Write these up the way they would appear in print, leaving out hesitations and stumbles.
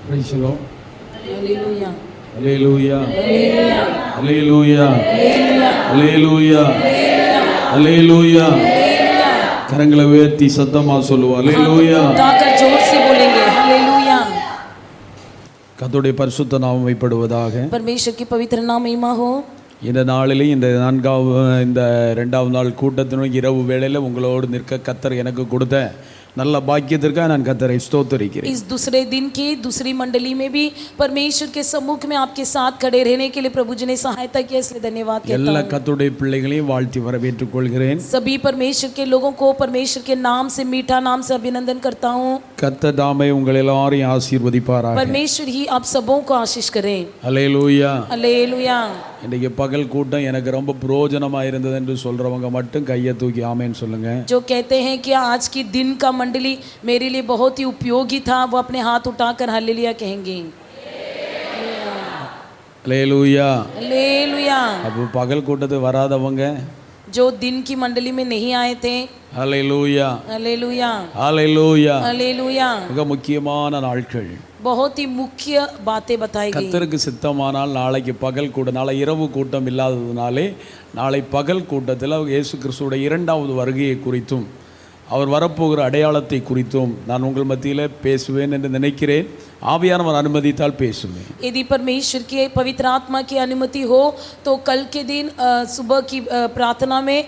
Praise the Lord. Hallelujah. Hallelujah. Hallelujah. Hallelujah. Hallelujah. கரங்களை உயர்த்தி சத்தமா சொல்லுவோம். Hallelujah. उठाकर जोर से बोलेंगे Hallelujah. கர்த்தருடைய பரிசுத்த நாமம் மைப்படுவதாக. परमेश्वर की पवित्र नाम महिमा हो. இந்த நாளிலே இந்த இரண்டாவது நாள் கூட்டத்தினும் இரவு வேளையில் உங்களோடு நிற்க கர்த்தர் எனக்கு கொடுத்த நல்ல பாக்கியத்திற்காக நான் கர்த்தரை ஸ்தோத்திரிக்கிறேன். इस दूसरे दिन की दूसरी मंडली में भी परमेश्वर के सम्मुख में आपके साथ खड़े रहने के लिए प्रभु जी ने सहायता किया, इसलिए धन्यवाद कहता हूं. எல்லா கர்த்தருடைய பிள்ளைகளையும் வாழ்த்தி வரவேற்றுக் கொள்கிறேன். सभी परमेश्वर के लोगों को परमेश्वर के नाम से मीठा नाम से अभिनंदन करता हूं. கர்த்தர் தாமே உங்கள் எல்லாரையும் ஆசீர்வதிப்பாராக. परमेश्वर ही आप सबों को आशीष करे. ஹல்லேலூயா. हालेलुया. இன்னைக்கு பகல் கூட்டம் எனக்கு ரொம்ப பிரயோஜனமா இருந்தது என்று சொல்றவங்க மட்டும் கையை தூக்கி ஆமென் சொல்லுங்க. जो कहते हैं कि आज की दिन का मंडली मेरे लिए बहुत ही उपयोगी था, वो अपने हाथ उठाकर हालेलुया कहेंगे. ஹல்லேலூயா. हालेलुया. அப்போ பகல் கூட்டத்துக்கு வராதவங்க जो दिन की मंडली में नहीं आए थे ஹல்லேலூயா. हालेलुया. ஹல்லேலூயா. हालेलुया. மிக முக்கியமான நாட்கள். बहुत ही मुख्य बातें बताई गई. கர்த்தருக்கு சித்தமானால் நாளைக்கு பகல் கூட்டம், நாளை இரவு கூட்டம் இல்லாததுனாலே நாளை பகல் கூட்டத்தில் இயேசு கிறிஸ்துவோட இரண்டாவது வருகையை குறித்தும் அவர் வரப்போகிற அடையாளத்தை குறித்தும் நான் உங்கள் மத்தியில் பேசுவேன் என்று நினைக்கிறேன். ஆவியானவர் அனுமதித்தால் பேசுவேன். यदि परमेश्वर की पवित्र आत्मा की अनुमति हो तो कल के दिन सुबह की प्रार्थना में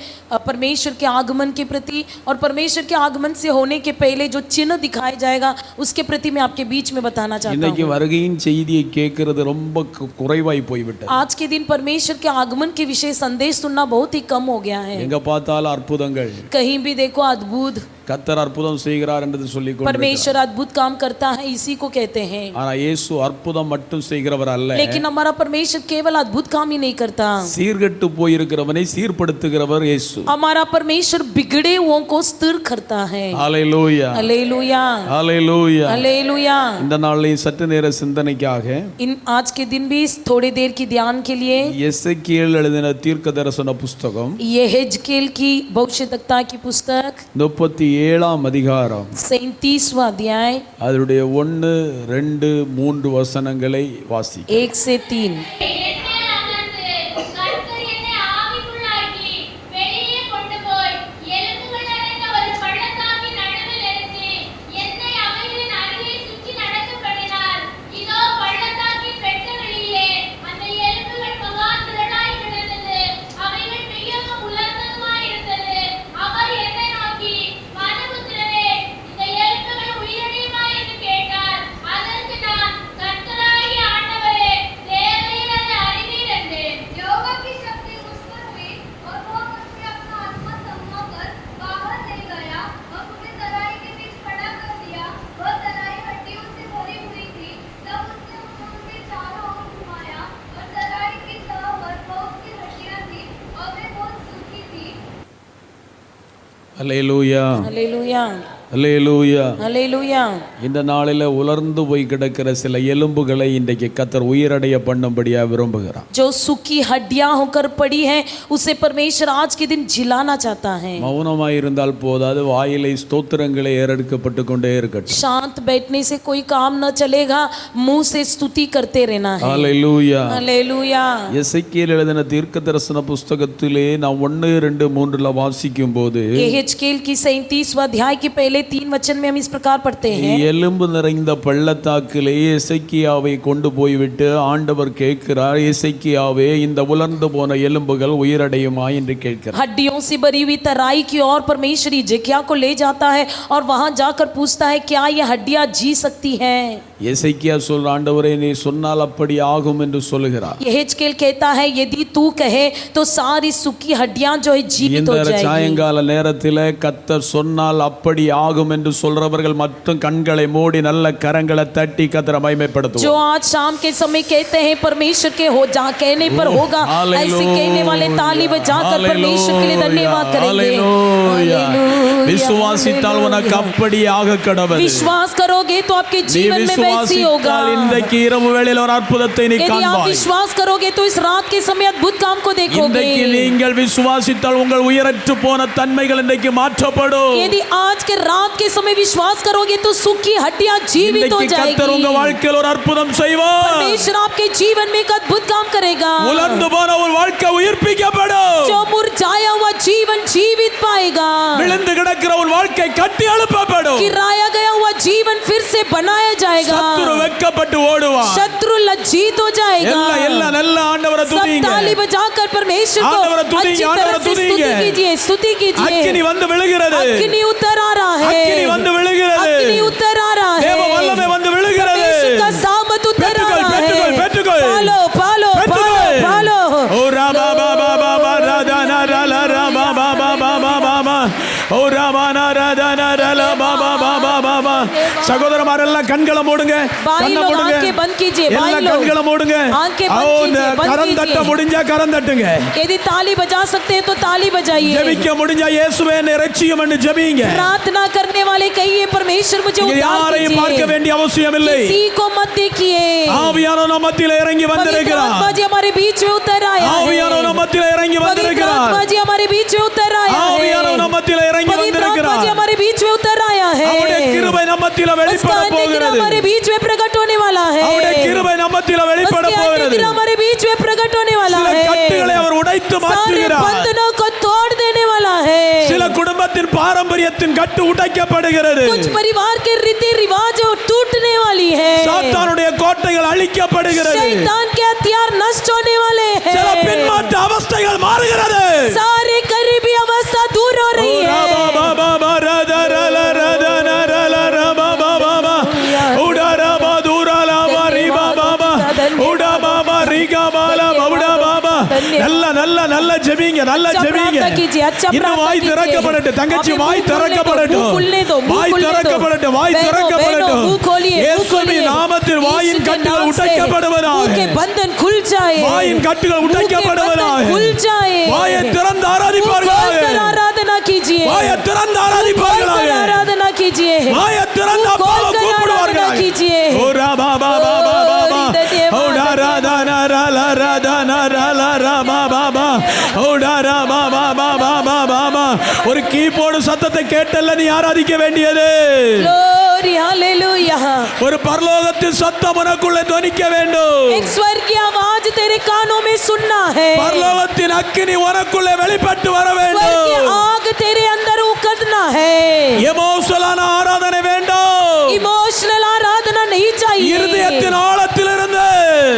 परमेश्वर के आगमन के प्रति और परमेश्वर के आगमन से होने के पहले जो चिन्ह दिखाया जाएगा उसके प्रति मैं आपके बीच में बताना चाहता இன்னைக்கு हूँ. வருகையின் செய்தியை கேட்கிறது ரொம்ப குறைவாய் போய்விட்டது. आज के दिन परमेश्वर के आगमन के विषय संदेश सुनना बहुत ही कम हो गया है. எங்க பார்த்தாலும் அற்புதங்கள், कहीं भी देखो अद्भुत. கர்த்தர் அற்புதம் செய்கிறார் என்று சொல்லி परमेश्वर अद्भुत काम करता है, इसी को कहते हैं. ஆனா இயேசு அற்புதம் மட்டும் செய்கிறவர் அல்ல. लेकिन हमारा परमेश्वर केवल अद्भुत काम ही नहीं करता. சீர்கெட்டு போயிருக்கிறவனை சீர்படுத்துகிறவர் இயேசு. हमारा परमेश्वर बिगड़े हुओं को स्थिर करता है. ஹல்லேலூயா. हालेलुया. ஹல்லேலூயா. हालेलुया. இந்த நாளில் சற்று நேர சிந்தனைக்காக इन आज के दिन भी थोड़ी देर की ध्यान के लिए எசேக்கியேல் எழுதின தீர்க்க தரிசன புஸ்தகம் यहेजकेल की भविष्यवक्ता की पुस्तक 37ஆம் அதிகாரம் 37वां अध्याय அதனுடைய 1, 2, 3 வசனங்களை வாசி. 1 से 3. ஹல்லேலூயா. हालेलुया. ஹல்லேலூயா. हालेलुया. இந்த நாளில் உலர்ந்து போய் கிடக்கிற சில எலும்புகளை இன்றைக்கு கர்த்தர் உயிரடைய பண்ணும்படியா விரும்புகிறார். जो सूखी हड्डियां होकर पड़ी हैं उसे परमेश्वर आज के दिन जिलाना चाहता है. மௌனமாய் இருந்தால் போதாது, வாயிலை ஸ்தோத்திரங்களை ஏறெடுக்கப்பட்டு கொண்டே இருக்கட்டும். शांत बैठने से कोई काम न चलेगा, मुंह से स्तुति करते रहना है. ஹல்லேலூயா. हालेलुया. எசேக்கியேல் எழுதின தீர்க்க தரிசன புஸ்தகத்திலே நாம் 1, 2, 3 வாசிக்கும் போது यहेजकेल की 37वां अध्याय के पहले 3 वचन में हम इस प्रकार पढ़ते हैं. எலும்பு நிறைந்த பள்ளத்தாக்கிலே எசேக்கியாவை கொண்டு போய்விட்டு ஆண்டவர் கேட்கிறார், எசேக்கியாவே இந்த உலர்ந்து போன எலும்புகள் உயிரடையுமா என்று கேட்கிறார். हड्डियों से भरी हुई तराई की ओर परमेश्वर यिजकिया को ले जाता है और वहां जाकर पूछता है क्या ये हड्डियां जी सकती हैं. எசேக்கியா சொல்ற, ஆண்டவரே நீ சொன்னால் அப்படி ஆகும் என்று சொல்லுகிறார். यहेजकेल कहता है यदि तू कहे तो सारी सूखी हड्डियां जो है जीवित हो இந்த जाएगी. சாயங்கால நேரத்தில் கர்த்தர் சொன்னால் அப்படி ஆகும் என்று சொல்றவர்கள் மட்டும் கண்களை மூடி நல்ல கரங்களை தட்டி கர்த்தரை மகிமைப்படுத்துவோம். जो आज शाम के समय कहते हैं परमेश्वर के हो जा कहने पर होगा, ऐसे कहने वाले ताली बजाकर परमेश्वर के लिए धन्यवाद करेंगे. விசுவாசித்தால் உனக்கு அப்படி ஆக கடவுள். विश्वास करोगे तो आपके जीवन में वैसी होगा। விசுவாசித்தால் இன்றைக்கு இரவு வேளையில் ஒரு அற்புதத்தை நீ यदि आप காண்பாய். विश्वास करोगे तो इस रात के समय अद्भुत काम को देखोगे। இன்றைக்கு நீங்கள் விசுவாசித்தால் உங்கள் உயிரற்று போன தன்மைகள் இன்றைக்கு மாற்றப்படும். यदि आज के रात के समय विश्वास करोगे तो सुख की हड्डियां जीवित हो இன்றைக்கு கர்த்தர் உங்க जाएगी। வாழ்க்கையில் ஒரு அற்புதம் செய்வார். परमेश्वर आपके जीवन में एक अद्भुत काम करेगा। உலர்ந்து போன ஒரு வாழ்க்கை உயிர்ப்பிக்கப்படும். जो मुरझाया हुआ जीवन जीवित पाएगा। விழுந்து கிடக்கிற ஒரு வாழ்க்கை கட்டி எழுப்பப்படும். गिराया गया हुआ जीवन फिर से बनाया जाएगा। சத்துரு வெட்கப்பட்டு ஓடுவான். शत्रु लज्जित हो जाएगा। எல்லாம் நல்ல ஆண்டவரை सब துதிங்க. ताली बजाकर परमेश्वर ஆண்டவரை को துதிங்க, अच्छी तरह ஆண்டவரை से துதிங்க. स्तुति कीजिए, स्तुति அக்கினி कीजिए। வந்து விழுகிறது. अग्नि उतर आ रहा है। அக்கினி வந்து விழுகிறது. अग्नि उतर आ रहा है। தேவ வல்லமை வந்து விழுகிறது. परमेश्वर का सामर्थ उतर आ பெற்றுக்கொள், रहा பெற்றுக்கொள், है। பெற்றுக்கொள். पालो पालो पालो பெற்றுக்கொள். पालो। ஓ ராபா பாபா பாபா ராதானா ரலா ராபா பாபா பாபா பாபா ஓ ராபானா ராதானா ரலா பாபா பாபா பாபா. சகோதரமாரெல்லாம் கண்களை மூடுங்க. भाई கண்ணை लोग மூடுங்க. आंखें बंद कीजिए। भाई எல்லாம் लोग கண்களை மூடுங்க. आंखें बंद ஓ இந்த कीजिए, बंद கரம் தட்ட कीजिए। முடிஞ்சா கரம் தட்டுங்க. यदि ताली बजा सकते हैं तो ताली बजाइए। ஜெபிக்க முடிஞ்சா இயேசுவே என்னை இரட்சியும் என்று ஜெபிங்க. प्रार्थना करने वाले कहिए परमेश्वर मुझे நீங்கள் उद्धार யாரையும் பார்க்க कीजिए। வேண்டிய அவசியம் இல்லை. किसी को मत देखिए। ஆவியானவர் நம்ம மத்தியிலே இறங்கி पवित्र வந்திருக்கிறார். आत्मा जी हमारे बीच में उतर आया है। ஆவியானவர் நம்ம மத்தியிலே இறங்கி पवित्र வந்திருக்கிறார். आत्मा जी हमारे बीच में उतर आया है। ஆவியானவர் நம்ம மத்தியிலே இறங்கி पवित्र आत्मा வந்திருக்கிறார். जी हमारे बीच में उतर आया है। அவருடைய கிருபை நம்ம மத்தியிலே उसका வெளிப்பட अन्य गिरा போகிறது. हमारे बीच में प्रकट होने वाला है। அவருடைய கிருபை நம்ம மத்தியிலே வெளிப்பட उसके अन्य போகிறது. गिरा हमारे बीच में प्रकट होने वाला சில है। கட்டுகளை அவர் உடைத்து सारे மாற்றுகிறார். बंधनों को तोड़ देने वाला है। சில குடும்பத்தின் பாரம்பரியத்தின் கட்டு உடைக்கப்படுகிறது. कुछ परिवार के रीति रिवाज टूटने वाली है। சாத்தானுடைய கோட்டைகள் அழிக்கப்படுகிறது. शैतान के हथियार नष्ट होने वाले हैं। சில பின்மாற்ற அவஸ்தைகள் மாறுகிறது. सारे करीबी अवस्था दूर हो रही है। நல்ல ஜெபிங்க, நல்ல ஜெபிங்க. இன்னும் வாய் திறக்கப்படட்டும். தங்கச்சி வாய் திறக்கப்படட்டும். வாய் திறக்கப்படட்டும். வாய் திறக்கப்படட்டும். இயேசுவின் நாமத்தில் வாயின் கட்டுகள் உடைக்கப்படுவதாக. बंधन खुल जाए। வாயின் கட்டுகள் உடைக்கப்படுவதாக. खुल जाए। வாயை திறந்து ஆராதிப்பார்களாக. आराधना कीजिए। வாயை திறந்து ஆராதிப்பார்களாக. आराधना कीजिए। வாயை திறந்து அப்பாவை கூப்பிடுவார்களாக. कीजिए। ஓ ராபா பாபா பாபா ஓ ராதானா ரலா ராதானா ரலா ராபா பாபா ஓ ராபா பாபா பாபா பாபா. ஒரு கீபோர்டு சத்தத்தை கேட்டல்ல நீ ஆராதிக்க வேண்டியது. Glory, hallelujah। ஒரு பரலோகத்தின் சத்தம் உனக்குள்ளே துணிக்க வேண்டும். एक स्वर की आवाज तेरे कानों में सुनना है। பரலோகத்தின் அக்கினி உனக்குள்ளே வெளிப்பட்டு வர स्वर की வேண்டும். आग तेरे अंदर उकड़ना है। எமோஷனலான ஆராதனை வேண்டும். इमोशनल आराधना नहीं चाहिए। இருதயத்தின் ஆழத்திலிருந்து,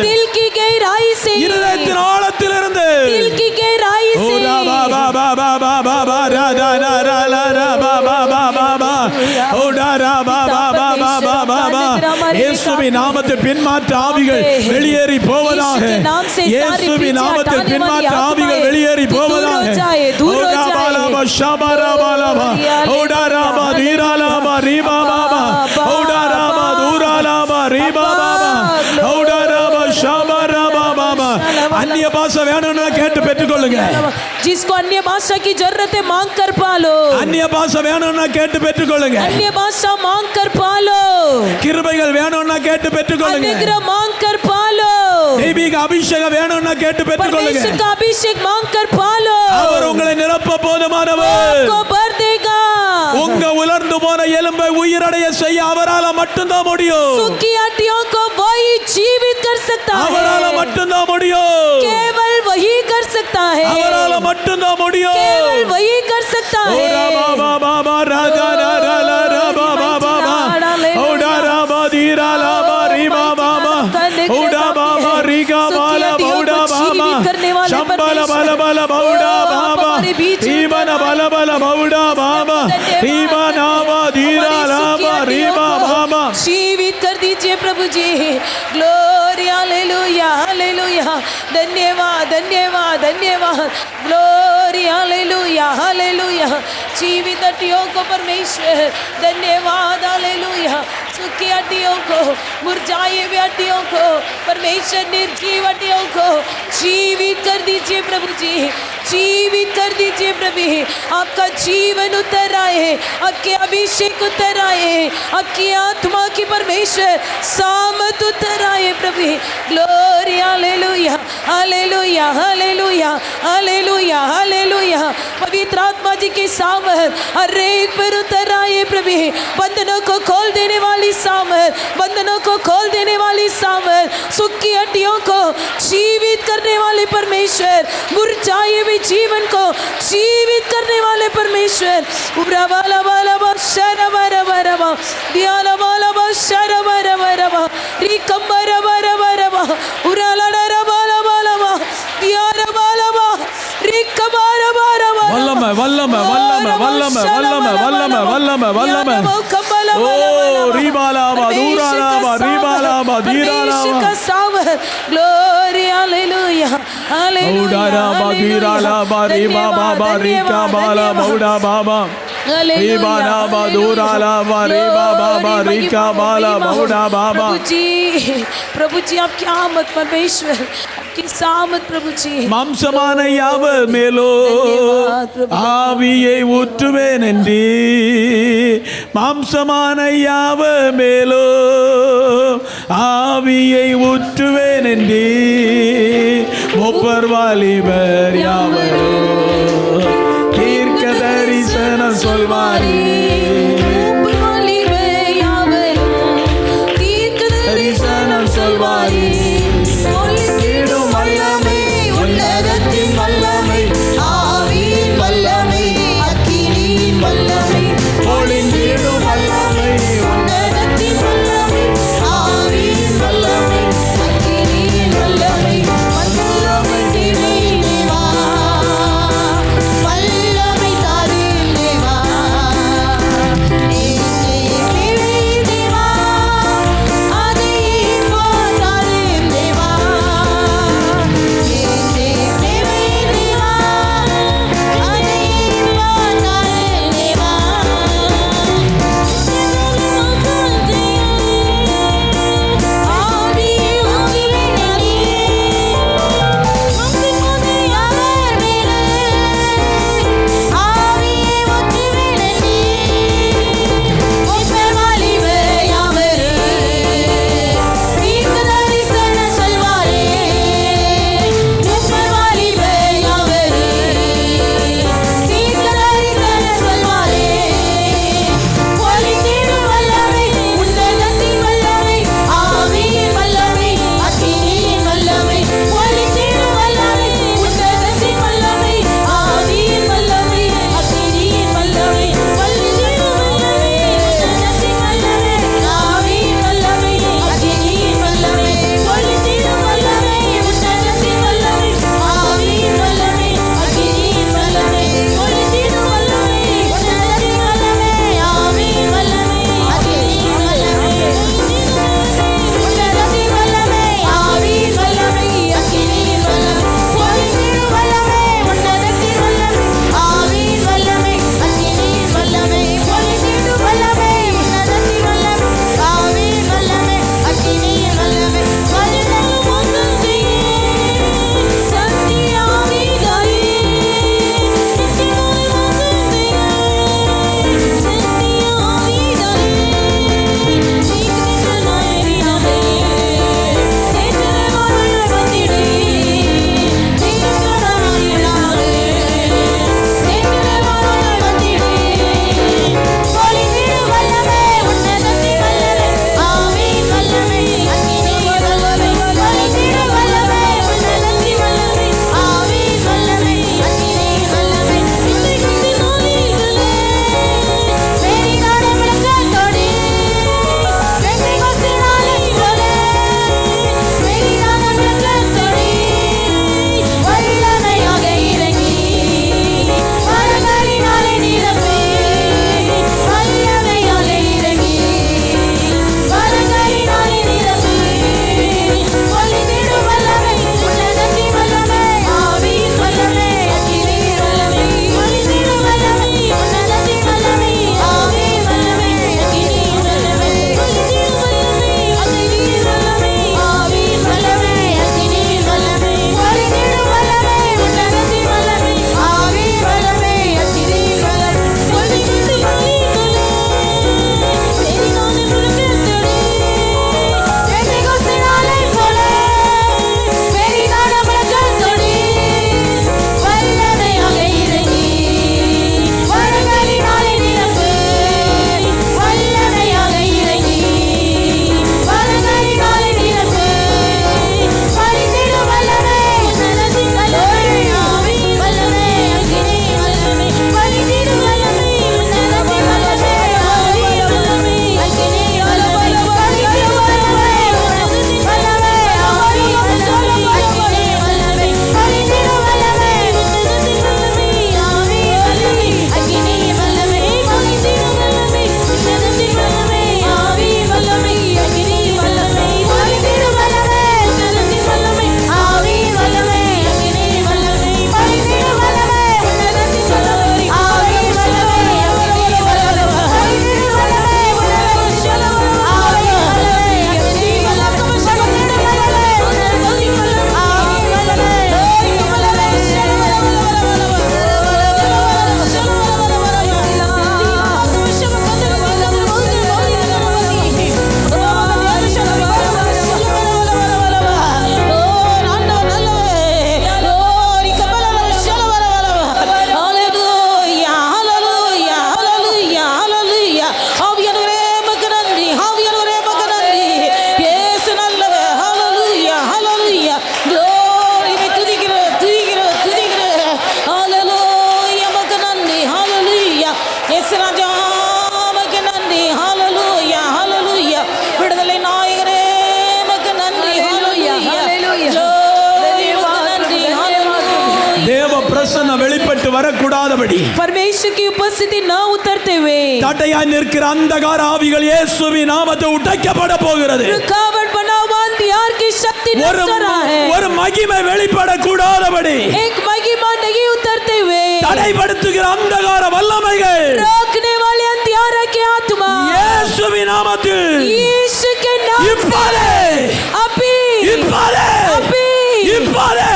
दिल की गहराई से। இருதயத்தின் ஆழத்திலிருந்து. दिल की गहराई ஓ से। ராபா பாபா பாபா பாபா ராதானா ரலா ராபா பாபா பாபா ஓ ராபா பாபா பாபா பாபா. இயேசுவின் நாமத்தில் பின்மாற்ற ஆவிகள் வெளியேறி போவதாக. இயேசுவின் நாமத்தில் பின்மாற்ற ஆவிகள் வெளியேறி போவதாக. ஓ ராபா லாபா ஷபா ராபா லாபா ஓ ராபா தீரா லாபா ரீபா பாபா ஓ ராபா தூரா லாபா ரீபா பாபா ஓ ராபா ஷபா ராபா பாபா. அந்நிய பாஷை வேணும்னா கேட்டு பெற்றுக்கொள்ளுங்க. जिसको अन्य भाषा की जरूरत है मांग कर पालो। அந்நிய பாஷை வேணும்னா கேட்டு பெற்றுக்கொள்ளுங்க. अन्य भाषा मांग कर पालो। கிருபைகள் வேணும்னா கேட்டு பெற்றுக்கொள்ளுங்க. अनुग्रह मांग कर पालो। தெய்வீக அபிஷேகம் வேணும்னா கேட்டு பெற்றுக்கொள்ளுங்க. परमेश्वर का अभिषेक मांग कर पालो। அவர் உங்களை நிரப்ப போதுமானவர். आपको भर देगा। உங்க உலர்ந்து போன எலும்பை உயிரடைய செய்ய அவரால மட்டும்தான் முடியும். सूखी हड्डियों को वही जीवित कर सकता है। அவரால மட்டும்தான் முடியும். केवल वही कर सकता है। அவரால மட்டும்தான் முடியும். केवल वही कर सकता ஓ है। ராபா பாபா பாபா ராதானா ரலா ராபா பாபா பாபா ஓ ராபா தீரா லாபா ரீபா பாபா ஓ ராபா ரீகா பாலா பௌடா பாபா சம்பல பல பல பௌடா பாபா தீபன பல பல பௌடா பாபா தீபனாமா தீரா லாபா ரீபா பாபா. जीवित कर दीजिए प्रभु जी। Glory, hallelujah hallelujah. धन्यवाद धन्यवाद धन्यवाद। Glory, hallelujah hallelujah. जीवित हड्डियों को परमेश्वर धन्यवाद, हालेलुया। सूखी हड्डियों को, मुरझाए हुए हड्डियों को परमेश्वर निर्जीव हड्डियों को जीवित कर दीजिए प्रभु जी, जीवित कर दीजिए प्रभु। आपका जीवन उतर आए, आपके अभिषेक उतर आए, आपकी आत्मा की परमेश्वर सामत उतर आए प्रभु। Glory hallelujah hallelujah hallelujah hallelujah hallelujah. पवित्र आत्मा जी की सामत हर एक पर उतर आए प्रभु। बंधनों को खोल देने वाली सामत, बंधनों को खोल देने वाली सामत, सूखी हड्डियों को जीवित करने वाले परमेश्वर, मुरझाए हुए जीवन को जीवित करने वाले परमेश्वर। उबरा वाला वाला बा शरा बरा बरा बा दियाला वाला बा शरा बरा बरा बा रिकम्बरा बरा बरा बा उरा लड़ा वाला वाला बा दियाला वाला बा रिकम्बरा बरा बरा வல்லமை வல்லமை வல்லமை வல்லமை வல்லமை வல்லமை வல்லமை வல்லமை ஓ ரீபாலாபா தூராலாபா ரீபாலாபா தீராலாபா ग्लोरी हालेलुया हालेलुया உடாராபா தீராலாபா ரீபாபா ரிகாபாலா பௌடாபாபா ரீபாலாபா தூராலாபா ரீபாபா ரிகாபாலா பௌடாபாபா। प्रभु जी आपकी आमद परमेश्वर, आपकी सामत प्रभु जी। மாம்சமான யாவர் மேலோ ஆவியை ஊற்றுவேன் என்றே, மாம்சமான யாவர் மேலோ ஆவியை ஊற்றுவேன் என்றே, மூப்பர் வாலிபர் யாவரோ தீர்க்க தரிசனம் சொல்வாரே, தரிசனம் சொல்வாரே। ஒளிந்திடும் வல்லமை, உன்னதத்தின் வல்லமை, ஆவியின் வல்லமை, அக்கினியின் வல்லமை, ஒளிந்திடும் வல்லமை, உன்னதத்தின் வல்லமை, ஆவியின் வல்லமை, அக்கினியின் வல்லமை, வல்லமை தேவை தேவா, வல்லமை தாரும் தேவா, வரக்கூடாதபடி परमेश्वर की उपस्थिति न उतरते हुए தடையாய் நிற்கிற அந்தகார ஆவிகள் இயேசுவின் நாமத்தை உடைக்கப்பட போகிறது. रुकावट बना हुआ अंधियार की शक्ति नष्ट हो रहा है. ஒரு மகிமை வெளிப்படக்கூடாதபடி एक महिमा नहीं उतरते हुए தடைப்படுத்துகிற அந்தகார வல்லமைகள் रोकने वाले अंधियार की आत्मा இயேசுவின் நாமத்தில் यीशु के नाम இப்போதே अभी இப்போதே अभी இப்போதே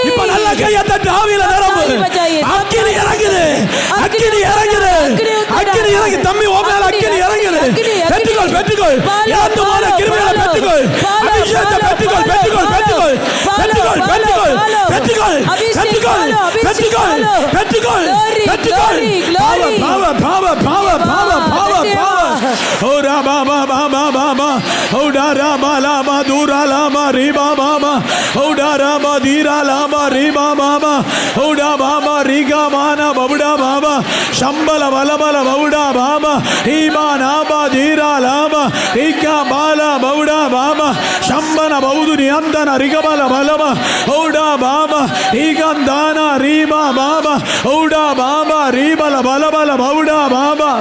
இப்ப நல்ல கையை தட்டி ஆவியில நிரம்பு. அக்கினி இறங்குது, அக்கினி இறங்குது, அக்கினி இறங்கு. தம்பி ஓ மேல அக்கினி இறங்குது. பெற்றுக்கொள், பெற்றுக்கொள். இழந்து போன கிருபையை பெற்றுக்கொள். அபிஷேகத்தை பெற்றுக்கொள், பெற்றுக்கொள், பெற்றுக்கொள், பெற்றுக்கொள், பெற்றுக்கொள், பெற்றுக்கொள், பெற்றுக்கொள், பெற்றுக்கொள், பெற்றுக்கொள், பெற்றுக்கொள். பாவ, பாவ, பாவ, பாவ, பாவ, பாவ. ஓ ராமா பாபா பாபா, ஓ ராமா லாமா தூரா லாமா ரீபா பாபா, ஓ ராமா தீரா லாமா ரீபா பாபா, ஓ ராமா ரிகா மானா பவுடா பாபா, சம்பல வலபல பவுடா பாபா, ஈமா நாபா தீரா லாமா ரிகா பாலா பவுடா பாபா, சம்பன பவுது நியந்தன ரிகபல பலபா, ஓடா பாபா ஈகந்தானா ரீபா பாபா, ஓடா பாபா ரீபல பலபல பவுடா பாபா.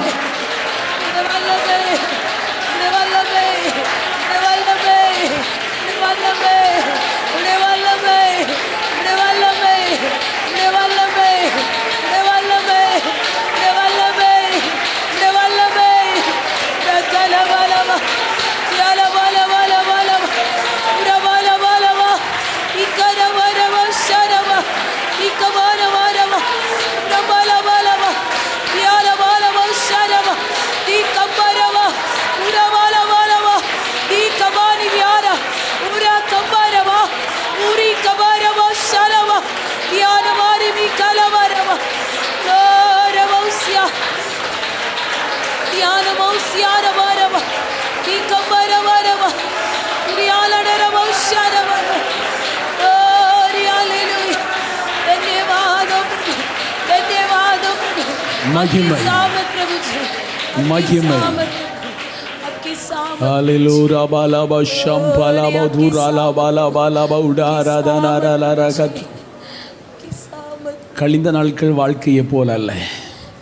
மகிமை மகிமை ஹalleluya பாலபா ஷம்பலபா துராலபாலபாலபா உடாராதனரலரகத். கழிந்த நாட்கள் வாழ்க்கையை போல அல்ல.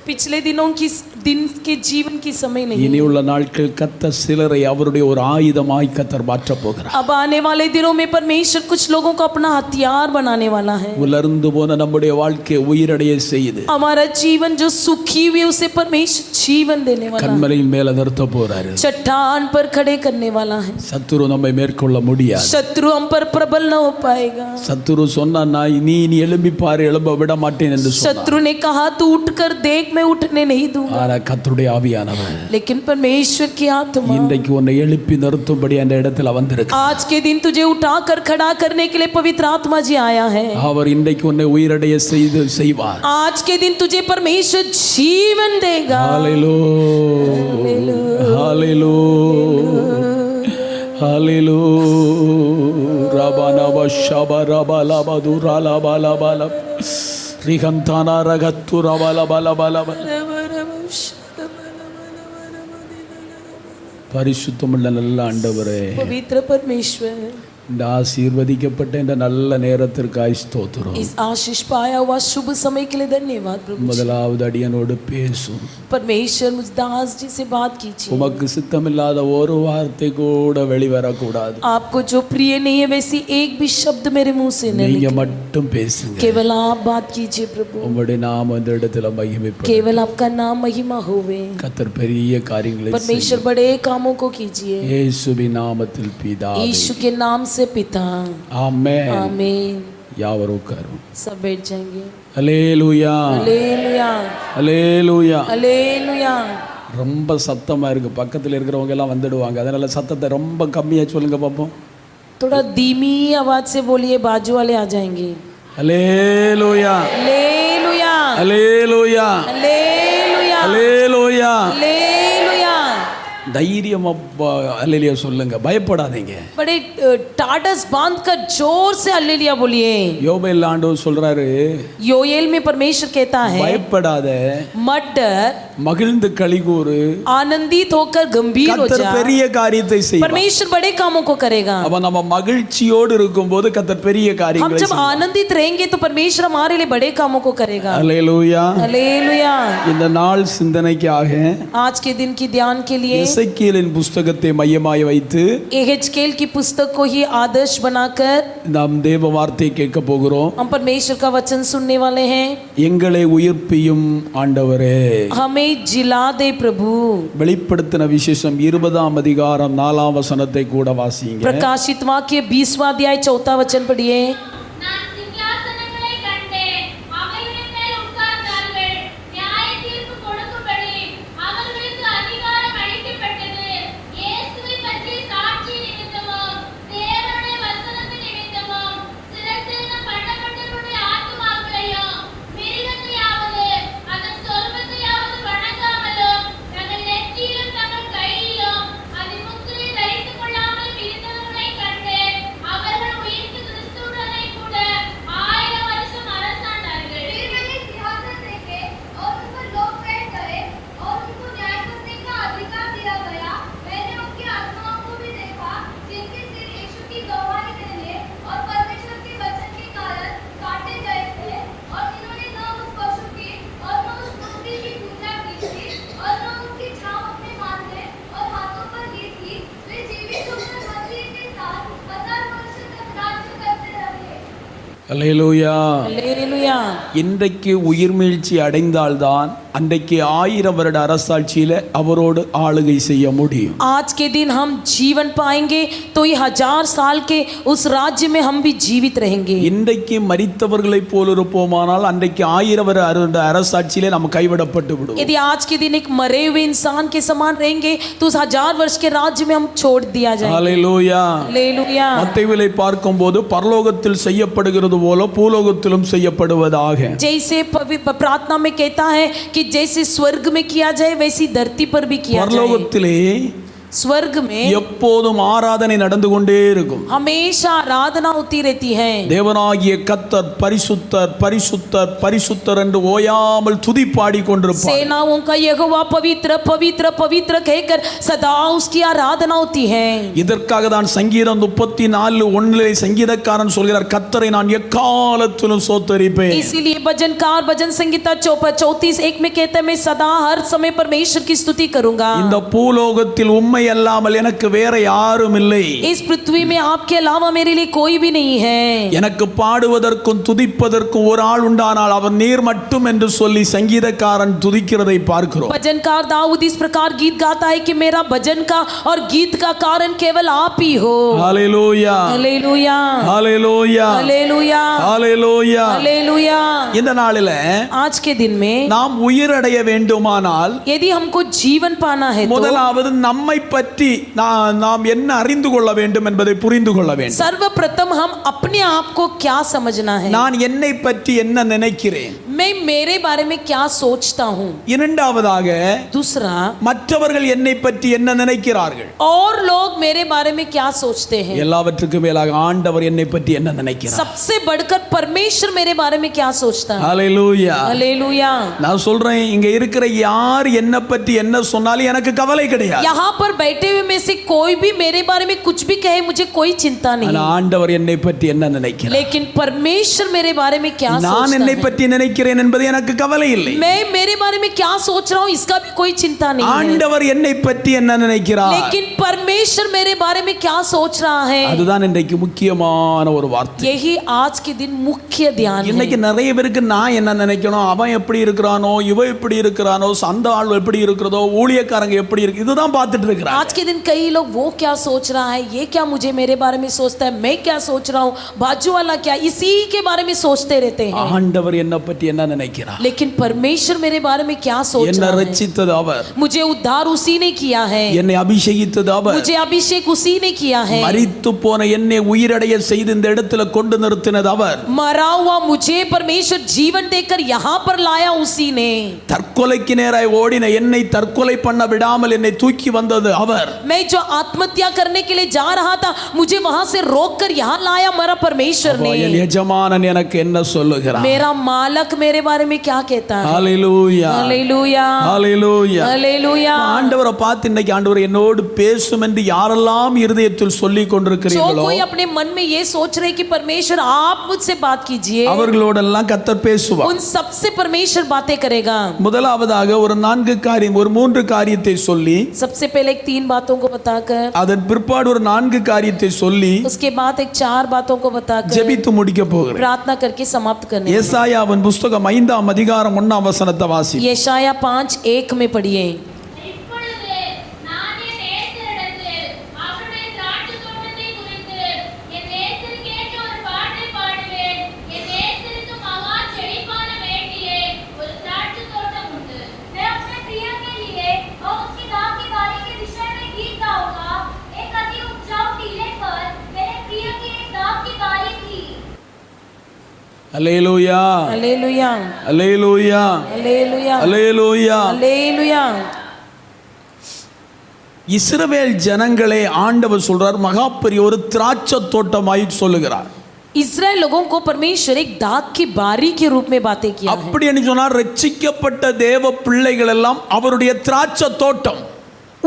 पिछले दिनों की दिन के जीवन की समय नहीं. இனியுள்ள நாட்கள் கர்த்தர் சிலரை அவருடைய ஒரு ஆயுதமாய் கர்த்தர் மாற்றப் போகிறார். अब आने वाले दिनों में परमेश्वर कुछ लोगों को अपना हथियार बनाने वाला है. உலர்ந்து போன நம்முடைய வாழ்க்கையை உயிரடைய செய்து हमारा जीवन जो सूखी हुई उसे परमेश्वर जीवन देने वाला है. கன்மலையின் மேல நிறுத்த போறாரு. चट्टान पर खड़े करने वाला है. சத்துரு நம்மை மேற்கொள்ள முடியாது. शत्रु हम पर प्रबल न हो पाएगा. சத்துரு சொன்னா நான் நீ எழும்பி பாரு, எழும்ப விட மாட்டேன் என்று சொன்னார். शत्रु ने कहा तू उठकर देख मैं उठने नहीं दूंगा. ஆனா கர்த்தருடைய ஆவியானவர் लेकिन परमेश्वर की आत्मा இன்றைக்கு உன்னை எழுப்பி நிறுத்தும்படி அந்த இடத்துல வந்திருக்கு. आज के दिन तुझे उठाकर खड़ा करने के लिए पवित्र आत्मा जी आया है. அவர் இன்றைக்கு உன்னை உயிரடைய செய்வார். आज के दिन तुझे परमेश्वर जीवन देगा. हालेलुया हालेलुया हालेलुया रबाना वशबा रबाला बदुराला बाला बाला रिगंताना रगत्तु रबाला बाला बाला பரிசுத்தமுள்ள நல்ல ஆண்டவரே, पवित्र परमेश्वर இந்த ஆசீர்வதிக்கப்பட்ட இந்த நல்ல நேரத்திற்காய் ஸ்தோத்திரம். इस आशीष पाया हुआ शुभ समय के लिए धन्यवाद प्रभु. முதலாவது அடியனோடு பேசும். परमेश्वर मुझ दास जी से बात कीजिए. உமக்கு சித்தமில்லாத ஒரு வார்த்தை கூட வெளிவரக்கூடாது. आपको जो प्रिय नहीं है वैसी एक भी शब्द मेरे मुंह से न நீங்க निकले. மட்டும் பேசுங்க. केवल आप बात कीजिए प्रभु. உங்களுடைய நாம இந்த இடத்துல மகிமைப்படும். केवल आपका नाम महिमा होवे. கர்த்தர் பெரிய காரியங்களை परमेश्वर बड़े कामों को कीजिए. இயேசுவின் நாமத்தில் பிதாவே. यीशु के नाम से पिता. ஆமென். आमीन. யாவரும் உட்காரும். सब बैठ जाएंगे. அல்லேலூயா हालेलुया அல்லேலூயா. हालेलुया. ரொம்ப சத்தமா இருக்கு, பக்கத்துல இருக்கிறவங்க எல்லாம் வந்துடுவாங்க, அதனால சத்தத்தை ரொம்ப கம்மியா சொல்லுங்க பாப்போம். थोड़ा धीमी आवाज से बोलिए, बाजू वाले आ जाएंगे. அல்லேலூயா हालेलुया அல்லேலூயா हालेलुया அல்லேலூயா. हालेलुया. தைரியமா அல்லேலூயா சொல்லுங்க, பயப்படாதீங்க. बड़े टाडस बांध कर जोर से हालेलुया बोलिए। யோபேல் ஆண்டவர் சொல்றாரு, योएल में परमेश्वर कहता है பயப்படாத, मत डर, மகிழ்ந்து களிகூறு, आनंदित होकर गंभीर हो கர்த்தர் जा, பெரிய காரியத்தை செய்வார். परमेश्वर बड़े कामों को करेगा। அப்ப நம்ம மகிழ்ச்சியோடு இருக்கும்போது கர்த்தர் பெரிய हम காரியங்களை जब आनंदित रहेंगे तो परमेश्वर हमारे लिए बड़े कामों को करेगा। அல்லேலூயா. हालेलुया। இந்த நாள் சிந்தனைக்காக आज के दिन की ध्यान के लिए எசேக்கியேலின் புஸ்தகத்தை மையமாய் வைத்து एहेजकेल की पुस्तक को ही आदर्श बनाकर நாம் தேவ வார்த்தையை கேட்க போகிறோம். हम परमेश्वर का वचन सुनने वाले हैं। எங்களை உயிர்ப்பியும் ஆண்டவரே. हमें जिला दे प्रभु। வெளிப்படுத்தின விசேஷம் 20ஆம் அதிகாரம் 4ஆம் வசனத்தை கூட வாசிங்க. प्रकाशित वाक्य 20वां अध्याय 4वां वचन पढ़िए। நான் சிங்காசனங்களை கண்டேன், அவைகளின் மேல் உட்கார்ந்தார்கள், நியாய தீர்ப்பு கொடுக்கும்படி அவர்களுக்கு அதிகாரம் அளிக்கப்பட்டது. இயேசுவை பற்றி சாட்சி நிமித்தமும் தேவனுடைய வசனத்தின் நிமித்தமும் சிரச்சேதம் பண்ணப்பட்டவருடைய ஆத்துமாக்களையும் மிருகத்தையாவது அதன் சொர்க்கத்தையாவது வணங்காமலும் தங்கள் நெற்றியிலும் தங்கள் கையிலும் அதன் முத்திரை தரித்துக் கொள்ளாமல் இருந்தவர்களை கண்டேன். அவர்கள் உயிர்த்து கிறிஸ்துவுடனே கூட 1000 வருஷம் அரசாண்டார்கள். सिंहासन देखे और उन पर लोग बैठ गए और उनको न्याय करने का अधिकार दिया गया। मैंने उनकी आत्माओं को भी देखा, जिनके सिर यीशु की गवाही देने और परमेश्वर के वचन के कारण काटे गए थे, और इन्होंने न उस पशु की और न उस मूर्ति की पूजा की थी, और न उनकी छाप अपने माथे और हाथों पर ली थी। वे जीवित होकर मसीह के साथ 1000 वर्ष तक राज्य करते रहे। அல்லேலூயா. हालेलुया। இன்றைக்கு உயிர்மீழ்ச்சி அடைந்தால்தான் அன்றைக்கு 1000 வருட அரசாட்சியில அவரோடு ஆளுகை செய்ய முடியும். आज के दिन हम जीवन पाएंगे तो ये 1000 साल के उस राज्य में हम भी जीवित रहेंगे। இன்றைக்கு மரித்தவர்களை போல் இருப்போமானால் அன்றைக்கு 1000 வருட அரசாட்சியிலே நாம் கைவிடப்பட்டு விடுவோம். यदि आज के दिन एक मरे हुए इंसान के समान रहेंगे तो उस 1000 वर्ष के राज्य में हम छोड़ दिया जाएगा। அல்லேலூயா. हालेलुया। மத்தேயுவிலே பார்க்கும்போது பரலோகத்தில் செய்யப்படுகிறது போல பூலோகத்திலும் செய்யப்படுவதாக. जैसे प्रार्थना में कहता है कि जैसे स्वर्ग में किया जाए वैसी धरती पर भी किया जाए। பரலோகத்திலே स्वर्ग में எப்போதும் ஆராதனை நடந்து கொண்டே இருக்கும். हमेशा आराधना होती रहती है। தேவனாகிய கர்த்தர் பரிசுத்தர் பரிசுத்தர் பரிசுத்தர் என்று ஓயாமல் துதி பாடி கொண்டிருப்பார். सेनाओं का यहोवा पवित्र पवित्र पवित्र कहकर सदा उसकी आराधना होती है। இதற்காக தான் சங்கீதம் 34:1 சங்கீதக்காரன் சொல்கிறார், கர்த்தரை நான் எக்காலத்திலும் சோத்தரிப்பேன். इसीलिए भजनकार भजन संगीता 34:1 में कहता है मैं सदा हर समय परमेश्वर की स्तुति करूंगा। இந்த பூலோகத்தில் உம்மை அல்லாமல் எனக்கு வேற யாரும் இல்லை. इस पृथ्वी में आपके अलावा मेरे लिए कोई भी नहीं है। எனக்கு பாடுவதற்கும் துதிப்பதற்கும் ஒரு ஆள் உண்டானால் அவர் நீர் மட்டும் என்று சொல்லி சங்கீதக்காரன் துதிக்கிறதை பார்க்கிறோம். भजनकार दाऊद इस प्रकार गीत गाता है कि मेरा भजन का और गीत का कारण केवल आप ही हो। ஹalleluya. हालेलुया। ஹalleluya. हालेलुया। ஹalleluya. हालेलुया। இந்த நாளில आज के दिन में நாம் உயிரடைய வேண்டுமானால் यदि हमको जीवन पाना है तो முதலாவது நம்மை பற்றி நாம் என்ன அறிந்து கொள்ள வேண்டும் என்பதை புரிந்து கொள்ள வேண்டும். सर्वप्रथम हम अपने आप को क्या समझना है। நான் என்னை பற்றி என்ன நினைக்கிறேன், मैं मेरे बारे में क्या सोचता हूँ। இரண்டாவதாக दूसरा மற்றவர்கள் என்னை பற்றி என்ன நினைக்கிறார்கள், और लोग मेरे बारे में क्या सोचते हैं। எல்லாவற்றுக்கும் மேலாக ஆண்டவர் என்னை பற்றி என்ன நினைக்கிறார். सबसे बढ़कर परमेश्वर मेरे बारे में क्या सोचता है। ஹalleluya. हालेलुया। நான் சொல்றேன், இங்க இருக்கிற யார் என்னை பற்றி என்ன சொன்னாலும் எனக்கு கவலை கிடையாது. यहाँ पर बैठे हुए में से कोई भी मेरे बारे में कुछ भी कहे मुझे कोई चिंता ஆனா नहीं, ஆண்டவர் என்னை பற்றி என்ன நினைக்கிறார், लेकिन परमेश्वर मेरे बारे में क्या நான் सोचता என்னை है। பற்றி நினைக்கிறேன் என்பது எனக்கு கவலை இல்லை. मैं मेरे बारे में क्या सोच रहा हूँ इसका भी कोई चिंता नहीं है, ஆண்டவர் என்னை பற்றி என்ன நினைக்கிறார், लेकिन परमेश्वर मेरे बारे में क्या सोच रहा है। அதுதான் இன்றைக்கு முக்கியமான ஒரு வார்த்தை. यही आज के दिन मुख्य ध्यान இன்னைக்கு है। நிறைய பேருக்கு நான் என்ன நினைக்கணும், அவன் எப்படி இருக்கிறானோ, இவ எப்படி இருக்கிறானோ, அந்த ஆள் எப்படி இருக்கிறதோ, ஊழியக்காரங்க எப்படி இருக்கு, இதுதான் பார்த்துட்டு இருக்கிறாங்க. आज के दिन कई लोग वो क्या सोच रहा है, ये क्या मुझे मेरे बारे में सोचता है, मैं क्या सोच रहा हूँ, बाजू वाला क्या, इसी के बारे में सोचते रहते हैं। ஆண்டவர் என்ன பற்றி என்ன நினைக்கிறார்? लेकिन परमेश्वर मेरे बारे में क्या सोच என்ன रहा है? ரட்சித்தது அவர், मुझे उद्धार उसी ने किया है, என்னை அபிஷேகித்தது அவர், मुझे अभिषेक उसी ने किया है, மரித்து போன என்னை உயிரடைய செய்து இந்த இடத்துல கொண்டு நிறுத்தினது அவர், मरा हुआ मुझे परमेश्वर जीवन देकर यहाँ पर लाया उसी ने, தற்கொலைக்கு நேராய் ஓடின என்னை தற்கொலை பண்ண விடாமல் என்னை தூக்கி வந்தது அவர், मैं जो आत्महत्या करने के लिए जा रहा था मुझे वहां से रोककर यहाँ लाया मेरा परमेश्वर ने। என் எஜமானன் எனக்கு என்ன சொல்லுகிறார்? मेरा मालक मेरे बारे में क्या कहता है? ஹalleluya, हालेलुया, ஹalleluya. हालेलुया। ஆண்டவரை பார்த்து இன்னைக்கு ஆண்டவர் என்னோடு பேசும் என்று யாரெல்லாம் இருதயத்தில் சொல்லிக் जो கொண்டிருக்கிறீர்களோ कोई अपने मन में ये सोच रहे कि परमेश्वर आप मुझसे बात कीजिए, அவர்களோடெல்லாம் கர்த்தர் பேசுவார். उन सबसे परमेश्वर बातें करेगा। முதலாவதாக ஒரு 3 காரியத்தை சொல்லி, सबसे पहले एक 3 बातों को बताकर, அதன் பிற்பாடு ஒரு 4 காரியத்தை சொல்லி उसके बाद एक 4 बातों को बताकर ஜெபித்து முடிக்க போகிறேன். प्रार्थना करके समाप्त करने। ஏசாயாவின் புத்தகம் 5ஆம் அதிகாரம் 1ஆம் வசனத்தை வாசி. यशाया 5:1 में पढ़िए। இப்பொழுது நான் என் நேசரிடத்தில் அவருடைய திராட்சை தோட்டத்தை குறித்து என் நேசருக்கேற்ற ஒரு பாட்டை பாடுவேன். என் நேசருக்கு மகா செழிப்பான வேண்டியே ஒரு திராட்சை தோட்டம் உண்டு. मैं अपने प्रिय के लिए और उसकी दाख की बारी के विषय में गीत गाऊंगा। एक अति उपजाऊ टीले पर मेरे प्रिय की एक दाख की बारी थी। அல்லேலூயா, हालेलुया, அல்லேலூயா, हालेलुया, அல்லேலூயா. हालेलुया। இஸ்ரவேல் ஜனங்களே ஆண்டவர் சொல்றார், மகா பெரிய ஒரு திராட்சை தோட்டமாய் சொல்லுகிறார். इस्राएल लोगों को परमेश्वर एक दाख की बारी के रूप में बातें किया है। அப்படி என்று சொன்னார், ரட்சிக்கப்பட்ட தேவ பிள்ளைகள் எல்லாம் அவருடைய திராட்சை தோட்டம்.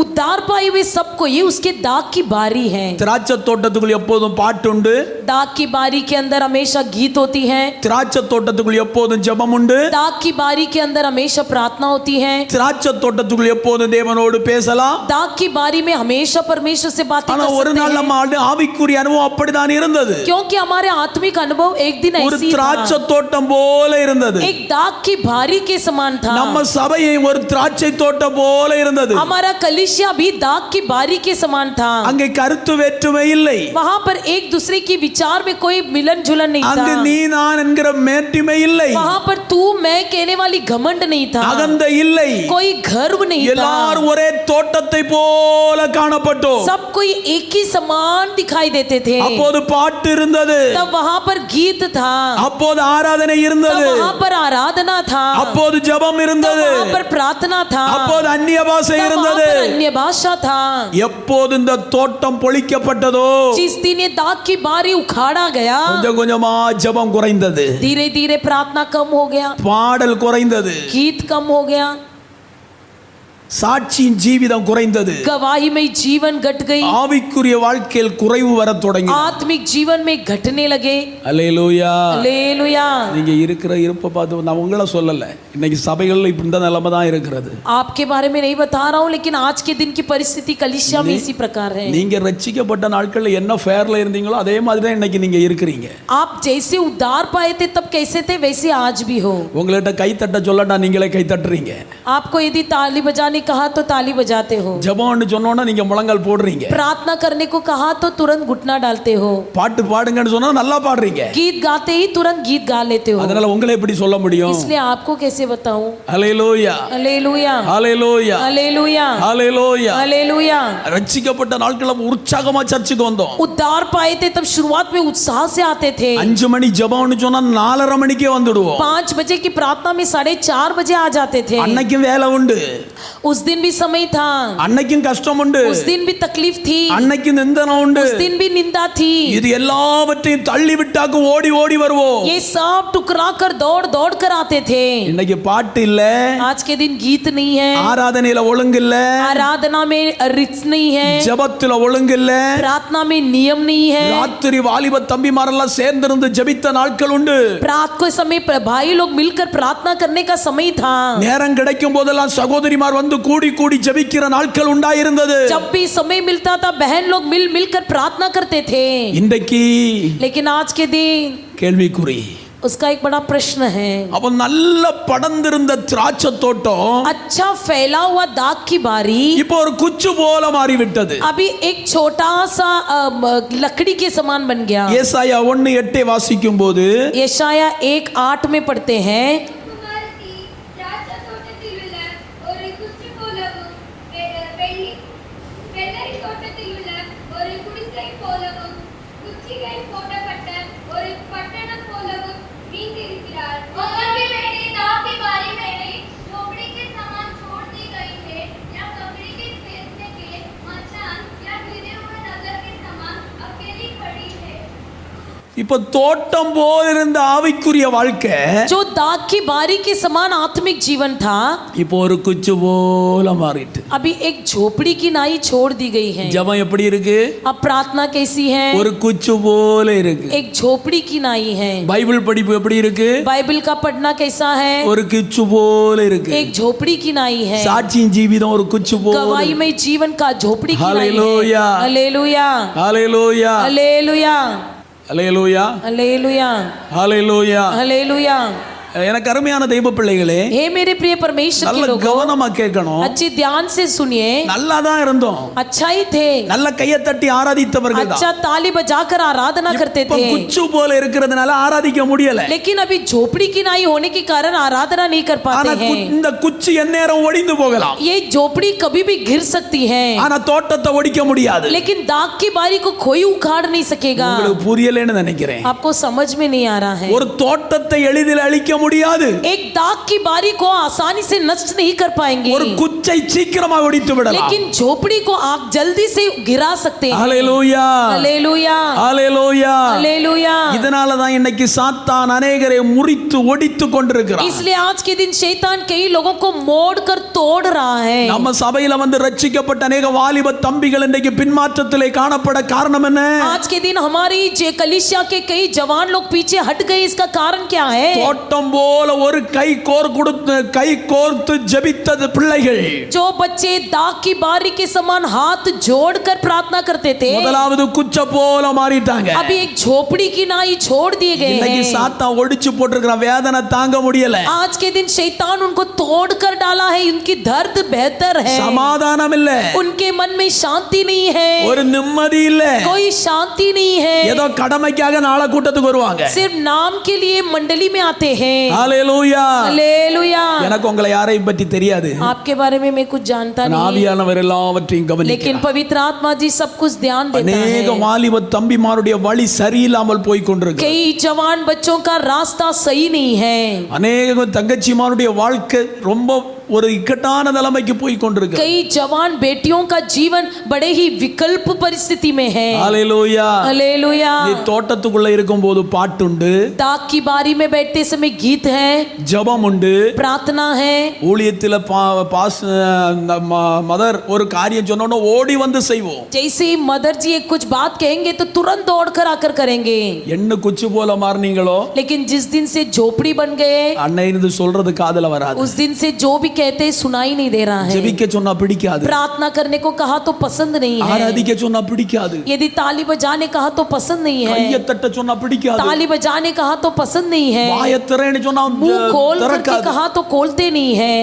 उद्धार पाए हुए सबको ये उसके दाग की बारी है। திராட்சை தோட்டத்துக்குள் எப்போதும் பாட்டு உண்டு, दाग की बारी के अंदर हमेशा गीत होती है, திராட்சை தோட்டத்துக்குள் எப்போதும் ஜெபம் உண்டு, दाग की बारी के अंदर हमेशा प्रार्थना होती है, திராட்சை தோட்டத்துக்குள் எப்போதும் தேவனோடு பேசலாம். दाग की बारी में हमेशा परमेश्वर से बातें ஆனா कर ஒரு सकते நாள் हैं। நம்ம ஆவிக்குரிய அனுபவம் அப்படிதான் இருந்தது. क्योंकि हमारे आत्मिक अनुभव एक दिन ஒரு ऐसी திராட்சை था, தோட்டம் போல இருந்தது. एक दाग की बारी के समान था। நம்ம சபையை ஒரு திராட்சை தோட்டம் போல இருந்தது. हमारा कलीसिया भी दाग की बारी के समान था। அங்கே கருத்து வேற்றுமை இல்லை, वहां पर एक दूसरे की विचार में कोई मिलन जुलन नहीं அங்கு था। நீ நான் என்கிற மேட்டிமை இல்லை, वहां पर तू मैं कहने वाली घमंड नहीं था, அகந்தை இல்லை, कोई गर्व नहीं था। எல்லாரும் ஒரே தோட்டத்தை போல காணப்பட்டோம். सब कोई एक ही समान दिखाई देते थे। அப்போது பாட்டு இருந்தது, तब वहां पर गीत था, அப்போது ஆராதனை तब இருந்தது, वहां पर आराधना था, அப்போது ஜெபம் तब இருந்தது, वहां पर प्रार्थना था, அப்போது அந்நிய பாஷை तब वहां இருந்தது. पर अन्य भाषा था। எப்போது இந்த தோட்டம் பொளிக்கப்பட்டதோ जिस दिन ये दाग की बारी उखाड़ा गया, கொஞ்சம் கொஞ்சமா ஜெபம் குறைந்தது, धीरे धीरे प्रार्थना कम हो गया, பாடல் குறைந்தது, गीत कम हो गया, சாட்சியின் ஜீவிதம் குறைந்தது, गवाही में जीवन घट गई, ஆவிக்குரிய வாழ்க்கையில் குறைவு வரத் தொடங்கி. आत्मिक जीवन में घटने लगे। அல்லேலூயா. हालेलुया। நீங்க இருக்கிற இருப்பை பார்த்து நான் உங்களை சொல்லல, இன்னைக்கு சபைகள்ல இப்படி இந்த நிலைமை தான் இருக்கிறது. आपके बारे में नहीं बता रहा हूँ, लेकिन आज के दिन की परिस्थिति कलीसिया में इसी प्रकार है। நீங்க ரட்சிக்கப்பட்ட நாட்கள்ல என்ன ஃபேர்ல இருந்தீங்களோ அதே மாதிரி தான் இன்னைக்கு நீங்க இருக்கிறீங்க. आप जैसे उद्धार पाए थे तब कैसे थे वैसे आज भी हो। உங்கள்கிட்ட கை தட்ட சொல்லட்டா நீங்களே கை தட்டுறீங்க. आपको यदि ताली बजाने कहा तो ताली बजाते हो, ஜெபம்னு சொன்னோன்னா நீங்க முழங்கால் போடுறீங்க, प्रार्थना करने को कहा तो तुरंत घुटना डालते हो, பாட்டு பாடுங்கன்னு சொன்னா நல்லா பாடுறீங்க. गीत गाते ही तुरंत गीत गा लेते हो। அதனால உங்களை எப்படி சொல்ல முடியும்? इसलिए आपको कैसे बताऊं? ஹalleluya, हालेलुया, ஹalleluya, हालेलुया, ஹalleluya. हालेलुया। ரட்சிக்கப்பட்ட நாட்கள்ல உற்சாகமா சர்ச்சுக்கு வந்தோம். उद्धार पाए थे तब शुरुआत में उत्साह से आते थे। 5 மணி ஜெபம்னு சொன்னா 4:30 மணிக்கே வந்துடுவோம். 5 बजे की प्रार्थना में 4:30 बजे आ जाते थे। அன்னைக்கும் வேலை உண்டு, उस दिन भी समय था, அன்னைக்கும் கஷ்டம் உண்டு, उस दिन भी तकलीफ थी, அன்னைக்கும் நிந்தனம் உண்டு. उस दिन भी निंदा थी। இது எல்லாவற்றையும் தள்ளி விட்டாக்கு ஓடி ஓடி வருவோம். ये सब टुकरा कर दौड़ दौड़ कर आते थे। இன்னைக்கு பாட்டு இல்ல, आज के दिन गीत नहीं है, ஆராதனையில ஒழுங்கு இல்ல, आराधना में रिच नहीं है, ஜெபத்துல ஒழுங்கு இல்ல, प्रार्थना में नियम नहीं है। ராத்திரி வாலிப தம்பிமாரெல்லாம் சேர்ந்திருந்து ஜெபித்த நாட்கள் உண்டு. रात के समय भाई लोग मिलकर प्रार्थना करने का समय था। நேரம் கிடைக்கும் போதெல்லாம் சகோதரிமார் வந்து கூடி கூடி ஜெபிக்கிற நாட்கள் உண்டாயிருந்தது. जब भी समय मिलता था बहन लोग मिल मिलकर प्रार्थना करते थे। இன்றைக்கு लेकिन आज के दिन கேள்விக்குறி. उसका एक बड़ा प्रश्न है। அப்ப நல்ல படர்ந்திருந்த திராட்சை தோட்டம் अच्छा फैला हुआ दाग की बारी இப்போ ஒரு குச்சு போல மாறிவிட்டது. अभी एक छोटा सा लकड़ी के समान बन गया। ஏசாயா 1:8 வாசிக்கும் போது यशाया 1:8 में पढ़ते हैं, வெள்ளரி தோட்டத்தில் உள்ள ஒரு குடிசை போலவும் குச்சிகள் போடப்பட்ட ஒரு பட்டணம் போலவும் நீந்திருக்கிறார். उसके बेटे दाऊद की बारी में झोपड़ी के समान छोड़ दी गई है या कपड़े के फेंकने के मचान या गिरे हुए नगर के समान अकेली पड़ी है. இப்போ தோட்டம் போல் இருந்த ஆவிக்குரிய வாழ்க்கை जो दाग की बारी के समान आत्मिक जीवन था, இப்போ ஒரு குச்சு போல மாறிட்டு. अभी एक झोपड़ी की नाई छोड़ दी गई है. ஜெபம் எப்படி இருக்கு? अब प्रार्थना कैसी है? ஒரு குச்சு போல இருக்கு. एक झोपड़ी की नाई है. பைபிள் படிப்பு எப்படி இருக்கு? बाइबल का पढ़ना कैसा है? ஒரு குச்சு போல இருக்கு. एक झोपड़ी की नाई है. சாட்சியின் ஜீவிதம் ஒரு குச்சு போல. गवाही में जीवन का झोपड़ी की नाई है. Hallelujah, hallelujah, hallelujah, hallelujah, hallelujah, hallelujah, hallelujah. Hallelujah. எனக்கு அருமையான தெய்வ பிள்ளைகளே, हे मेरे प्रिय परमेश्वर के நல்ல लोगों, கவனமா கேட்கணும். अच्छे ध्यान से सुनिए. நல்லா தான் இருந்தோம், अच्छा ही थे, நல்ல கையை தட்டி ஆராதித்தவர்கள் தான். अच्छा ताली बजाकर आराधना करते இப்ப थे, குச்சு போல இருக்கிறதுனால ஆராதிக்க முடியல. लेकिन अभी झोपड़ी की नाई होने के कारण आराधना नहीं कर ஆனா पाते हैं. இந்த குச்சி எந்நேரம் ஒடிந்து போகலாம், ये झोपड़ी कभी भी गिर सकती है, ஆனா தோட்டத்தை ஒடிக்க முடியாது. लेकिन दाग की बारी को कोई उखाड़ नहीं सकेगा. உங்களுக்கு புரியலன்னு நினைக்கிறேன். आपको समझ में नहीं आ रहा है. ஒரு தோட்டத்தை எளிதில் அழிக்க முடியாது, एक दाग की बारी को आसानी से नष्ट नहीं कर पाएंगे, ஒரு குச்சை சீக்கிரமா ஒடித்து விடலாம். लेकिन झोपड़ी को आप जल्दी से गिरा सकते हैं. ஹalleluya, हालेलुया, ஹalleluya. हालेलुया. இதனால தான் இன்னைக்கு சாத்தான் अनेகரை முறித்து ஒடித்து கொண்டிருக்கிறான். इसलिए आज के दिन शैतान कई लोगों को मोड़ कर तोड़ रहा है. நம்ம சபையில வந்து ரட்சிக்கப்பட்ட अनेக வாலிப தம்பிகள் இன்னைக்கு பின்மாற்றத்திலே காணப்பட காரணம் என்ன? आज के दिन हमारी कलीसिया के कई जवान लोग पीछे हट गए. इसका कारण क्या है? தோட்டம் போல ஒரு கை கோர்த்து ஜெபித்தது பிள்ளைகள். जो बच्चे दाग की बारी के समान हाथ जोड़कर प्रार्थना करते थे, முதலாவது குச்ச போல மாறிட்டாங்க. अभी एक झोपड़ी की नाई छोड़ दिए गए இன்னைக்கு हैं. சாத்தான் ஒடிச்சு போட்டுருக்கிற வேதனை தாங்க முடியல. आज के दिन शैतान उनको तोड़ कर डाला है. उनकी दर्द बेहतर है, சமாதானம் இல்ல, उनके मन में शांति नहीं है, ஒரு நிம்மதி இல்ல. कोई शांति नहीं है. ஏதோ கடமைக்காக நாளை கூட்டத்துக்கு வருவாங்க. सिर्फ नाम के लिए मंडली में आते हैं. ஹalleluya. हालेलुया. எனக்கு உங்களை யாரையும் பற்றி தெரியாது, आपके बारे में मैं कुछ जानता नहीं, ஆவியானவர் எல்லாவற்றையும் लेकिन கவனிக்கிறார். पवित्र आत्मा जी सब कुछ ध्यान देता अनेक है. வாலிப தம்பிமாருடைய வழி சரியில்லாமல் போய் கொண்டிருக்கு. कई जवान बच्चों का रास्ता सही नहीं है. अनेक தங்கச்சிமாருடைய வாழ்க்கை ரொம்ப ஒரு இக்கட்டான நிலைமைக்கு போய் கொண்டிருக்கு. कई जवान बेटियों का जीवन बड़े ही विकल्प परिस्थिति में है. ஹalleluya. हालेलुया. நீ தோட்டத்துக்குள்ள இருக்கும்போது பாட்டுண்டு, दाग की बारी में बैठते समय गीत है, ஜெபம் உண்டு, प्रार्थना है. ஊழியத்தில் மதர் ஒரு காரியம் சொன்னோன்னா ஓடி வந்து செய்வோம். जैसे ही मदर जी एक कुछ बात कहेंगे तो तुरंत दौड़ कर आकर करेंगे. என்ன குச்சி போல மாறினீங்களோ, लेकिन जिस दिन से झोपड़ी बन गए, அன்னையிருந்து சொல்றது காதுல வராது. उस दिन से जो भी कहते सुनाई नहीं दे रहा है. ஜெபிக்க சொன்னா பிடிக்காது, प्रार्थना करने को कहा तो पसंद नहीं है, ஆராதிக்க சொன்னா பிடிக்காது, यदि ताली बजाने कहा तो पसंद नहीं है, கையை தட்ட சொன்னா பிடிக்காது, ताली बजाने कहा तो पसंद नहीं है, வாயை திறன்னு சொன்னா मुंह खोल करके திறக்காது. कहा तो खोलते नहीं है.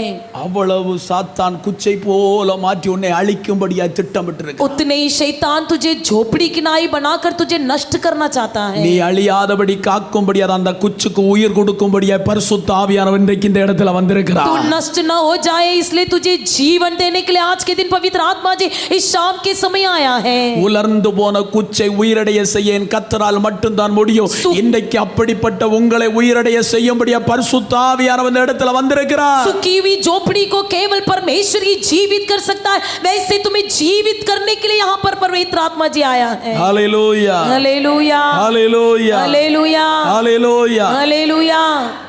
அவ்வளவு சாத்தான் குச்சை போல மாற்றி உன்னை அழிக்கும்படியா திட்டமிட்டிருக்கு. उतने ही शैतान तुझे झोपड़ी की नाई बनाकर तुझे नष्ट करना चाहता है. நீ அழியாதபடி காக்கும்படியா அந்த குச்சுக்கு உயிர் கொடுக்கும்படியா பரிசுத்த ஆவியானவர் இன்றைக்கு இந்த இடத்துல तू வந்திருக்கிறார். नष्ट न हो जाए इसलिए तुझे जीवन देने के लिए आज के दिन पवित्र आत्मा जी इस शाम के समय आया है. உலர்ந்து போன குச்சை உயிரடைய செய்ய என் கர்த்தரால் மட்டும்தான் முடியும். இன்றைக்கு அப்படிப்பட்ட உங்களை உயிரடைய செய்யும்படியா பரிசுத்த ஆவியானவர் இந்த இடத்துல வந்திருக்கிறார். सुखी हुई झोपड़ी को केवल परमेश्वर ही जीवित कर सकता है. वैसे तुम्हें जीवित करने के लिए यहाँ पर पवित्र आत्मा जी आया है. ஹalleluya, हालेलुया, ஹalleluya, हालेलुया, ஹalleluya. हालेलुया.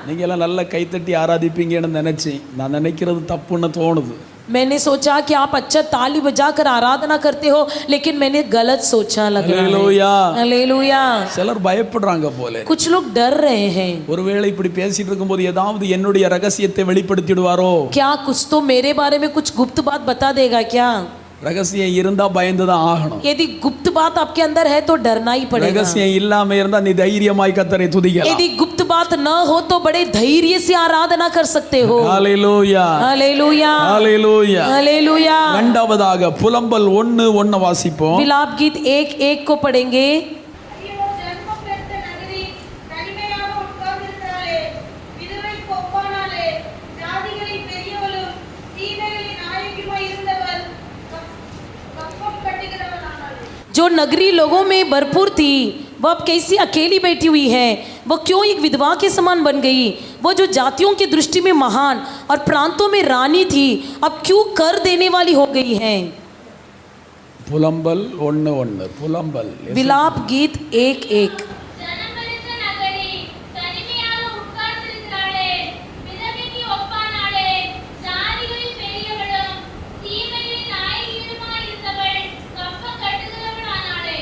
நீங்க எல்லாம் நல்ல கைத்தட்டி ஆராதிப்பீங்கன்னு நினைச்சேன். நான் நினைக்கிறது தப்புன்னு தோணுது. मैंने सोचा कि आप अच्छा ताली बजाकर आराधना करते हो, लेकिन मैंने गलत सोचा लग रहा ஹalleluya. है. हालेलुया. சிலர் பயப்படுறாங்க போல. कुछ लोग डर रहे हैं, ஒருவேளை இப்படி பேசிட்டு இருக்கும்போது ஏதாவது என்னுடைய ரகசியத்தை வெளிப்படுத்திடுவாரோ, क्या कुछ तो मेरे बारे में कुछ गुप्त बात बता देगा क्या? ரகசியம் இருந்தா பயந்துதான் ஆகணும். यदि गुप्त बात आपके अंदर है तो डरना ही पड़ेगा. ரகசியம் இல்லாம இருந்தா நீ தைரியமாய் கர்த்தரை துதிக்கலாம். यदि गुप्त बात न हो तो बड़े धैर्य से आराधना कर सकते हो. ஹalleluya, हालेलुया, ஹalleluya. हालेलुया. இரண்டாவதாக புலம்பல் 1:1 வாசிப்போம். विलाप गीत 1:1 को पढ़ेंगे. ஐயோ, ஜென்மம் பெற்ற நகரி, தனிமையாக உட்கார்ந்திருக்கிறாளே, விதவைக்கு ஒப்பானாளே, ஜாதிகளின் பெரியவளும் சீதைகளின் நாயகியுமாய் இருந்தவள், கப்பம் जो नगरी लोगों में भरपूर थी वह अब कैसी अकेली बैठी हुई है, वह क्यों एक विधवा के समान बन गई। वह जो जातियों की दृष्टि में महान और प्रांतों में रानी थी अब क्यों कर देने वाली हो गई है। புலம்பல் 1:1 புலம்பல். विलाप गीत 1:1। ஜனமரித்த நகரி தனிமையாக உட்கார்ந்திருக்கிறாளே, விதவைக்கு ஒப்பானாளே, ஜாதிகளில் பெரியவளும் சீமையின் நாயகியுமாயிருந்தவள் கப்ப கட்டுகிறவளானாளே.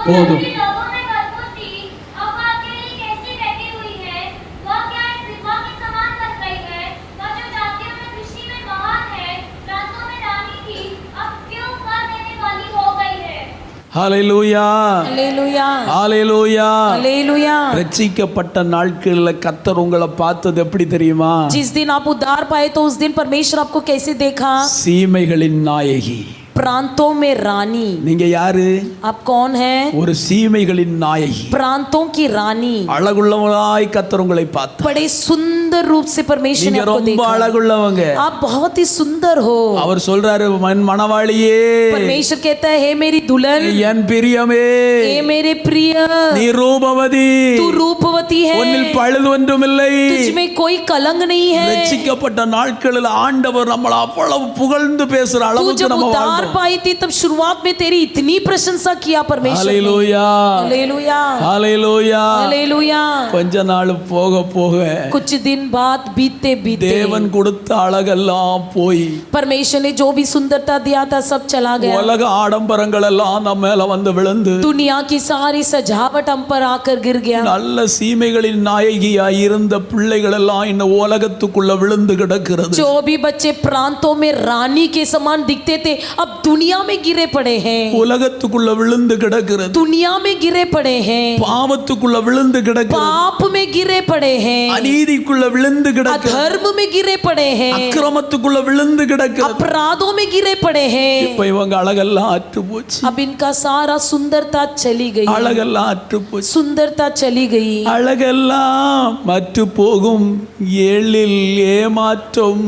போதும். लोगों में भरपूर थी, अब वह अकेली कैसी बैठी हुई है, वह क्या एक विधवा के समान बन गई है। वह जो जातियों में दृष्टि में महान है, प्रांतों में रानी थी, अब क्यों कर देने वाली हो गई है। ஹalleluya, हालेलुया ஹalleluya. हालेलुया। ரட்சிக்கப்பட்ட நாட்களில் கர்த்தர் உங்களை பார்த்தது எப்படி தெரியுமா? जिस दिन आप उद्धार पाए तो उस दिन परमेश्वर आपको कैसे देखा। சீமைகளின் நாயகி. प्रांतों में रानी। நீங்க யாரு? आप कौन हैं? ஒரு சீமைகளின் நாயகி. प्रांतों की रानी। அழகுள்ளவளாய் கர்த்தர் உங்களை பார்த்தார். बड़े सुंदर रूप से परमेश्वर ने நீங்க आपको ரொம்ப देखा। அழகுள்ளவங்க. आप बहुत ही सुंदर हो। அவர் சொல்றாரு, மணவாளியே, परमेश्वर कहता है, हे मेरी दुल्हन, என் பிரியமே, हे मेरे प्रिय, நீ ரூபவதி, तू रूपवती है, உன்னில் பழுது ஒன்றுமில்லை. तुझमें कोई कलंक नहीं है। ரட்சிக்கப்பட்ட நாட்களில் ஆண்டவர் நம்மளை அவ்வளவு புகழ்ந்து பேசுற तू அளவுக்கு जब நம்ம उद्धार வாழ்ந்தோம். पाई थी तब शुरुआत में तेरी इतनी प्रशंसा किया परमेश्वर ने। ஹalleluya, हालेलुया ஹalleluya. हालेलुया। கொஞ்ச நாள் போக போக कुछ दिन बाद बीते बीते தேவன் கொடுத்த அழகெல்லாம் போய் परमेश्वर ने जो भी सुंदरता दिया था सब चला गया। உலக ஆடம்பரங்கள் எல்லாம் நம்ம மேல வந்து விழுந்து दुनिया की सारी सजावट हम पर आकर गिर गया। நல்ல சீமைகளின் நாயகியாய் இருந்த பிள்ளைகள் எல்லாம் இந்த உலகத்துக்குள்ள விழுந்து கிடக்கிறது. जो भी बच्चे प्रांतों में रानी के समान दिखते थे अब दुनिया में गिरे पड़े हैं। உலகத்துக்குள்ள விழுந்து கிடக்கிறது. दुनिया में गिरे पड़े हैं। பாவத்துக்குள்ள விழுந்து கிடக்கிறது. पाप में गिरे पड़े हैं। அநீதிக்குள்ள விழுந்து கிடக்கிறது. अधर्म में गिरे पड़े हैं। அக்கிரமத்துக்குள்ள விழுந்து கிடக்கிறது. अपराधों में गिरे पड़े हैं। இப்ப இவங்க அழகெல்லாம் அற்று போச்சு. अब इनका सारा सुंदरता चली गई। அழகெல்லாம் அற்று போச்சு. सुंदरता चली गई। அழகெல்லாம் மற்று போகும், எழில் ஏமாற்றம்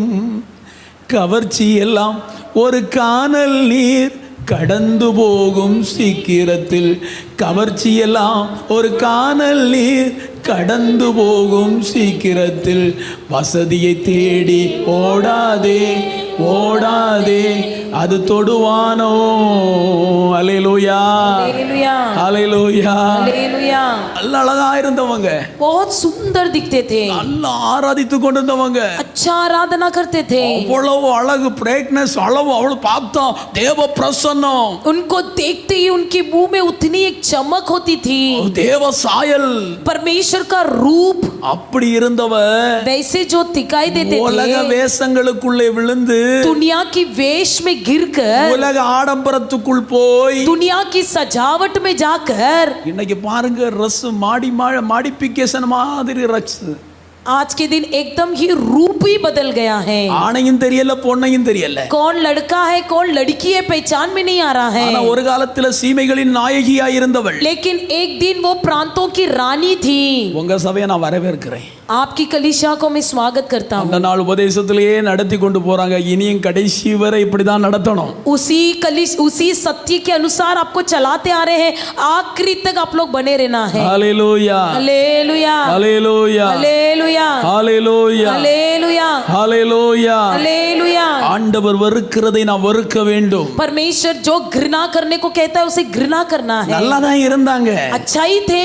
கவர்ச்சி எல்லாம் ஒரு கானல் நீர் கடந்து போகும் சீக்கிரத்தில். கவர்ச்சி எல்லாம் ஒரு கானல் நீர் கடந்து போகும் சீக்கிரத்தில். வசதியை தேடி ஓடாதே ஓடாதே, அது தொடுவானோ. அல்லேலூயா, हालेलुया அல்லேலூயா. हालेलुया। நல்ல அழகா இருந்தவங்க, बहुत सुंदर दिखते थे, நல்ல ஆராதித்து கொண்டிருந்தவங்க, अच्छा आराधना करते थे। அவ்வளவு அழகு, பிரைட்னஸ் அளவு அவ்வளவு பார்த்தா தேவ பிரசன்னம், उनको देखते ही उनके मुंह में उतनी एक चमक होती थी, தேவ சாயல். परमेश्वर का रूप। அப்படி இருந்தவ वैसे जो दिखाई देते உலக थे வேஷங்களுக்குள்ளே விழுந்து दुनिया की वेश में गिरकर உலக ஆடம்பரத்துக்குள் போய் दुनिया की सजावट में जाकर இன்னைக்கு பாருங்க, ரஸ் மாடிபிகேஷன் மாதிரி ரஸ். आज के दिन एकदम ही रूप ही बदल गया है। ஆணையும் தெரியல, பொண்ணையும் தெரியல. कौन लड़का है कौन लड़की है पहचान में नहीं आ रहा ஆனா है। ஒரு காலத்துல சீமைகளின் நாயகியா இருந்தவள். लेकिन एक दिन वो प्रांतों की रानी थी। உங்க சபையை நான் வரவேற்கிறேன். आपकी कलीसिया को मैं स्वागत करता அந்த हूँ। நாள் உபதேசத்திலேயே நடத்தி கொண்டு போறாங்க. இனியும் கடைசி வரை இப்படிதான் நடத்தணும். उसी सत्य के अनुसार आपको चलाते आ रहे हैं, आखिरी तक आप लोग बने रहना है। ஹalleluya, हालेलुया ஹalleluya, हालेलुया ஹalleluya, हालेलुया ஹalleluya. हालेलुया। ஆண்டவர் வெறுக்கிறதை நான் வெறுக்க வேண்டும். परमेश्वर जो घृणा करने को कहता है उसे घृणा करना है। நல்லா தான் இருந்தாங்க, अच्छा ही थे,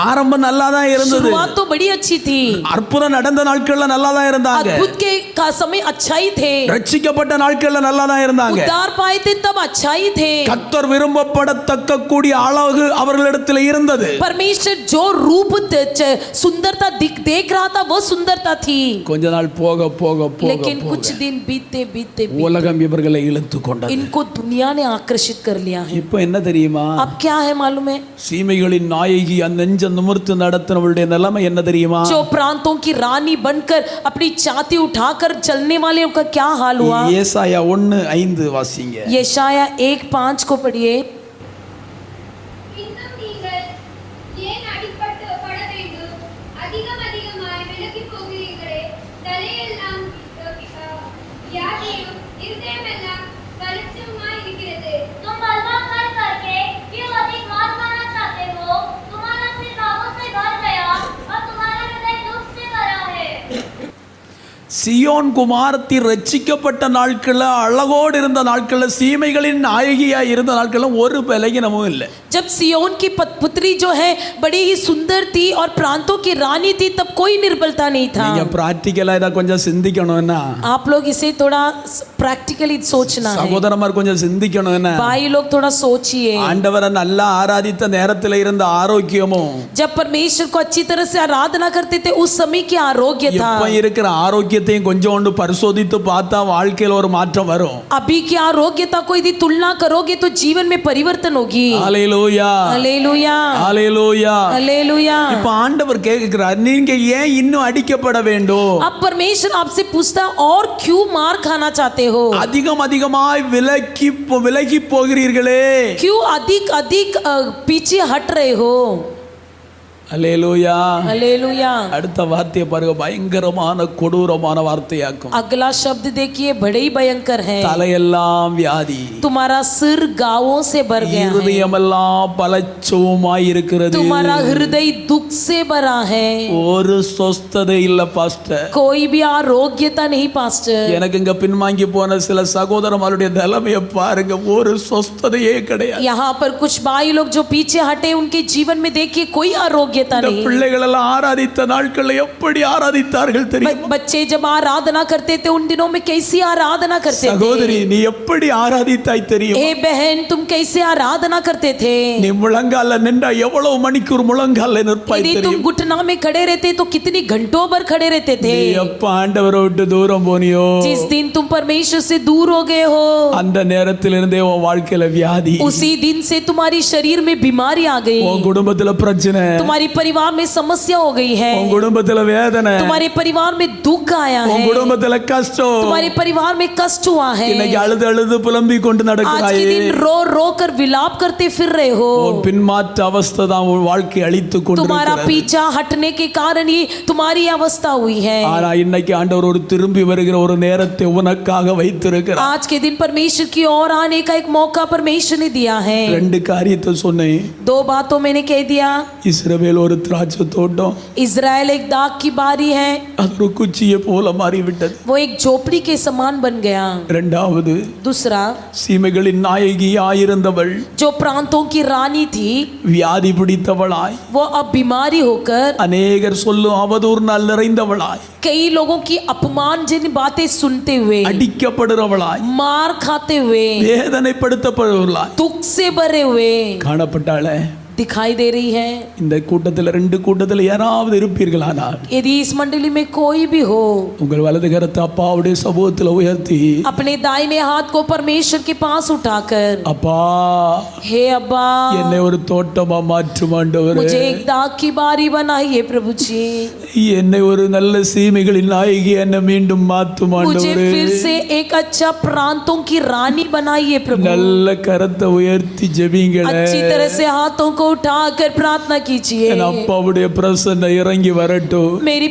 ஆரம்பம் நல்லா தான் இருந்தது, शुरुआत तो बड़ी अच्छी थी, அற்புதம் நடந்த நாட்கள்ல நல்லா தான் இருந்தாங்க, अद्भुत के का समय अच्छा ही थे, ரட்சிக்கப்பட்ட நாட்கள்ல நல்லா தான் இருந்தாங்க. उद्धार पाए थे तब अच्छा ही थे। கர்த்தர் விரும்பப்படத்தக்க கூடிய அழகு அவர்களிடத்தில் இருந்தது. परमेश्वर जो रूप सुंदरता देख रहा था वो सुंदरता थी। கொஞ்ச நாள் போக போக போக लेकिन போக कुछ दिन बीते बीते உலகம் இவர்களை இழுத்து கொண்டது. इनको दुनिया ने आकर्षित कर लिया है। இப்போ என்ன தெரியுமா? अब क्या है मालूम है? சீமைகளின் நாயகி அந்த நெஞ்ச நிமிர்த்து நடத்தினவளுடைய நிலைமை என்ன தெரியுமா? जो प्रांतों की रानी बनकर अपनी छाती उठाकर चलने वाले का क्या हाल हुआ? ஏசாயா 1:5 வாசிங்க. यशाया 1:5 को पढ़िए। இன்னும் நீங்கள் ஏன் அடிபட வேண்டும்? அதிகமாய் விலகி போகிறீர்களே. தலையெல்லாம் வியாதியும் இருதயமெல்லாம் கலக்கமாய் இருக்கிறது. तुम बलवा कर करके क्यों சியோன் குமாரத்தி ரட்சிக்கப்பட்ட நாட்கள்ல அழகோடு இருந்த நாட்கள்ல சீமைகளின் நாயகியா இருந்த நாட்கள்ல ஒரு பலகீனமும் இல்லை. जब सियोन की पुत्री जो है बड़ी ही सुंदर थी और प्रांतों की रानी थी, तब कोई निर्बलता नहीं था. நீங்க பிராக்டிக்கலா இதை கொஞ்சம் சிந்திக்கணும்னா, आप लोग इसे थोड़ा प्रैक्टिकली सोचना है. சகோதரமார் கொஞ்சம் சிந்திக்கணும்னா, भाई लोग थोड़ा सोचिए. ஆண்டவரை நல்லா ஆராதித்த நேரத்துல இருந்த ஆரோக்கியமும் जब परमेश्वर को अच्छी तरह से आराधना करते थे उस समय की आरोग्य था. இப்ப இருக்கிற ஆரோக்கியத்தையும் கொஞ்சோண்டு பரிசோதித்து பார்த்தா வாழ்க்கையில ஒரு மாற்றம் வரும். अभी की आरोग्यता को यदि तुलना करोगे तो जीवन में परिवर्तन होगी. ஹல்லேலூயா, हालेलुया, ஹல்லேலூயா. हालेलुया. இப்ப ஆண்டவர் கேட்கிறார், நீங்க ஏன் இன்னும் அடிக்கப்பட வேண்டும்? अब परमेश्वर आपसे पूछता और क्यों मार खाना चाहते हो? அதிகமாய் விலகி போகிறீர்களே. क्यों अधिक अधिक पीछे हट रहे हो? அல்லேலூயா. हालेलुया. அடுத்த வார்த்தையை பாருங்க, பயங்கரமான கொடூரமான வார்த்தையாக்கும். अगला शब्द देखिए, बड़े ही भयंकर है. தலையெல்லாம் வியாதி, तुम्हारा सिर गावों से भर गया है. இருதயமெல்லாம் பலச்சவுமாய் இருக்கிறது. तुम्हारा हृदय दुख से भरा है. ஒரு சொஸ்ததை இல்ல பாஸ்டர். कोई भी आरोग्यता नहीं पास्टर. எனக்கு இங்க பின்வாங்கி போன சில சகோதரர்களுடைய நிலைமையை பாருங்க, ஒரு சொஸ்ததையே கிடையாது. यहाँ पर कुछ भाई लोग जो पीछे हटे, उनके जीवन में देखिए कोई आरोग्यता இந்த नहीं. பிள்ளைகள் எல்லாம் ஆராதித்த நாட்களில் எப்படி ஆராதித்தார்கள் தெரியுமா? बच्चे जब आराधना करते थे उन दिनों में कैसी आराधना करते சகோதரி, थे. நீ எப்படி ஆராதித்தாய் தெரியும்? हे बहन, तुम कैसे आराधना करते थे? நீ முழங்கால நின்றா எவ்வளவு மணிக்கூர் முழங்கால நிற்பாய் यदि तुम தெரியும்? घुटना में खड़े रहते तो कितनी घंटों भर खड़े रहते थे. நீ எப்ப ஆண்டவரை விட்டு தூரம் போனியோ, जिस दिन तुम परमेश्वर से दूर हो गए हो, அந்த நேரத்திலிருந்தே உன் வாழ்க்கையில வியாதி, उसी दिन से तुम्हारी शरीर में बीमारी आ गई. உன் குடும்பத்துல பிரச்சனை, तुम्हारी परिवार में समस्या हो गई है. உன் குடும்பத்துல வேதனை, तुम्हारे परिवार में दुख आया உன் है. குடும்பத்துல கஷ்டம். तुम्हारे परिवार में कष्ट हुआ है. இன்னைக்கு அழுது அழுது புலம்பிக் கொண்டு आज के நடக்கிறாயே. दिन रो रो कर विलाप करते फिर रहे हो. உன் பின்மாற்ற அவஸ்தை தான் உன் வாழ்க்கை அழித்து तुम्हारा கொண்டிருக்கிறது. पीछा हटने के कारण ही तुम्हारी अवस्था हुई है. ஆனா இன்னைக்கு ஆண்டவர் ஒரு திரும்பி வருகிற ஒரு நேரத்தை உனக்காக வைத்திருக்கிறார். आज के दिन परमेश्वर की ओर आने का एक मौका परमेश्वर ने दिया है. ரெண்டு காரியத்தை சொன்னேன். दो बातों मैंने कह दिया. இஸ்ரவேல் ஒரு திராட்சை தோட்டம், इजराइल एक दाग की बारी है, அது ஒரு குச்சியை போல மாறிவிட்டது. वो एक झोपड़ी के समान बन गया. இரண்டாவது, दूसरा, சீமைகளின் நாயகி ஆயிருந்தவள் जो प्रांतों की रानी थी வியாதி பிடித்தவளாய், वो अब बीमारी होकर அநேகர் சொல்லும் அவதூறினால் நிறைந்தவளாய், कई लोगों की अपमानजनक बातें सुनते हुए, அடிக்கப்படுறவளாய், मार खाते हुए, வேதனைப்படுத்தப்படுவளாய் दुख से भरे हुए காணப்பட்டாளே. दिखाई दे रही है. இந்த கூட்டத்தில் ரெண்டு கூட்டத்தில் யாராவது இருப்பீர்களானால், यदि इस मंडली में कोई भी हो, உங்கள் வலது கரத்தை அப்பாவுடைய சமூகத்தில் உயர்த்தி, अपने दाहिने हाथ को परमेश्वर के पास उठाकर, அப்பா हे अब्बा, என்னை ஒரு தோட்டமா மாற்றும் ஆண்டவரே, मुझे एक दाग की बारी बनाइए प्रभु जी. என்னை ஒரு நல்ல சீமைகளின் நாயகி என்னை மீண்டும் மாற்றும் मुझे ஆண்டவரே. फिर से एक अच्छा प्रांतों की रानी बनाइए प्रभु. நல்ல கரத்தை உயர்த்தி ஜெபிங்களே. अच्छी तरह से हाथों को उठाकर प्रार्थना कीजिए. என் அப்பாவுடைய பிரசன்ன இறங்கி வரட்டும். मेरी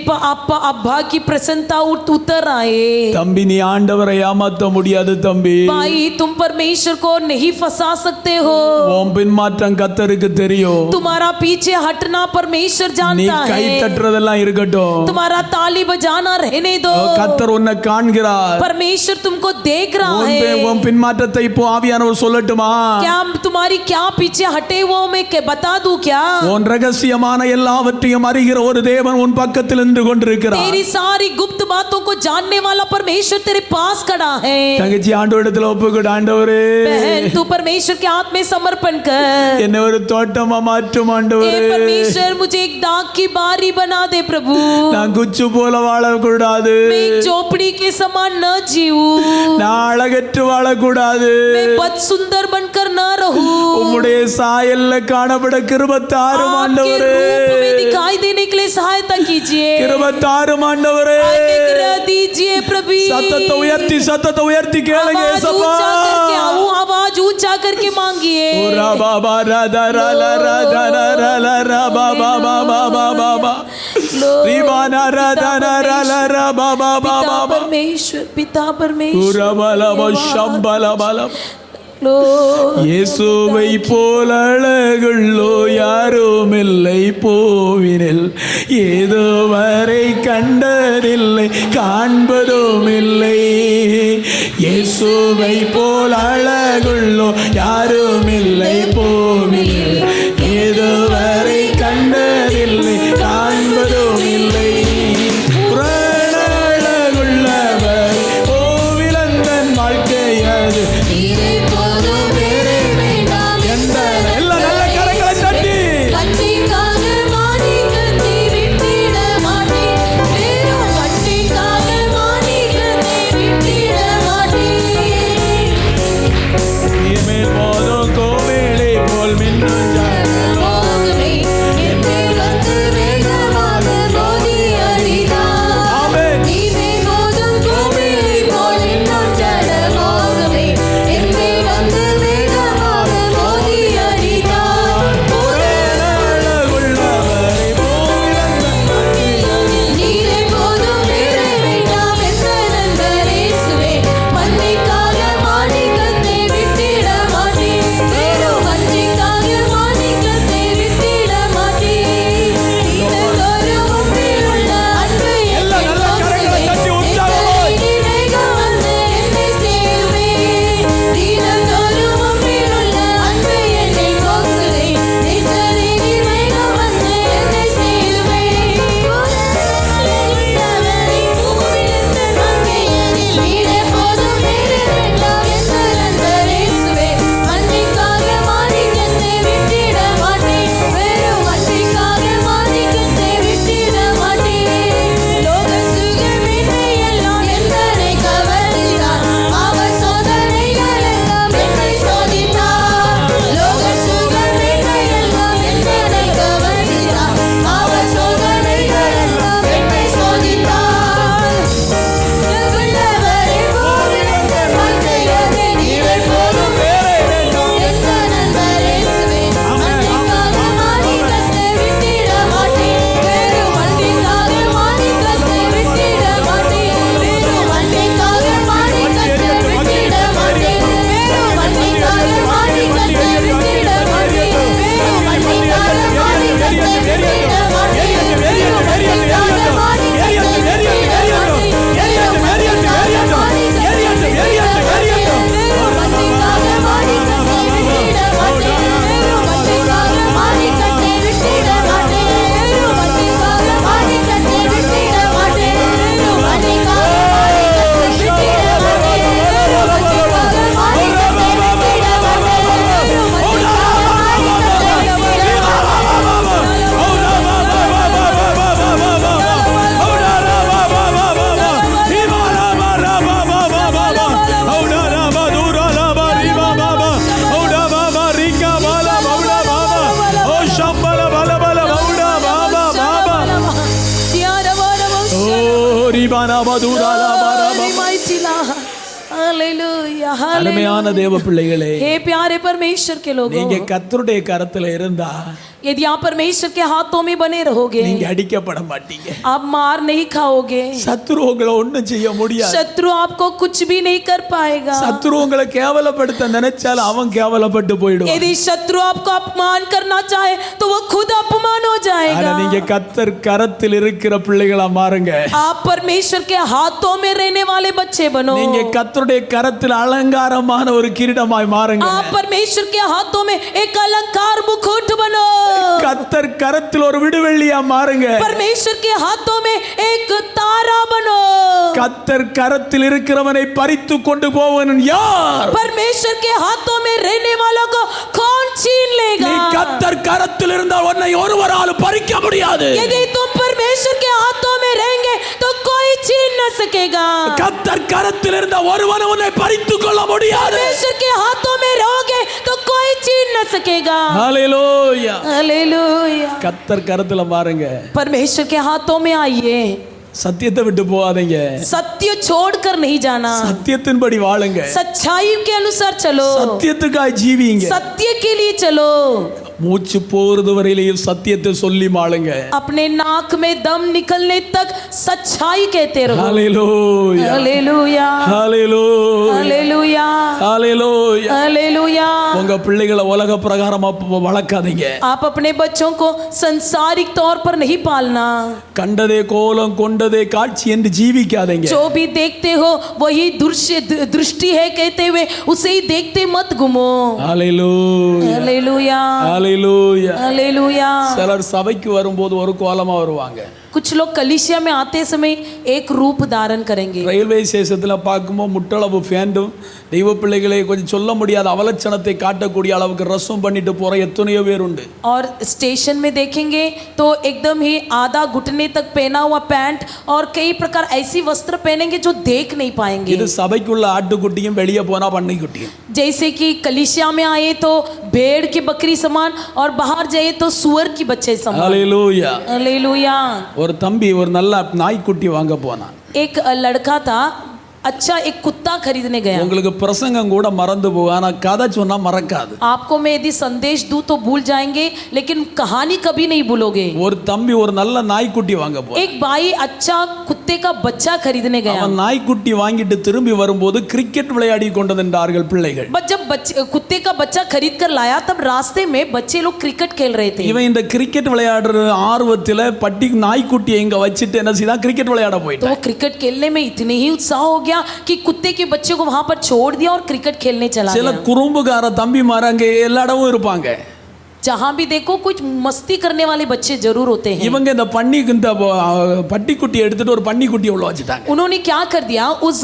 अब्बा की प्रसन्नता उतर आए. தம்பி, நீ ஆண்டவரை ஏமாத்த முடியாது தம்பி. भाई, तुम परमेश्वर को नहीं फंसा सकते हो. உன் பின்மாற்றம் கர்த்தருக்கு தெரியும். तुम्हारा पीछे हटना परमेश्वर நீ जानता கை है. தட்டுறதெல்லாம் இருக்கட்டும், तुम्हारा ताली बजाना रहने दो. கர்த்தர் உன்னை காண்கிறார். परमेश्वर तुमको देख रहा है. உன் பின்மாற்றத்தை இப்போ ஆவியானவர் சொல்லட்டுமா? क्या तुम्हारी क्या पीछे हटे वो मैं बता दूं क्या? உன் ரகசியமான எல்லாவற்றையும் அறிகிற ஒரு தேவன் உன் பக்கத்தில் நின்று கொண்டிருக்கிறார். तेरी सारी गुप्त बातों को जानने वाला परमेश्वर तेरे पास खड़ा है. தங்கச்சி, ஆண்டவரிடத்தில் ஒப்புக்கொடு. ஆண்டவரே, बहन, तू परमेश्वर के हाथ में समर्पण कर. என்னை ஒரு தோட்டமா மாற்றும் हे ஆண்டவரே. परमेश्वर, मुझे एक दाग की बारी बना दे प्रभु. நான் குச்சு போல வாழக்கூடாது, मैं एक झोपड़ी के समान न जीऊं. நான் அழகற்று வாழக்கூடாது. मैं बद सुंदर बनकर न रहूं. உம்முடைய சாயல்ல காணப்பட கிருபத்தாரும் आपके ஆண்டவரே, रूप में दिखाई देने के लिए सहायता कीजिए. கிருபத்தாரும் ஆண்டவரே. अनुग्रह दीजिए प्रभु. சத்தத்தை உயர்த்தி கேளுங்க आवाज சப்பா. ऊंचा करके आओ, आवाज ऊंचा करके मांगिए. ஓரா பாபா ராதா ராலா ராதா ராலா ரா பாபா பாபா பாபா ரிபானா ராதா ராலா ரா பாபா पिता பாபா परमेश्वर, पिता परमेश्वर, உரபலப ஷம்பலபல இயேசுவை போல் அழகுள்ளோ யாரும் இல்லை பூவினில், ஏதுவரை கண்டதில்லை காண்பதும் இல்லை. இயேசுவை போல் அழகுள்ளோ யாரும் இல்லை பூவினில், ஏதுவரை கண்டதில்லை காண்பதும் இல்லை. அழகுள்ளவர் கோவிலந்தன் வாழ்க்கை அது. நீரை போதும் வேறே வேண்டாம் என்பவர் எல்லா நல்ல கரங்களை தட்டி கண்ணிக்காக மாணிக்கத்தை விட்டிட மாட்டேன். வெறும் கண்ணிக்காக மாணிக்கத்தை விட்டிட மாட்டேன். நீர்மேல் மோதும் கோவிலை போல் மின்னும் ஜாலம். மோகமே என் மேல் வந்து வேகமாக மோதி அடித்தார். ஆமென். நீர் மோதும் கோவிலை போல் இன்னும் ஜலமோகமே என் மேல் வந்து வேகமாக மோதி அடித்தார். அழகுள்ளவரை கோவிலந்தன் வாழ்க்கை அது. நீரை போதும் வேறே வேண்டாம் என்ற நண்பர் இயேசுவே, மண்ணிக்காக மாணிக்கத்தை விட்டிட மாட்டேன். வெறும் மண்ணிக்காக மாணிக்கத்தை விட்டிட மாட்டேன். தினந்தோறும் உம்மில் உள்ள அன்பு எல்லா என்னை நல்ல கரங்களை தட்டி உற்சாகமாய். வேகம் வந்து என்னை சேருமே. தினந்தோறும் உம்மில் உள்ள அன்பு என்னை நோக்குதே. நேசரே நீர் வேகம் வந்து என்னை சேருமே. நீரே போதும் வேறே வேண்டாம் என்ற நண்பர் இயேசுவே, மண்ணிக்காக மாணிக்கத்தை விட்டிட மாட்டேன். வெறும் மண்ணிக்காக மாணிக்கத்தை விட்டிட மாட்டேன். லோக சுகமின்மை எல்லாம் என்னை கவர்ந்தார். அவர் சோதனைகள் எல்லாம் என்னை சோதித்தார். லோக சுகமின்மை எல்லாம் என்னை கவர்ந்தார். அவர் சோதனைகள் எல்லாம் என்னை சோதித்தார். உள்ளவரை போலிருந்த வாழ்க்கையது நீரை போதும் வேறே வேண்டாம். என்ற நண்பர் இயேசுவே, மண்ணிக்காக மாணிக்கத்தை விட்டிட மாட்டேன். வெறும் மண்ணிக்காக மாணிக்கத்தை விட்டிட மாட்டேன். வெறும் மண்ணிக்காக மாணிக்கத்தை விட்டிட மாட்டேன். வெறும் மண்ணிக்காக மாணிக்கத்தை விட்டிட மாட்டேன். வெறும் மண்ணிக்காக மாணிக்கத்தை விட்டிட மாட்டேன். வெறும் மண்ணிக்காக மாணிக்கத்தை விட்டிட மாட்டேன். வெறும் மண்ணிக்காக மாணிக்கத்தை விட்டிட மாட்டேன். வெறும் மண்ணிக்காக மாணிக்கத்தை விட்டிட மாட்டேன். வெறும் மண்ணிக்காக மாணிக்கத்தை விட்டிட மாட்டேன். வெறும் மண்ணிக்காக மாணிக்கத்தை விட்டிட மாட்டேன். வெறும் மண்ணிக்காக மாணிக்கத்தை விட்டிட மாட்டேன். வெறும் மண்ணிக்காக மாணிக்கத்தை விட்டிட மாட்டேன். வெறும் Hallelujah, அருமையான hallelujah. தேவ பிள்ளைகளே, हे प्यारे परमेश्वर के लोगों, நீங்க கர்த்தருடைய கரத்துல இருந்தா यदि आप परमेश्वर के हाथों में बने रहोगे, நீங்க அடிக்கப்பட மாட்டீங்க. आप मार नहीं खाओगे, சத்துரு உங்களை ஒண்ணும் செய்ய முடியாது. शत्रु आपको कुछ भी नहीं कर पाएगा. சத்துரு உங்களை கேவலப்படுத்த நினைச்சாலும் அவன் கேவலப்பட்டு போயிடுவான். यदि शत्रु आपको अपमान करना चाहे तो वो खुद अपमान हो ஆனா जाएगा. நீங்க கர்த்தர் கரத்தில் இருக்கிற பிள்ளைகளா மாறுங்க. आप परमेश्वर के हाथों में रहने वाले बच्चे बनो. நீங்க கர்த்தருடைய கரத்தில் அலங்காரமான ஒரு கிரீடமாய் மாறுங்க. आप परमेश्वर के हाथों में एक अलंकार मुकुट बनो. கர்த்தர் கரத்தில் ஒரு விடுவெள்ளியா மாறுங்க. परमेश्वर के हाथों में एक तारा बनो. கர்த்தர் கரத்தில் இருக்கிறவனை பறித்து கொண்டு போவன் யார்? परमेश्वर के हाथों में रहने वालों को कौन छीन நீ लेगा? கர்த்தர் கரத்தில் இருந்தால் உன்னை ஒருவரால் பறிக்க முடியாது. यदि तुम परमेश्वर के हाथों में रहेंगे तो कोई छीन न सकेगा. கர்த்தர் கரத்தில் இருந்த ஒருவன் உன்னை பறித்து கொள்ள முடியாது. परमेश्वर के हाथों में रहोगे तो कोई छीन न सकेगा. ஹalleluya. हालेलुया. கர்த்தர் கரத்துல மாறுங்க. परमेश्वर के हाथों में आइए. சத்தியத்தை விட்டு போகாதீங்க. सत्य छोड़कर नहीं जाना. சத்தியத்தின்படி வாழுங்க. सच्चाई के अनुसार चलो. சத்தியத்துக்காய் ஜீவிங்க. सत्य के लिए चलो. மூச்சு போறது வரையிலேயும் சத்தியத்தை சொல்லி மாளுங்க. अपने नाक में दम निकलने तक सच्चाई कहते रहो. ஹalleluya हालेलुया ஹalleluya हालेलुया ஹalleluya. हालेलुया. உங்க பிள்ளைகளை உலக பிரகாரமா வளர்க்காதீங்க. आप अपने बच्चों को संसारिक तौर पर नहीं पालना. கண்டதே கோலம் கொண்டதே காட்சி என்று ஜீவிக்காதீங்க. जो भी देखते हो वही दृष्टि है कहते हुए उसे ही देखते मत घूमो. ஹalleluya हालेलुया ஹalleluya. हालेलुया. சிலர் சபைக்கு வரும்போது ஒரு கோலமா வருவாங்க. कुछ लोग कलीसिया में आते समय एक रूप धारण करेंगे. ரயில்வே ஸ்டேஷன்ல பார்க்கும்போது முட்டளவு ஃபேண்டும் தெய்வ பிள்ளைகளை கொஞ்சம் சொல்ல முடியாத அவலட்சணத்தை காட்டக்கூடிய அளவுக்கு ரசம் பண்ணிட்டு போற எத்தனையோ பேர் உண்டு. और स्टेशन में देखेंगे तो एकदम ही आधा घुटने तक पहना हुआ पैंट और कई प्रकार ऐसी वस्त्र पहनेंगे जो देख नहीं पाएंगे. இது சபைக்குள்ள ஆட்டுக்குட்டியும் வெளியே போனா பன்னிக்குட்டியும். जैसे कि कलीसिया में आए तो भेड़ की बकरी समान और बाहर जाए तो सुअर की बच्चे समान. ஹalleluya. हालेलुया. ஒரு தம்பி ஒரு நல்ல நாய்க்குட்டி வாங்க போனான். एक लड़का था अच्छा एक कुत्ता खरीदने गया. உங்களுக்கு பிரசங்கம் கூட மறந்து போகும், ஆனா கதை சொன்னா மறக்காது. आपको मैं यदि संदेश दूं तो भूल जाएंगे लेकिन कहानी कभी नहीं भूलोगे. ஒரு தம்பி ஒரு நல்ல நாய்க்குட்டி வாங்க போனான். एक भाई अच्छा कुत्ते का बच्चा खरीदने गया. அவன் நாய்க்குட்டி வாங்கிட்டு திரும்பி வரும்போது கிரிக்கெட் விளையாடி கொண்டிருந்தார்கள் பிள்ளைகள். बट जब कुत्ते का बच्चा खरीद कर लाया तब रास्ते में बच्चे लोग क्रिकेट खेल रहे थे. இவன் இந்த கிரிக்கெட் விளையாடுற ஆர்வத்துல பட்டி நாய்க்குட்டியை இங்க வச்சிட்டு என்ன செய்தான், கிரிக்கெட் விளையாட तो போயிட்டான். वो क्रिकेट खेलने में इतने ही उत्साह हो गया कि कुत्ते के बच्चे को वहां पर छोड़ दिया और क्रिकेट खेलने चला சில गया. குறும்புகார தம்பி அங்க எல்லா இடமும் இருப்பாங்க. जहां भी देखो कुछ मस्ती करने वाले बच्चे जरूर होते हैं. இவங்க இந்த பட்டிக்குட்டி எடுத்துட்டு ஒரு பன்னிக்குட்டியை உள்ள வச்சுட்டாங்க. उन्होंने क्या कर दिया, उस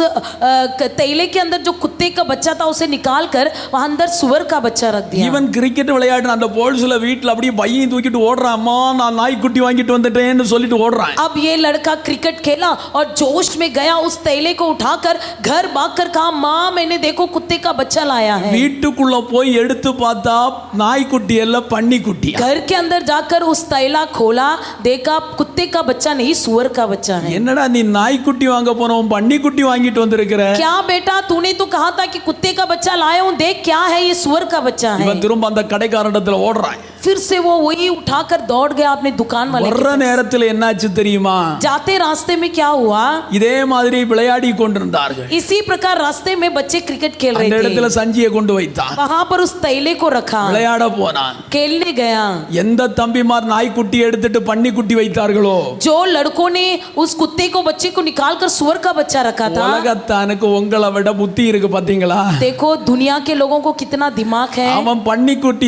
तैले के अंदर जो कुत्ते का बच्चा था उसे निकाल कर वहां अंदर सुअर का बच्चा रख दिया. இவன் கிரிக்கெட் விளையாடுற அந்த போல்ஸ்ல வீட்டுல அப்படியே பையன் தூக்கிட்டு ஓடுறான். அம்மா நான் நாய்க்குட்டி வாங்கிட்டு வந்துட்டேன்னு சொல்லிட்டு ஓடுறான். अब ये लड़का क्रिकेट खेला और जोश में गया, उस तैले को उठाकर घर भाग कर कहा माँ मैंने देखो कुत्ते का बच्चा लाया है. வீட்டுக்குள்ள போய் எடுத்து பார்த்தா நாய்க்குட்டி எல்லாம் பன்னிக்குட்டி. घर के अंदर जाकर उस तैला खोला, देखा कुत्ते का बच्चा नहीं सुअर का बच्चा है. என்னடா நீ நாய்க்குட்டி வாங்க போனவன் பன்னிக்குட்டி வாங்கிட்டு வந்திருக்கிற? क्या बेटा तूने तो कहा था कि कुत्ते का बच्चा लाया हूं, देख क्या है ये सुअर का बच्चा है. இவன் திரும்ப அந்த கடைக்காரனிடத்துல ஓடுறான். फिर से वो वही उठाकर दौड़ गया अपने दुकान वाले के வர்ற पास. நேரத்துல என்னாச்சு தெரியுமா? जाते रास्ते में क्या हुआ, இதே மாதிரி விளையாடி கொண்டிருந்தார்கள். इसी प्रकार रास्ते में बच्चे क्रिकेट खेल அந்த रहे இடத்துல थे. சஞ்சியை கொண்டு வைத்தான். वहां पर उस तैले को रखा, விளையாட போனான். खेलने गया. எந்த தம்பிமார் நாய்க்குட்டி எடுத்துட்டு பன்னிக்குட்டி வைத்தார்களோ, जो लड़कों ने उस कुत्ते को बच्चे को निकाल कर सुअर का बच्चा रखा था, உலகத்தானுக்கு उங்களை விட புத்தி இருக்கு பாத்தீங்களா? देखो दुनिया के लोगों को कितना दिमाग है. அவன் பன்னிக்குட்டி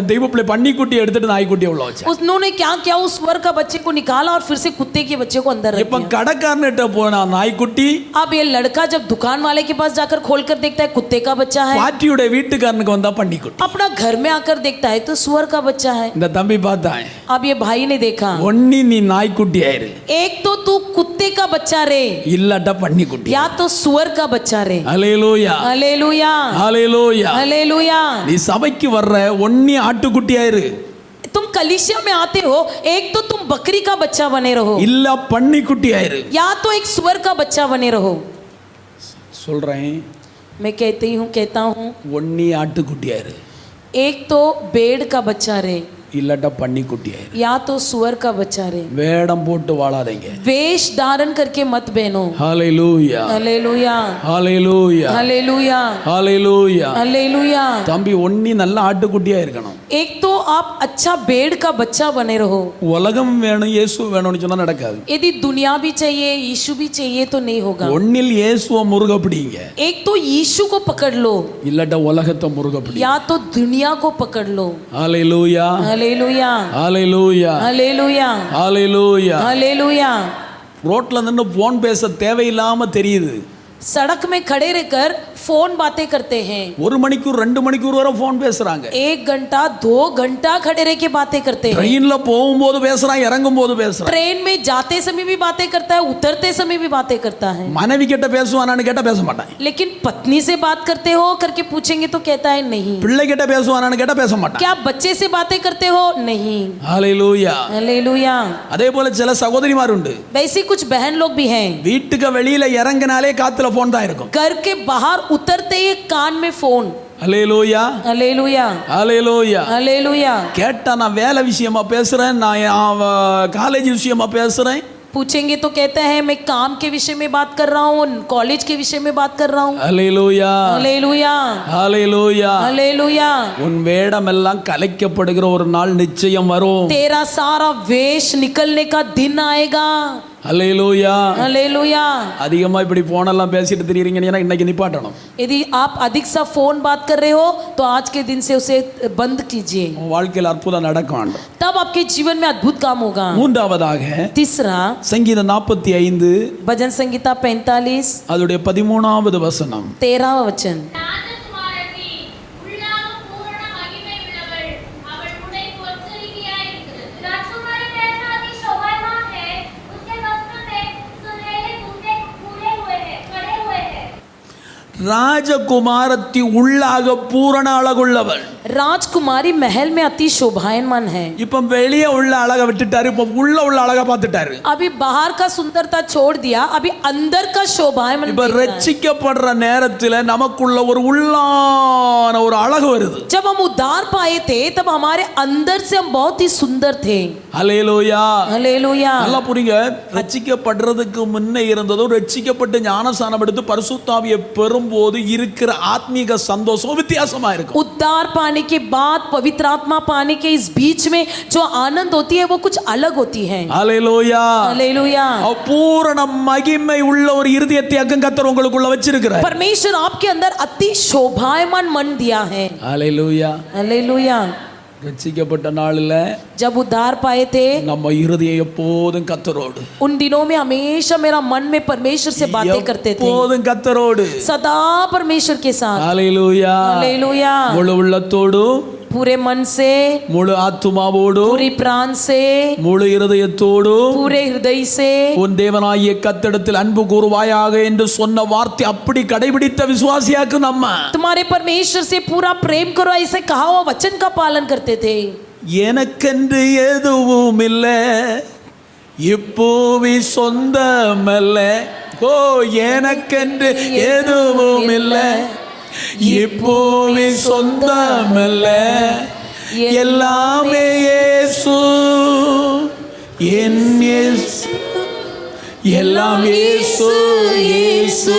தெய்வ பிள்ளை பன்னிக்குட்டி எடுத்துட்டு நாய்க்குட்டியை உள்ள வச்சான். उन्होंने क्या किया, उस सुअर का बच्चे को निकाला और फिर से कुत्ते के बच्चे को अंदर रख இப்ப दिया. கடைக்காரன்கிட்ட போனா நாய்க்குட்டி, अब ये लड़का जब दुकान वाले के पास जाकर खोलकर देखता है कुत्ते का बच्चा है, பாட்டியோட வீட்டுக்காரனுக்கு வந்தா பன்னிக்குட்டி. अपना घर में आकर देखता है तो सुअर का बच्चा है. இந்த தம்பி பார்த்தான், अब ये भाई ने देखा, ஒண்ணி நீ நாய்க்குட்டி ஆயிரு, एक तो तू कुत्ते का बच्चा रे இல்லாட்ட பன்னிக்குட்டி. या तो सुअर का बच्चा रे. ஹalleluya हालेलुया ஹalleluya. हालेलुया. நீ சபைக்கு வர்ற ஒண்ணி ஆட்டுக்குட்டி ஆயிரு, तुम कलीसिया में आते हो, एक तो तुम बकरी का बच्चा बने रहो இல்ல பன்னிக்குட்டி ஆயிரு. या तो एक सुअर का बच्चा बने रहो. சொல்றேன், मैं कहता हूँ ஒண்ணி ஆட்டுக்குட்டி ஆயிரு, एक तो भेड़ का बच्चा रे இல்லாட்ட பன்னிக்குட்டி ஆயிரு. या तो सुअर का बच्चा रे. வேடம் போட்டு வாழாதீங்க. वेश धारण करके मत बहनो. ஹalleluya हालेलुया ஹalleluya हालेलुया ஹalleluya. हालेलुया. தம்பி ஒண்ணி நல்ல ஆட்டுக்குட்டியா இருக்கணும். एक तो आप अच्छा भेड़ का बच्चा बने रहो. உலகம் வேணும் இயேசு வேணும்னு சொன்னா நடக்காது. यदि दुनिया भी चाहिए यीशु भी चाहिए तो नहीं होगा. ஒண்ணில் இயேசுவை முருக பிடிங்க, एक तो यीशु को पकड़ लो இல்லாட்ட உலகத்தை முருக பிடிங்க. या तो दुनिया को पकड़ लो. ஹalleluya हालेलुया ஹalleluya हालेलुया ஹalleluya. हालेलुया. ரோட்ல நின்னு போன் பேச தேவையில்லாம தெரியுது. सड़क में खड़े रहकर फोन बातें करते हैं. 1 மணிக்கூர் 2 மணிக்கூர் வரை போன் பேசுறாங்க. 1 घंटा 2 घंटा खड़े रह के बातें करते हैं. ட்ரெயின்ல போகும்போது பேசுறான், இறங்கும் போது பேசுறான். ट्रेन में जाते समय भी बातें करता है, उतरते समय भी बातें करता है. மனைவி கிட்ட பேசுவானான்னு கேட்டா பேச மாட்டான். लेकिन पत्नी से बात करते हो करके पूछेंगे तो कहता है नहीं. பிள்ளை கிட்ட பேசுவானான்னு கேட்டா பேச மாட்டான். क्या बच्चे से बातें करते हो, नहीं. ஹalleluya. हालेलुया. அதே போல சில சகோதரிமார் உண்டு, वैसे कुछ बहन लोग भी हैं, வீட்டுக்கு வெளியில இறங்கினாலே காத்துல போன் தான் இருக்கும். घर के बाहर उतरते ही कान में फोन. அல்லேலூயா, हालेलुया அல்லேலூயா. हालेलुया। கேட்டா நான் வேலை விஷயமா பேசுறேன், நான் காலேஜ் விஷயமா பேசுறேன். पूछेंगे तो कहते हैं मैं काम के विषय में बात कर रहा हूँ, कॉलेज के विषय में बात कर रहा हूँ। அல்லேலூயா, हालेलुया அல்லேலூயா. हालेलुया। உன் வேடமெல்லாம் கலைக்கப்படுகிற ஒரு நாள் நிச்சயம் வரும். तेरा सारा वेश निकलने का दिन आएगा। அல்லேலூயா. हालेलुया। அதிகமா இப்படி போனெல்லாம் பேசிட்டு திரியறீங்கன்னா இன்னைக்கு நிப்பாட்டணும். यदि आप अधिक सा फोन बात कर रहे हो तो आज के दिन से उसे बंद कीजिए, உன் வாழ்க்கையில் அற்புதம் நடக்கும். तब आपके जीवन में अद्भुत काम होगा। மூன்றாவதாக तीसरा சங்கீதம் 45 भजन संगीता 45 அதோடைய 13வது வசனம். 13वां वचन। ராஜகுமாரத்தி உள்ளாக பூரண மகிமை உள்ளவள், அவள் உடை பொற்சரிகையாயிருக்கிறது. राजकुमारी पहनना अति शोभायमान है, उसके वस्त्र में सुनहरे बूटे फूले हुए हैं, खड़े हुए हैं। ராஜகுமாரத்தி உள்ளாக பூரண அழகுள்ளவள். राजकुमारी महल में अति शोभायमान है। இப்ப வெளியே உள்ள அழகை விட்டுட்டாரு, இப்ப உள்ள உள்ள அழகை பார்த்துட்டாரு. अभी बाहर का सुंदरता छोड़ दिया, अभी अंदर का शोभायमान இப்ப दिख रहा है। ரட்சிக்கப்படுற நேரத்துல நமக்குள்ள ஒரு உள்ளான ஒரு அழகு வருது. जब हम उद्धार पाए थे तब हमारे अंदर से हम बहुत ही सुंदर थे। அல்லேலூயா. हालेलुया। நல்லா புரியுங்க. ரட்சிக்கப்படுறதுக்கு முன்னே இருந்ததும் ரட்சிக்கப்பட்டு ஞானஸ்நானம் எடுத்து பரிசுத்தாவியை பெறும்போது இருக்கிற ஆத்மீக சந்தோஷம் வித்தியாசமா இருக்கும். उद्धार पाने के बाद पवित्र आत्मा पाने के इस बीच में जो आनंद होती है वो कुछ अलग होती है। அல்லேலூயா. हालेलुया। பூரண மகிமை உள்ள ஒரு இருதயத்தை கர்த்தர் உங்களுக்குள்ள வச்சிருக்கிறார். परमेश्वर आपके अंदर अति शोभायमान मन दिया है। அல்லேலூயா. हालेलुया। ரட்சிக்கப்பட்ட நாளில் जब उद्धार पाए थे நம்ம இருதயம் எப்போதும் கர்த்தரோடு, उन दिनों में हमेशा मेरा मन में परमेश्वर से बातें करते थे, எப்போதும் கர்த்தரோடு, सदा परमेश्वर के साथ। அல்லேலூயா. हालेलुया। முழு உள்ளத்தோடு, पूरे मन से, முழு ஆத்துமாவோடு, पूरी प्राण से, முழு இருதயத்தோடு पूरे हृदय से உன் தேவனாகிய கர்த்தரிடத்தில் அன்பு கூறுவாயாக என்று சொன்ன வார்த்தை அப்படி கடைபிடித்த விசுவாசியாக்கு நம்ம तुम्हारे परमेश्वर से पूरा प्रेम करो ऐसे कहा हुआ वचन का पालन करते थे। எனக்கென்று எதுவும் இல்லை, இப்பூவி சொந்தமல்ல. ஓ எனக்கென்று எதுவும் இல்லை, இப்பூவி சொந்தமல்ல. எல்லாமே இயேசு, என் இயேசு, எல்லாம் இயேசு, இயேசு,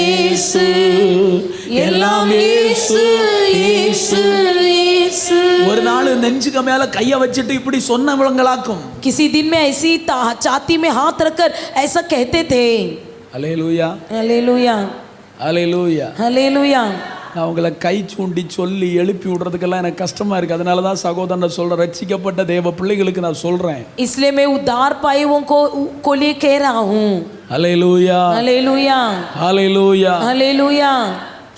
இயேசு, எல்லாம் இயேசு, இயேசு, இயேசு. ஒரு நாள் நெஞ்சுக்கு மேல கைய வச்சிட்டு இப்படி சொன்னவங்களாக்கும். किसी दिन में ऐसी छाती में हाथ रखकर ऐसा कहते थे। அல்லேலூயா, हालेलुया அல்லேலூயா. हालेलुया। நான் உங்களை கை சூண்டி சொல்லி எழுப்பி விடுறதுக்கெல்லாம் எனக்கு கஷ்டமா இருக்கு. அதனால தான் சகோதரன் சொல்றேன், ரட்சிக்கப்பட்ட தேவ பிள்ளைகளுக்கு நான் சொல்றேன், इसलिए मैं उद्धार पाए को लिए कह रहा हूँ। அல்லேலூயா, हालेलुया அல்லேலூயா. हालेलुया।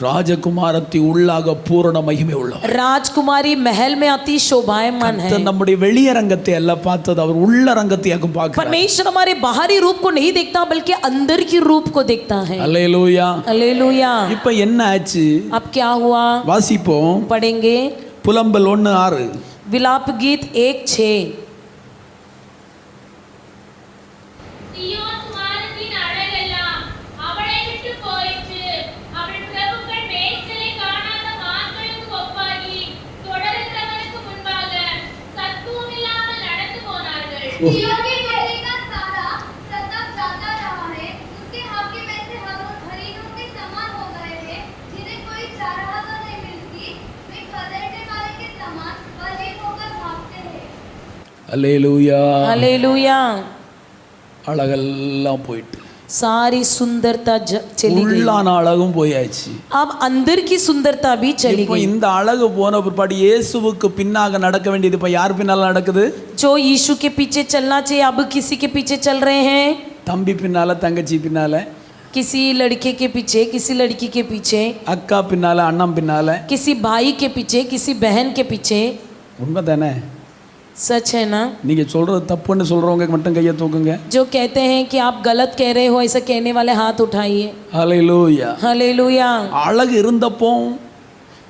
ராஜகுமாரத்தி உள்ளாக பூரண மகிமை உள்ளவர். राजकुमारी महल में अति शोभायमान है। நம்முடைய வெளியரங்கத்தை அல்ல பார்த்தது, அவர் உள்ளரங்கத்தையாக்கும் பார்க்கிறார். परमेश्वर हमारे बाहरी रूप को नहीं देखता बल्कि अंदर की रूप को देखता है। அல்லேலூயா. हालेलुया। இப்ப என்ன ஆச்சு? अब क्या हुआ? வாசிப்போம். पढ़ेंगे புலம்பல் 1:6. विलाप गीत 1:6। சீயோன் குமாரத்தின் அழகெல்லாம் அவளை விட்டு போயிற்று. அவள் பிரபுக்கள் மேய்ச்சலை காணாத மான்களுக்கு ஒப்பாகி தொடருகிறவனுக்கு முன்பாக சத்துவமில்லாமல் நடந்து போனார்கள். सिय्योन की गली का सारा प्रताप जाता रहा है, उसके हाथी में से हरिणों के समान हो गए हैं, जिन्हें कोई चारागाह नहीं मिलती। वे खदेड़ने वाले के समान बलहीन होकर भागते हैं। அல்லேலூயா. हालेलुया। அழகெல்லாம் போயிட்டு सारी सुंदरता चली गई, உள்ளான அழகும் போயாச்சு. अब अंदर की सुंदरता भी चली இப்போ गई। இந்த அழகு போன பிற்பாடு இயேசுவுக்கு பின்னாக நடக்க வேண்டியது இப்ப யார் பின்னால நடக்குது? जो यीशु के पीछे चलना चाहिए अब किसी के पीछे चल रहे हैं। தம்பி பின்னால, தங்கச்சி பின்னால, किसी लड़के के पीछे, किसी लड़की के पीछे, அக்கா பின்னால, அண்ணன் பின்னால. किसी भाई के पीछे, किसी बहन के पीछे। உண்மை தானே? सच है ना? நீங்க சொல்றது தப்புன்னு சொல்றவங்க மட்டும் கையை தூக்குங்க. जो कहते हैं कि आप गलत कह रहे हो ऐसा कहने वाले हाथ उठाइए। ஹல்லேலூயா. हालेलुया। அழகு இருந்தப்போ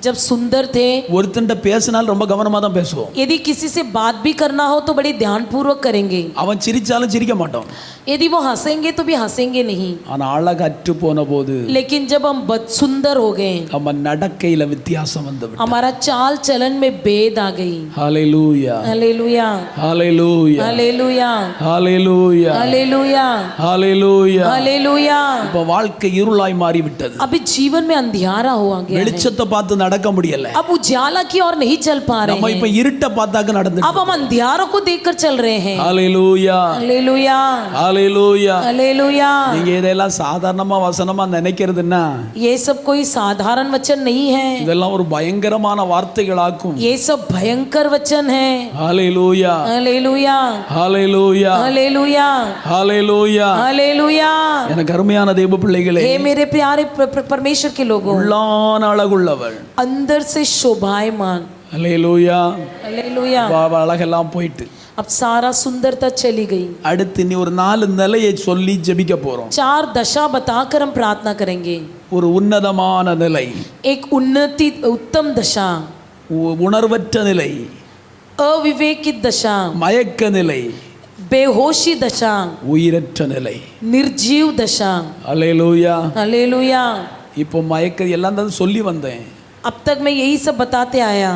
जब सुंदर थे, ஒருத்தன்ட்ட பேசினால் ரொம்ப கவனமா தான் பேசுவோம். यदि किसी से बात भी करना हो तो बड़े ध्यानपूर्वक करेंगे. அவன் சிரிச்சாலும் சிரிக்க மாட்டோம். यदि वो हंसेंगे तो भी हंसेंगे नहीं. ஆனா அழகற்று போன போது, लेकिन जब हम बद सुंदर हो गए, நம்ம நடக்கையில வித்தியாசம் வந்து விட்டது. हमारा चाल चलन में भेद आ गई. ஹalleluya, हालेलुया, ஹalleluya, हालेलुया, ஹalleluya, हालेलुया, ஹalleluya. हालेलुया. இப்ப வாழ்க்கை இருளாய் மாறி விட்டது. अभी जीवन में अंधियारा हुआ गया है. வெளிச்சத்தை பார்த்து நடக்க முடியல. अब उजाला की ओर नहीं चल पा நம்ம रहे இப்ப हैं. இருட்ட பார்த்தாக்க நடந்து. अब हम अंधियारों को देखकर चल रहे हैं. ஹalleluya, हालेलुया, ஹalleluya. हालेलुया. நீங்க இதெல்லாம் சாதாரணமா வசனமா நினைக்கிறதுன்னா, ये सब कोई साधारण वचन नहीं है. இதெல்லாம் ஒரு பயங்கரமான வார்த்தைகளாக்கும். ये सब भयंकर वचन है. ஹalleluya, हालेलुया, ஹalleluya, हालेलुया, ஹalleluya. हालेलुया. எனக்கு அருமையான தேவ பிள்ளைகளே, हे मेरे प्यारे परमेश्वर के लोगों, உள்ளான அழகுள்ளவள். अंदर से शोभायमान. ஹalleluya. हालेलुया. பாபா அழகெல்லாம் போயிட்டு, अब सारा सुंदरता चली गई. அடுத்து நீ ஒரு 4 நிலையை சொல்லி ஜெபிக்க போறோம். 4 दशा बताकर हम प्रार्थना करेंगे. ஒரு உன்னதமான நிலை, एक उन्नति उत्तम दशा, உணர்வற்ற நிலை, अविवेकित दशा, மயக்க நிலை, बेहोशी दशा, உயிரற்ற நிலை. निर्जीव दशा. ஹalleluya. हालेलुया. இப்போ மயக்க எல்லாம் தான் சொல்லி வந்தேன். अब तक मैं यही सब बताते आया.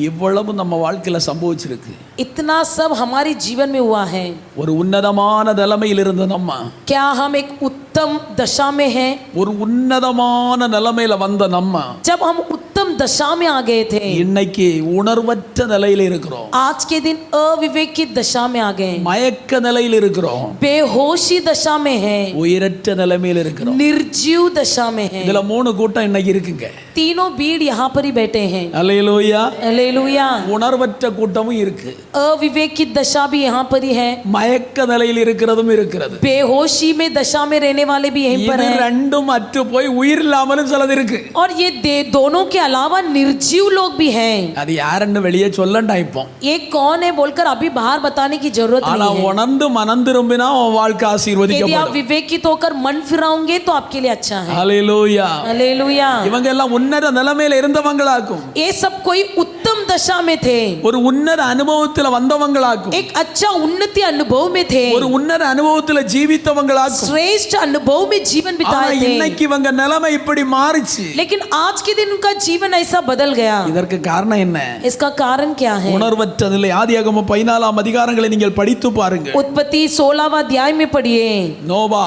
இவ்வளவு நம்ம வாழ்க்கையில சம்பவிச்சிருக்கு. इतना सब हमारे जीवन में हुआ है. ஒரு உன்னதமான நிலைமையில் இருந்த நம்ம, क्या हम एक उत्तम दशा में हैं? ஒரு உன்னதமான நிலைமையில வந்த நம்ம, जब हम उत्तम दशा में आ गए थे, இன்னைக்கு உணர்வற்ற நிலையில இருக்கிறோம். आज के दिन अविवेकित दशा में आ गए, மயக்க நிலையில் இருக்கிறோம். बेहोशी दशा में हैं, உயிரற்ற நிலைமையில் இருக்கிறோம். निर्जीव दशा में हैं. இதுல 3 கூட்டம் இன்னைக்கு இருக்குங்க. तीनों भीड़ यहाँ पर ही बैठे हैं. அல்லேலூயா. हालेलुया. உணர்வற்ற கூட்டமும் இருக்கு. अविवेकित दशा भी यहाँ पर ही है. மயக்க நிலையில் இருக்கிறதும் இருக்கிறது. बेहोशी में दशा में रहने वाले भी यहीं पर இது हैं. ரெண்டும் அற்று போய் உயிர் இல்லாமலும் சிலது இருக்கு. और ये दोनों के अलावा निर्जीव लोग भी हैं. அது யாருன்னு வெளியே சொல்லண்டா இப்போ. ये कौन है बोलकर अभी बाहर बताने की जरूरत ஆனா नहीं है. உணர்ந்து மனம் திரும்பினா உன் வாழ்க்கை यदि आप ஆசீர்வதிக்கப்படும். विवेकित होकर मन फिराओगे तो आपके लिए अच्छा है. ஹalleluya. हालेलुया. இவங்க எல்லாம் உன்னத நிலைமையில இருந்தவங்களாக்கும். ये सब कोई उत्तम दशा में थे. ஒரு உன்னத அனுபவத்துல வந்தவங்களாக்கும். एक अच्छा उन्नति अनुभव में थे. ஒரு உன்னத அனுபவத்துல ஜீவித்தவங்களாக்கும். श्रेष्ठ अनुभव में जीवन ஆனா बिताए थे. இன்னைக்கு இவங்க நிலைமை இப்படி மாறிச்சு. लेकिन आज के दिन उनका जीवन ऐसा बदल गया. இதற்கு காரணம் என்ன? इसका कारण क्या है? உணர்வற்ற நிலை. ஆதியாகமம் 14 அதிகாரங்களை நீங்கள் படித்து பாருங்க. उत्पत्ति 16वां अध्याय में पढ़िए. நோவா,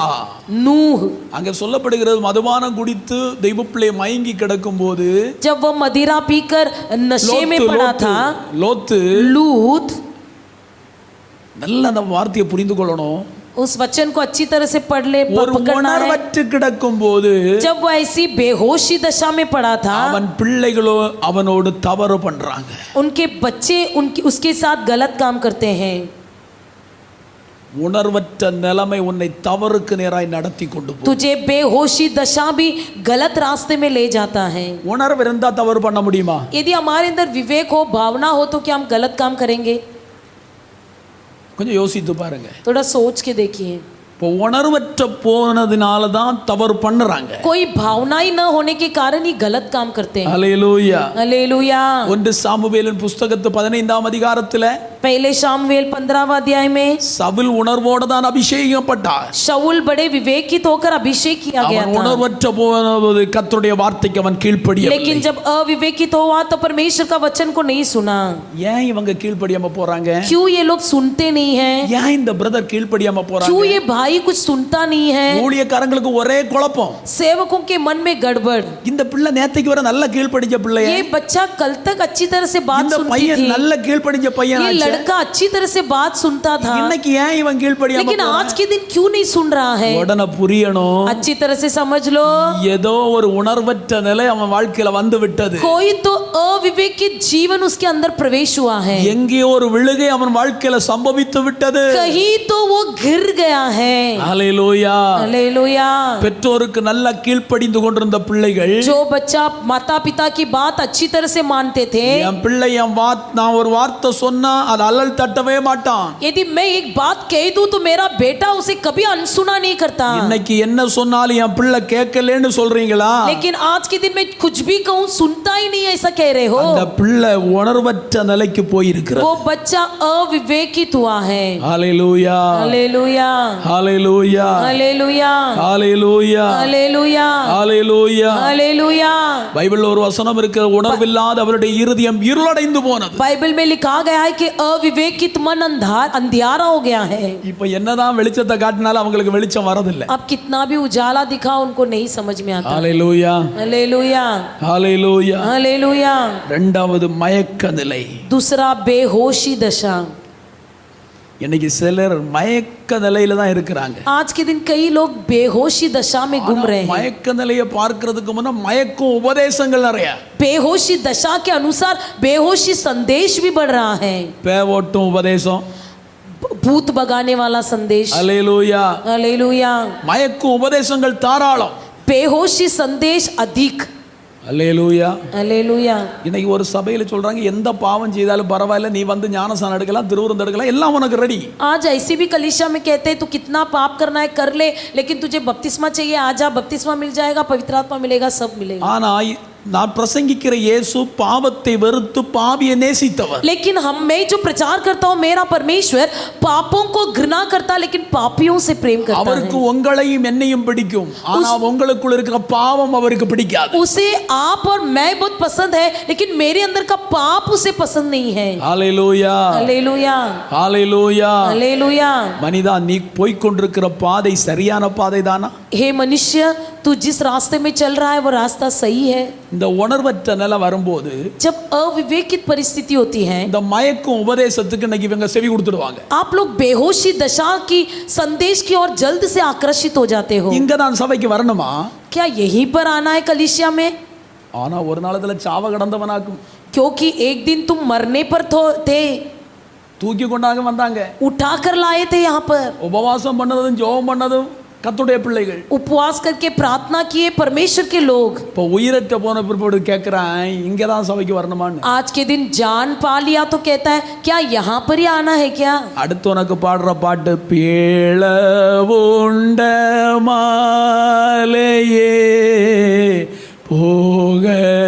नूह, அங்க சொல்லப்படுகிறது மதுபானம் குடித்து தெய்வப்பிள்ளை மயங்கி கிடக்கும் போது, जब वो मदिरा पीकर नशे में पड़ा था, லோத்து, लूत, நல்ல அந்த வார்த்தையை புரிந்து கொள்ளணும். उस वचन को अच्छी तरह से पढ़ ले, ஒரு पकड़ना है. உணர்வற்று கிடக்கும் போது जब वो ऐसी बेहोशी दशा में पड़ा था, அவன் பிள்ளைகளோ அவனோடு தவறு பண்றாங்க. उनके बच्चे उसके साथ गलत काम करते हैं. உணர்வற்ற நிலைமை உன்னை தவறுக்கு நேராய் நடத்தி கொண்டு போகும். तुझे बेहोशी दशा भी गलत रास्ते में ले जाता है. உணர்வு இருந்தா தவறு பண்ண முடியுமா? यदि हमारे अंदर विवेक हो, भावना हो, तो क्या हम गलत काम करेंगे? கொஞ்சம் யோசித்து பாருங்க. थोड़ा सोच के देखिए. இப்போ உணர்வற்ற போனதுனால தான் தவறு பண்ணுறாங்க. कोई भावना ही न होने के कारण ही गलत काम करते हैं. ஹalleluya. हालेलुया. 1 சாமுவேலின் புத்தகத்து 15ஆம் அதிகாரத்துல पहले शामुएल 15वां अध्याय में சவுல் உணர்வோடு தான் அபிஷேகிக்கப்பட்டார். शाऊल बड़े विवेकित होकर अभिषेक किया गया அவன் था. உணர்வற்ற போனபோது கர்த்தருடைய வார்த்தைக்கு அவன் கீழ்ப்படியவில்லை. लेकिन जब अविवेकित हुआ तो परमेश्वर का वचन को नहीं सुना. ஏன் இவங்க கீழ்ப்படியாம போறாங்க? क्यों ये लोग सुनते नहीं हैं? ஏன் இந்த பிரதர் கீழ்ப்படியாம क्यों போறாங்க? ये भाई कुछ सुनता नहीं है? ஊழியக்காரங்களுக்கு ஒரே குழப்பம். सेवकों के मन में गड़बड़. இந்த பிள்ளை நேத்தைக்கு வர நல்ல கீழ்ப்படிஞ்ச பிள்ளைய, ये बच्चा कल तक अच्छी तरह से बात இந்த सुनती பையன் थी. நல்ல கீழ்ப்படிஞ்ச பையன் ये ஆச்சு. लड़का अच्छी तरह से बात सुनता था. இன்னைக்கு ஏன் இவன் கீழ்ப்படியாம लेकिन போறான்? आज के दिन क्यों नहीं सुन रहा है? உடனே புரியணும். अच्छी तरह से समझ लो. ஏதோ ஒரு உணர்வற்ற நிலை அவன் வாழ்க்கையில வந்து விட்டது. कोई तो अविवेकित जीवन उसके अंदर प्रवेश हुआ है. எங்கேயோ ஒரு விழுகை அவன் வாழ்க்கையில சம்பவித்து விட்டது. कहीं तो वो गिर गया है. ஹalleluya. हालेलुया. பெற்றோருக்கு நல்ல கீழ்ப்படிந்து கொண்டிருந்த பிள்ளைகள், जो बच्चा माता पिता की बात अच्छी तरह से मानते थे, என் பிள்ளை நான் ஒரு வார்த்தை சொன்னா அதை அல்லல் தட்டவே மாட்டான். यदि मैं एक बात कह दूं तो मेरा बेटा उसे कभी अनसुना नहीं करता. இன்னைக்கு என்ன சொன்னாலும் என் பிள்ளை கேட்கலன்னு சொல்றீங்களா? लेकिन आज के दिन में कुछ भी कहूं सुनता ही नहीं, ऐसा कह रहे हो. அந்த பிள்ளை உணர்வற்ற நிலைக்கு போய் இருக்கிறது. वो बच्चा अविवेकित हुआ है. ஹalleluya हालेलुया ஹalleluya हालेलुया ஹalleluya हालेलुया ஹalleluya. हालेलुया. பைபிள்ல ஒரு வசனம் இருக்கு, உணர்வில்லாத அவருடைய இருதயம் இருளடைந்து போனது. बाइबल में लिखा गया है कि अविवेकित मन अंधियारा हो गया है. இப்போ என்னதான் வெளிச்சத்தை காட்டினாலும் அவங்களுக்கு வெளிச்சம் வரதில்லை. अब कितना भी उजाला दिखा उनको नहीं समझ में आता. ஹalleluya हालेलुया ஹalleluya. हालेलुया. இரண்டாவது மயக்க நிலை. दूसरा बेहोशी दशा. இன்னைக்கு சிலர் மயக்க நிலையில தான் இருக்கிறாங்க. आज के दिन कई लोग बेहोशी दशा में घूम रहे हैं. மயக்க நிலையை பார்க்கிறதுக்கு முன்ன மயக்கும் உபதேசங்கள் நிறைய. बेहोशी दशा के अनुसार बेहोशी संदेश भी बढ़ रहा है. பேவோட்டும் உபதேசம், भूत भगाने वाला संदेश. அல்லேலூயா. हालेलुया. மயக்கும் உபதேசங்கள் தாராளம். बेहोशी संदेश अधिक. அல்லேலூயா. हालेलुया. இன்னைக்கு ஒரு சபையில சொல்றாங்க, எந்த பாவம் செய்தாலும் பரவாயில்ல, நீ வந்து ஞானஸ்நானம் எடுக்கலாம், திருவிருந்தம் எடுக்கலாம், எல்லாம் உனக்கு ரெடி. आज ऐसे भी कलीसिया में कहते हैं तू कितना पाप करना है कर ले, लेकिन तुझे बपतिस्मा चाहिए आजा, बपतिस्मा मिल जाएगा, पवित्र आत्मा मिलेगा, सब मिलेगा. ஆனா நான் பிரசங்கிக்கிற இயேசு பாவத்தை வெறுத்து பாவியை நேசித்தவர். लेकिन मैं जो प्रचार करता हूँ मेरा परमेश्वर पापों को घृणा करता लेकिन पापियों से प्रेम करता அவருக்கு है. உங்களையும் என்னையும் பிடிக்கும், ஆனா உங்களுக்குள்ள இருக்கிற பாவம் அவருக்கு பிடிக்காது. उसे आप और मैं बहुत पसंद है लेकिन मेरे अंदर का पाप उसे पसंद नहीं है. ஹalleluya हालेलुया ஹalleluya. हालेलुया. மனிதா, நீ போய் கொண்டிருக்கிற பாதை சரியான பாதை தானா? हे मनुष्य, तू जिस रास्ते में चल रहा है वो रास्ता सही है? இந்த உணர்வற்ற நிலை வரும்போது, जब अविवेकित परिस्थिति होती है, இந்த மயக்கும் உபதேசத்துக்கு இன்னைக்கு இவங்க செவி கொடுத்துடுவாங்க. आप लोग बेहोशी दशा की संदेश की ओर जल्द से आकर्षित हो जाते हो. இங்க நான் சபைக்கு வரணுமா? क्या यहीं पर आना है कलीसिया में? ஆனா ஒரு நாளத்துல சாவ கடந்தவனாக்கும். क्योंकि एक दिन तुम मरने पर थे, தூக்கி கொண்டாங்க வந்தாங்க. उठा कर लाए थे यहाँ पर. உபவாசம் பண்ணதும் ஜெபம் பண்ணதும் கர்த்தருடைய பிள்ளைகள். उपवास करके प्रार्थना किए परमेश्वर के लोग. இப்போ உயிரற்ற போன பிற்பாடு கேட்குறான், இங்கே தான் சபைக்கு வரணுமான்னு. आज के दिन जान पा लिया तो कहता है क्या यहाँ पर ही आना है क्या? அடுத்து உனக்கு பாடுற பாட்டு, பேள உண்ட மாலையே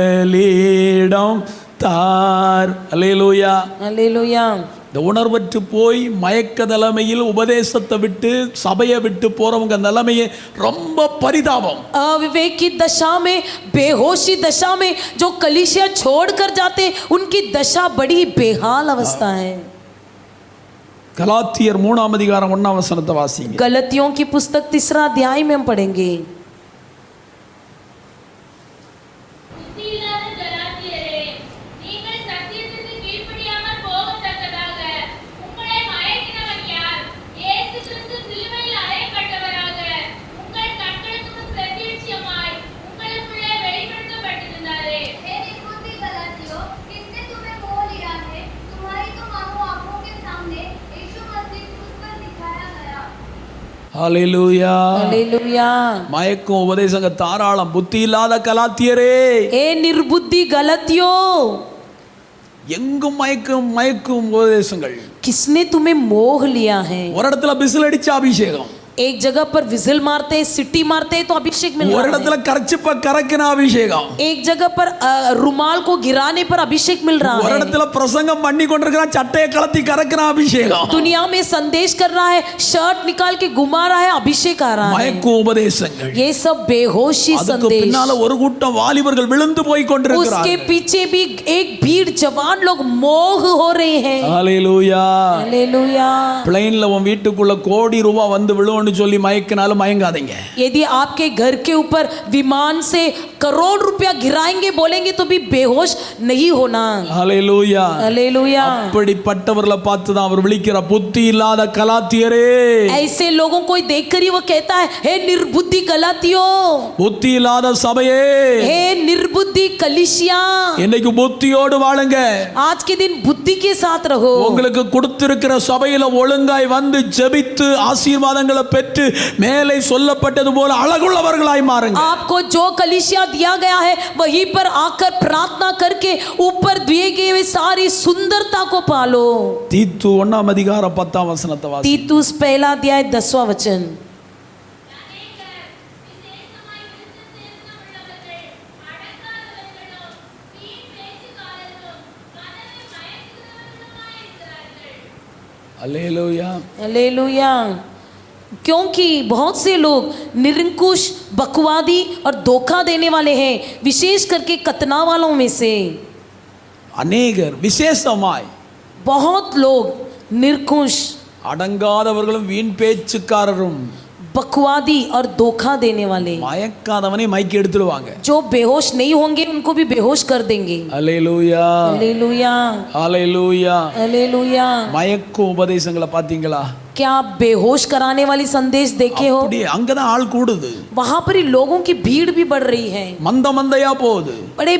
போகலிடம் தார். அல்லேலூயா. हालेलुया. இந்த உணர்வற்று போய் மயக்க நிலைமையில் உபதேசத்தை விட்டு சபையை விட்டு போறவங்க நிலைமையே ரொம்ப பரிதாபம். अविवेकित दशा में, बेहोशी दशा में जो कलीसिया छोड़ कर जाते उनकी दशा बड़ी बेहाल अवस्था है. கலாத்தியர் 3ஆம் அதிகாரம் 1ஆம் வசனத்தை வாசிங்க. गलतियों की पुस्तक 3 अध्याय में हम पढ़ेंगे. புத்தியில்லாத கலாத்தியரே, நீங்கள் சத்தியத்திற்கு கீழ்ப்படியாமல் போகத்தக்கதாக உங்களை மயக்கினவன் யார்? இயேசு கிறிஸ்து சிலுவையில் அறையப்பட்டவராக உங்கள் கண்களுக்கு முன் பிரத்யட்சமாய் உங்களுக்குள்ளே வெளிப்படுத்தப்பட்டிருந்தாரே. हे निर्बुद्धि गलातियों, किसने तुम्हें मोह लिया है? तुम्हारी तो आंखों के सामने यीशु मसीह क्रूस पर दिखाया गया. ஹalleluya. हालेलुया. மயக்கும் உபதேசங்க தாராளம். புத்தி இல்லாத கலாத்தியரே, ए निर्बुद्धि गलतियों, எங்கும் மயக்கும் மயக்கும் உபதேசங்கள். किसने तुम्हें मोह लिया है? ஒரு இடத்துல பிசில் அடிச்ச அபிஷேகம், एक जगह पर विजिल मारते सिटी मारते तो अभिषेक मिल ஒரு रहा है. இடத்துல கர்ச்சிப்ப கரக்கின அபிஷேகம், एक जगह पर रुमाल को गिराने पर अभिषेक मिल रहा ஒரு है. இடத்துல பிரசங்கம் பண்ணி கொண்டிருக்கிறான், சட்டையை கலத்தி கரக்கின அபிஷேகம். दुनिया में संदेश कर रहा है, शर्ट निकाल के घुमा रहा है, अभिषेक आ रहा है. மயக்கும் உபதேசங்கள். ये सब बेहोशी அதுக்கு संदेश. பின்னால ஒரு கூட்டம் வாலிபர்கள் விழுந்து போய் उसके கொண்டிருக்கிறார்கள். पीछे भी एक भीड़ जवान लोग मोह हो रहे हैं. ஹalleluya. हालेलुया. பிளைன்ல உன் வீட்டுக்குள்ள கோடி ரூபாய் வந்து விழுவுன்னு சொல்லி மயக்கினாலும் மயங்காதீங்க. यदि आपके घर के ऊपर विमान से करोड़ रुपया गिराएंगे बोलेंगे तो भी बेहोश नहीं होना. ஹalleluya. हालेलुया. அப்படிப்பட்டவர்களை பார்த்து தான் அவர் விழிக்கிற, புத்தி இல்லாத கலாத்தியரே. ऐसे लोगों को देखकर ही वो कहता है, हे निर्बुद्धि गलातियों, புத்தி இல்லாத சபையே, हे निर्बुद्धि कलीसिया, இன்னைக்கு புத்தியோடு வாழுங்க. आज के दिन बुद्धि के साथ रहो. உங்களுக்கு கொடுத்திருக்கிற சபையில ஒழுங்காய் வந்து ஜெபித்து ஆசீர்வாதங்களை பெற்று மேலே சொல்லப்பட்டது போல அழகுள்ளவர்களாய் மாறுங்க. आपको जो कलीसिया दिया गया है, वहीं पर आकर प्रार्थना करके ऊपर दिए गए हुए सारी सुंदरता को पालो। தீத்து 1 அதிகாரம் 10 வசனத்தை வாசி. तीतुस पहला अध्याय 10वां वचन। அநேகர் விசேஷமாய் விருத்த சேதனமுள்ளவர்கள், அடங்காதவர்களும், வீண் பேச்சுக்காரர்களும், மனதை மயக்குகிறவர்களுமாய் இருக்கிறார்கள். அல்லேலூயா. हालेलुया। क्योंकि बहुत से लोग निरंकुश, बकवादी और धोखा देने वाले हैं, विशेष करके कतना वालों में से அநேகர் விசேஷமாய் बहुत लोग निरंकुश, அடங்காதவர்களும் வீண் பேச்சுக்காரரும் बकवादी और धोखा देने वाले, மயக்காதவனை மயக்கி எடுத்துடுவாங்க. जो बेहोश नहीं होंगे उनको भी बेहोश कर देंगे। அல்லேலூயா. हालेलुया, அல்லேலூயா. हालेलुया। மயக்கும் உபதேசங்களை பாத்தீங்களா? क्या आप बेहोश कराने वाली संदेश देखे हो? அப்படியே அங்கதான் ஆள் கூடுது. वहां पर ही लोगों की भीड़ भी बढ़ रही है, மந்தையா போகுது. बड़े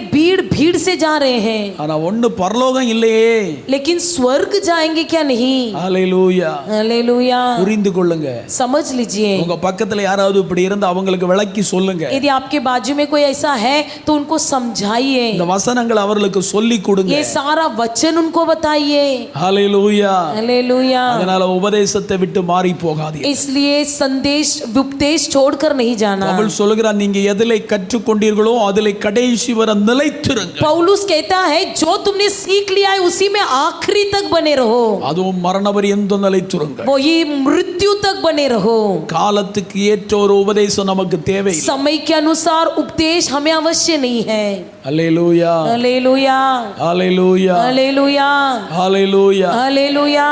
भीड़ से जा रहे हैं, ஆனா ஒண்ணு பரலோகம் இல்லையே. लेकिन स्वर्ग जाएंगे क्या? नहीं। அல்லேலூயா. हालेलुया। புரிந்து கொள்ளுங்க. समझ लीजिए, உங்க பக்கத்துல யாராவது இப்படி இருந்து அவங்களுக்கு விளக்கி சொல்லுங்க. यदि आपके बाजू में कोई ऐसा है तो उनको समझाइए, இந்த वचनங்களை அவர்களுக்கு சொல்லி கொடுங்க. ये सारा वचन उनको बताइए। ஹalleluya. हालेलुया। அதனால உபதேசத்தை விட்டு மாறி போகாதீங்க. इसलिए संदेश उपदेश छोड़कर नहीं जाना। பவுல் சொல்கிறார், நீங்க எதிலே கற்றுக்கொண்டீர்களோ அதிலே கடைசி வரை நிலைத்திருங்க. पौलुस कहता है, जो तुमने सीख लिया है उसी में आखिरी तक बने रहो, அதுவும் மரண பரியந்தம் நிலைத்திருங்க. वही मृत्यु तक बने रहो। காலத்துக்கு ஏற்ற ஒரு உபதேசம் நமக்கு தேவை. समय के अनुसार उपदेश हमें अवश्य नहीं है। ஹalleluya. हालेलुया, ஹalleluya. हालेलुया, ஹalleluya. हालेलुया।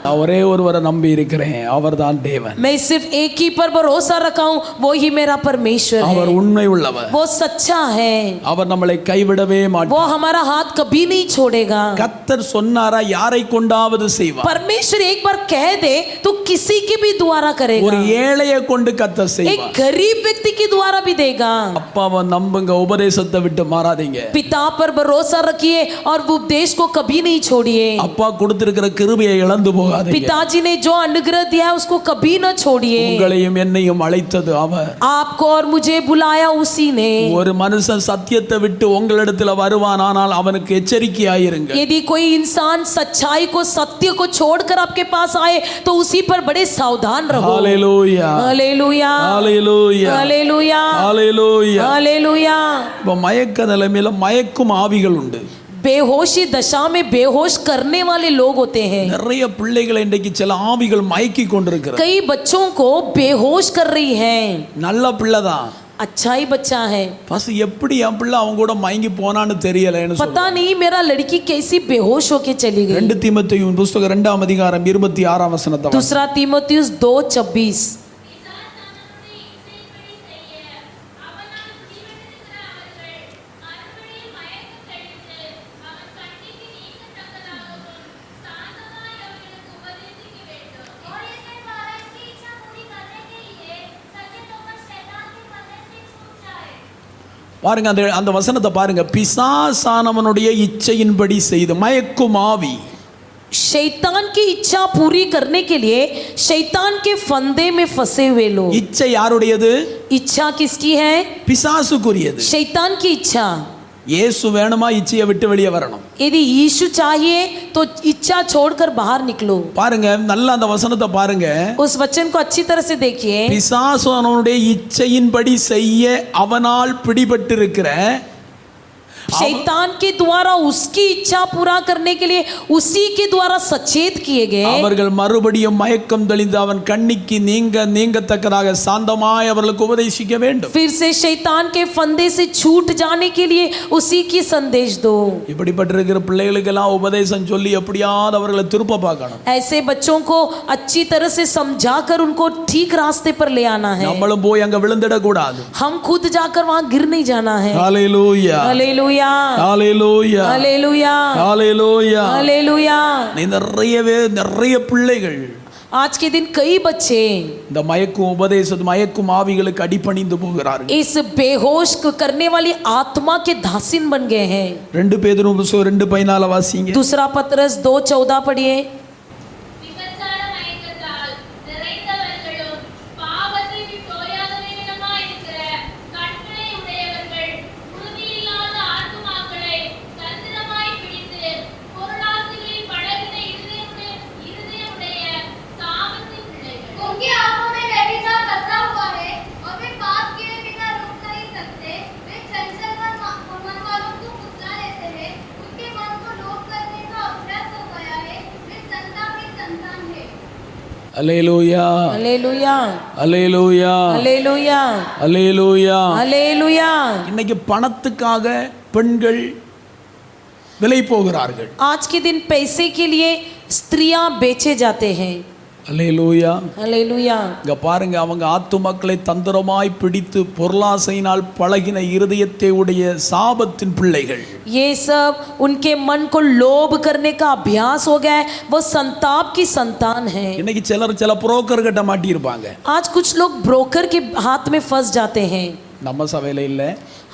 நான் ஒரே ஒருவரை நம்பி இருக்கிறேன், அவர்தான் தேவன். मैं सिर्फ एक ही पर भरोसा रखा हूँ, वो ही मेरा परमेश्वर அவர் है। உண்மை உள்ளவர். वो सच्चा है, அவர் நம்மளை கைவிடவே वो மாட்டார். हमारा हाथ कभी नहीं छोड़ेगा। கர்த்தர் சொன்னாரா யாரை கொண்டாவது செய்வார். परमेश्वर एक बार कह दे तो किसी की भी द्वारा ஒரு करेगा, ஏழையை கொண்டு கர்த்தர் एक செய்வார். गरीब व्यक्ति की द्वारा भी देगा। அப்பாவை நம்புங்க, உபதேசத்தை விட்டு மாறாதீங்க. पिता पर भरोसा रखिए और वो उपदेश को कभी नहीं छोड़िए। அப்பா கொடுத்திருக்கிற கிருபையை இழந்து போகாதீங்க. पिताजी ने जो अनुग्रह दिया है उसको कभी न छोड़िए। உங்களையும் என்னையும் அழைத்தது அவர். आपको और मुझे बुलाया उसी ने। ஒரு மனுஷன் சத்தியத்தை விட்டு உங்களிடத்துல வருவானானால் அவனுக்கு எச்சரிக்கையாயிருங்க. यदि कोई इंसान सच्चाई को, सत्य को छोड़कर आपके पास आए तो उसी पर बड़े सावधान रहो। ஹalleluya. हालेलुया, ஹalleluya. हालेलुया, ஹalleluya. हालेलुया। இப்ப மயக்க நிலைமையில மயக்கும் ஆவிகள் உண்டு. बेहोशी दशा में बेहोश करने वाले लोग होते हैं। நிறைய பிள்ளைகளை இன்றைக்கு சில ஆவிகள் மயக்கி கொண்டிருக்கிறது. कई बच्चों को बेहोश कर रही हैं। நல்ல பிள்ளைதான், अच्छा ही बच्चा है, பஸ் எப்படி என் பிள்ளை அவங்க கூட மயங்கி போனான்னு தெரியலன்னு पता नहीं मेरा लड़की कैसी बेहोश होके चली गई। 2 தீமோத்தேயுவின் புத்தகம் 2 அதிகாரம் 26 வசனத்தை வாசி. दूसरा तीमुथियुस 2:26। और इसके द्वारा इसकी इच्छा पूरी करने के लिए सचेत होकर शैतान के फंदे से छूट जाए। பாருங்க அந்த வசனத்தை பாருங்க. பிசாசானவனுடைய இச்சையின்படி செய்து மயக்கும் ஆவி. शैतान की इच्छा पूरी करने के लिए शैतान के फंदे में फंसे हुए लोग। இச்சை யாருடையது? इच्छा किसकी है? பிசாசுக்குரியது. शैतान की इच्छा। இயேசு வேணுமா இச்சையை விட்டு வெளியே வரணும். यदि यीशु चाहिए तो इच्छा छोड़कर बाहर निकलो। பாருங்க நல்ல அந்த வசனத்தை பாருங்க. उस वचन को अच्छी तरह से देखिए। பிசாசானவனுடைய இச்சையின்படி செய்ய அவனால் பிடிபட்டிருக்கிற, शैतान के द्वारा उसकी इच्छा पूरा करने के लिए उसी के द्वारा सचेत किए गए, அவர்கள் மறுபடியும் மயக்கம் தெளிந்து அவன் கண்ணிக்கு நீங்கத்தக்கதாக சாந்தமாய் அவர்களுக்கு உபதேசிக்க வேண்டும். फिर से शैतान के फंदे से छूट जाने के लिए उसी की संदेश दो। இப்படிப்பட்டிருக்கிற பிள்ளைகளுக்கெல்லாம் உபதேசம் சொல்லி எப்படியாவது அவர்களை திருப்ப பார்க்கணும். ऐसे बच्चों को अच्छी तरह से समझाकर उनको ठीक रास्ते पर ले आना है। நம்மளும் போய் அங்க விழுந்திட கூடாது. हम खुद जाकर वहां गिर नहीं जाना है। ஹalleluya. हालेलुया, ஹalleluya. हालेलुया, ஹalleluya. हालेलुया। நிறைய பிள்ளைகள் आज के दिन कई बच्चे இந்த மயக்கும் ஆவிகளுக்கு அடிபணிந்து போகிறார்கள். इस बेहोश करने वाली आत्मा के दासीन बन गए हैं। 2 பேதுரு 2:14 வாசிங்க. दूसरा पत्रस 2:14 पढ़िए। விபச்சார மயக்கத்தால் நிறைந்தவர்களும் பாவத்தை விட்டு ஓயாதவர்களுமாய் இருக்கிற கண்களை உடையவர்கள் அல்லேலூயா हालेलुया அல்லேலூயா हालेलुया அல்லேலூயா. हालेलुया। இன்னைக்கு பணத்துக்காக பெண்கள் விலை போகிறார்கள். आज के दिन पैसे के लिए स्त्रियां बेचे जाते हैं। அல்லேலூயா. हालेलुया। இங்க பாருங்க, அவங்க ஆத்துமக்களை தந்திரமாய் பிடித்து பொருளாசையினால் பழகின இருதயத்தை உடைய சாபத்தின் பிள்ளைகள். ये सब उनके मन को लोभ करने का अभ्यास हो गया है, वो संताप की संतान है। இன்னைக்கு சில புரோக்கர் கிட்ட மாட்டி இருப்பாங்க. आज कुछ लोग ब्रोकर के हाथ में फंस जाते हैं। நம்ம சபையில இல்ல,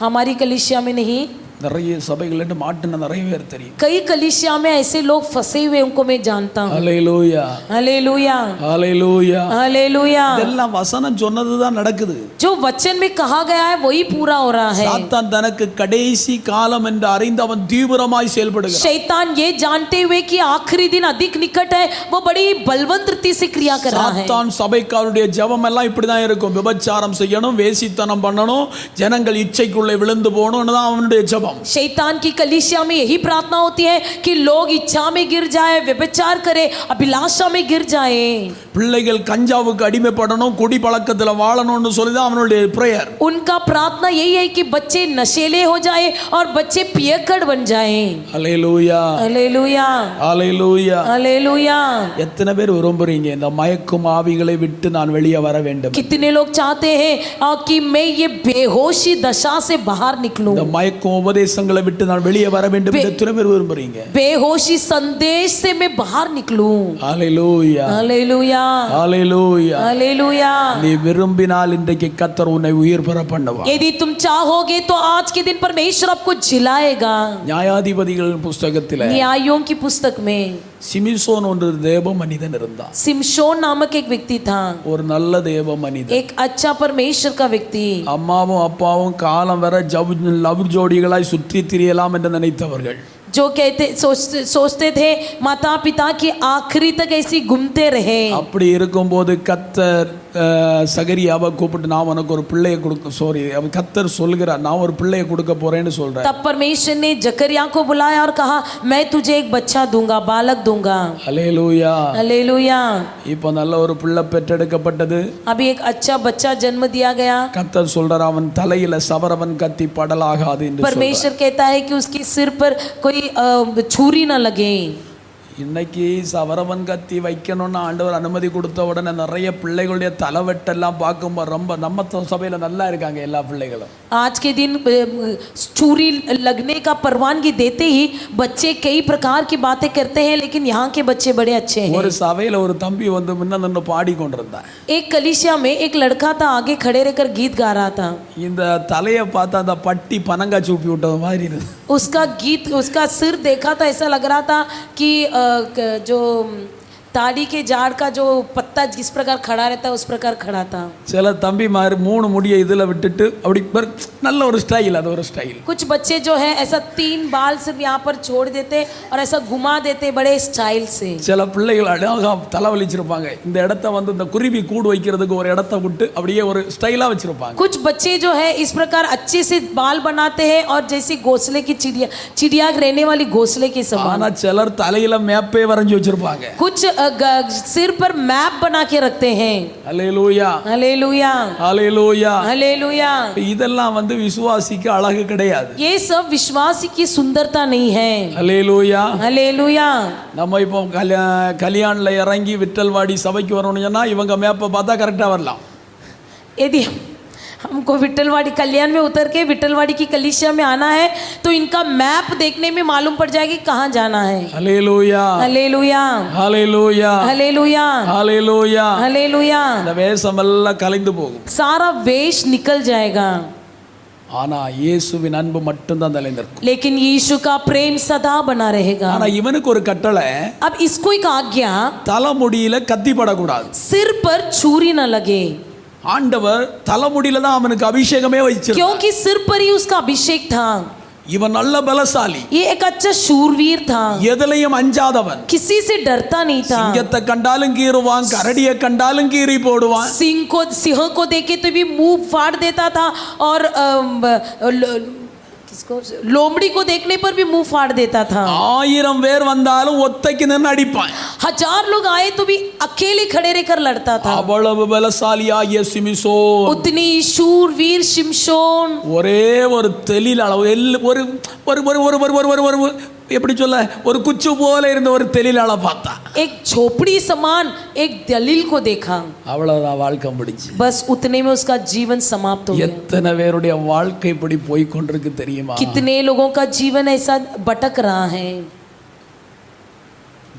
हमारी कलीसिया में नहीं, நிறைய சபைகளில் மாட்டின நிறைய பேர் தெரியும். कई कलीसिया में ऐसे लोग फंसे हुए उनको मैं जानता हूँ। அல்லேலூயா हालेलुया அல்லேலூயா. हालेलुया। இதெல்லாம் வசனம் சொன்னதுதான் நடக்குது. जो वचन में कहा गया है वही पूरा हो रहा है। சாத்தான் தனக்கு கடைசி காலம் என்று அறிந்து அவன் தீவிரமாய் செயல்படுகிறான். शैतान ये जानते हुए कि आखिरी दिन अधिक निकट है, वो बड़ी बलवंत रीति से क्रिया कर रहा है। சாத்தான் சபைக்காரருடைய ஜெபம் எல்லாம் இப்படிதான் இருக்கும். விபச்சாரம் செய்யணும், வேசித்தனம் பண்ணணும், ஜனங்கள் இச்சைக்குள்ளே விழுந்து போகணும்னு தான் அவனுடைய ஜெபம். शैतान की कलीसिया में यही प्रार्थना होती है कि लोग इच्छा में गिर जाए, व्यभिचार करे, अभिलाषा में गिर जाए। பிள்ளைகள் கஞ்சாவுக்கு அடிமைப்படணும், குடி பழக்கத்தில் வாழணும்னு சொல்லி தான் அவனுடைய பிரேயர். उनका प्रार्थना यही है कि बच्चे नशेले हो जाए और बच्चे पियक्कड़ बन जाए। அல்லேலூயா हालेलुया அல்லேலூயா. हालेलुया। எத்தனை பேர் விரும்புறீங்க இந்த மயக்கும் ஆவிகளை விட்டு நான் வெளியே வர வேண்டும்? कितने लोग चाहते हैं कि मैं ये बेहोशी दशा से बाहर निकलूं, இந்த மயக்கும் உபதேசங்களை விட்டு நான் வெளியே வர வேண்டும் என்று எத்தனை பேர் விரும்புறீங்க? बेहोशी संदेश से मैं बाहर निकलूं। அல்லேலூயா हालेलुया அல்லேலூயா. हालेलुया। நீ விரும்பினால் இன்றைக்கு கர்த்தர் உன்னை உயிர் பெற பண்ணுவார். यदि तुम चाहोगे तो आज के दिन परमेश्वर आपको जिलाएगा। நியாயாதிபதிகள் புஸ்தகத்தில் न्यायों की पुस्तक में சிமிசோன் ஒரு தேவ மனிதன் இருந்தான். सिमशोन नामक एक व्यक्ति था, ஒரு நல்ல தேவ மனிதன். एक अच्छा परमेश्वर का व्यक्ति। அம்மாவும் அப்பாவும் காலம் வர லவ் ஜோடிகளாய் சுற்றி திரியலாம் என்று நினைத்தவர்கள். जो सोचते थे माता पिता की आखिरी तक ऐसी घूमते रहे। அப்படி இருக்கும்போது கர்த்தர் சகரியாவை கூப்பிட்டு நான் உனக்கு ஒரு பிள்ளையை கொடுக்க கர்த்தர் சொல்கிறார், நான் ஒரு பிள்ளையை கொடுக்க போறேன்னு சொல்றேன். तब परमेश्वर ने जकरिया को बुलाया और कहा मैं तुझे एक बच्चा दूंगा, बालक दूंगा। அல்லேலூயா. हालेलुया। இப்போ நல்ல ஒரு பிள்ளை பெற்றெடுக்கப்பட்டது. अभी एक अच्छा बच्चा जन्म दिया गया। கர்த்தர் சொல்றார், அவன் தலையில சவரவன் கத்தி படலாகாது என்று சொல்றார். परमेश्वर कहता है कि उसके सिर पर कोई छुरी न लगे। இன்னைக்கு சவரவன் கத்தி வைக்கணும்னு ஆண்டவர் அனுமதி கொடுத்த உடனே நிறைய பிள்ளைகளுடைய தலைவெட்டெல்லாம் பார்க்கும்போது ரொம்ப நம்ம சபையில நல்லா இருக்காங்க எல்லா பிள்ளைகளும். आज के दिन छुरी लगने का परवानगी देते ही बच्चे कई प्रकार की बातें करते हैं, लेकिन यहाँ के बच्चे बड़े अच्छे हैं। ஒரு சபையில ஒரு தம்பி வந்து முன்ன நின்று பாடி கொண்டிருந்தான். एक कलीसिया में एक लड़का था, आगे खड़े रहकर गीत गा रहा था। இந்த தலையை பார்த்தா அந்த பட்டி பனங்கா சூப்பி விட்டது மாதிரி இருக்கு. उसका गीत, उसका सिर देखा तो ऐसा लग रहा था कि जो ताड़ी के झाड़ का जो पत्ता जिस प्रकार खड़ा रहता है उस प्रकार खड़ा था। சில தம்பி மாதிரி 3 முடியை இதுல விட்டுட்டு அப்படி நல்ல ஒரு ஸ்டைல், அது ஒரு ஸ்டைல். कुछ बच्चे जो है ऐसा 3 बाल सिर्फ यहाँ पर छोड़ देते और ऐसा घुमा देते बड़े स्टाइल से। சில பிள்ளைகள் அழகா தலை வலிச்சிருப்பாங்க. இந்த இடத்த வந்து இந்த குருவி கூடு வைக்கிறதுக்கு ஒரு இடத்த விட்டு அப்படியே ஒரு ஸ்டைலா வச்சிருப்பாங்க. कुछ बच्चे जो है इस प्रकार अच्छे से बाल बनाते हैं और जैसे घोंसले की चिड़िया रहने वाली घोंसले के समान। ஆனா சிலர் தலையில மேப்பே வரைஞ்சு வச்சிருப்பாங்க. कुछ सिर पर मैप बना के रखते हैं। அல்லேலூயா हालेलुया அல்லேலூயா. हालेलुया। இதெல்லாம் வந்து விசுவாசிக்கு அழகு கிடையாது. ये सब विश्वासी की सुंदरता नहीं है। அல்லேலூயா. हालेलुया। நம்ம இப்போ கல்யாண்ல இறங்கி விட்டல்வாடி சபைக்கு வரணும்னு சொன்னா இவங்க மேப்பை பார்த்தா கரெக்டா வரலாம். यदि हमको विट्ठलवाड़ी कल्याण में उतर के विट्ठलवाड़ी की कलीसिया में आना है तो इनका मैप देखने में मालूम पड़ जाएगी कहाँ जाना है। அல்லேலூயா हालेलुया அல்லேலூயா हालेलुया அல்லேலூயா. हालेलुया। இந்த வேஷம் எல்லாம் கலைந்து போகும். सारा वेश निकल जाएगा, ஆனா இயேசுவின் அன்பு மட்டும்தான் நிலைநிற்கும். लेकिन यीशु का प्रेम सदा बना रहेगा। ஆனா இவனுக்கு ஒரு கட்டளை, अब इसको एक आज्ञा, தலைமுடியில கத்தி படக்கூடாது. सिर पर छुरी न लगे, ஆண்டவர் தலைமுடியில தான் அவனுக்கு அபிஷேகமே வச்சிருக்கார். क्योंकि सिर पर ही उसका अभिषेक था। இவன் நல்ல பலசாலி, ये एक अच्छा शूरवीर था, எதிலையும் அஞ்சாதவன். किसी से डरता नहीं था। சிங்கத்தை கண்டாலும் கீறுவான், கரடியை கண்டாலும் கீறி போடுவான். सिंह को देखे तो भी मुंह फाड़ देता था और लोमड़ी को देखने पर भी मुंह फाड़ देता था। 1000 பேர் வந்தாலும் ஒத்தைக்கு நின்று அடிப்பான். 1000 लोग आए तो भी अकेले खड़े रहकर लड़ता था। அவ்வளவு பலசாலியாகிய சிமிசோன் उतनी शूरवीर शिमशोन, ஒரே ஒரு தெளிலாள ஒரு ஒரு ஒரு ஒரு ஒரு ஒரு ஒரு எப்படி சொல்ல ஒரு குச்சு போல இருந்த ஒரு தெளிலாள பார்த்தா, एक झोपड़ी समान एक दलील को देखा, அவ்வளவுதான் வாழ்க்கை முடிஞ்சு. बस उतने में उसका जीवन समाप्त हो गया। எத்தனை பேருடைய வாழ்க்கை இப்படி போய் கொண்டிருக்கு தெரியுமா? कितने लोगों का जीवन ऐसा भटक रहा है।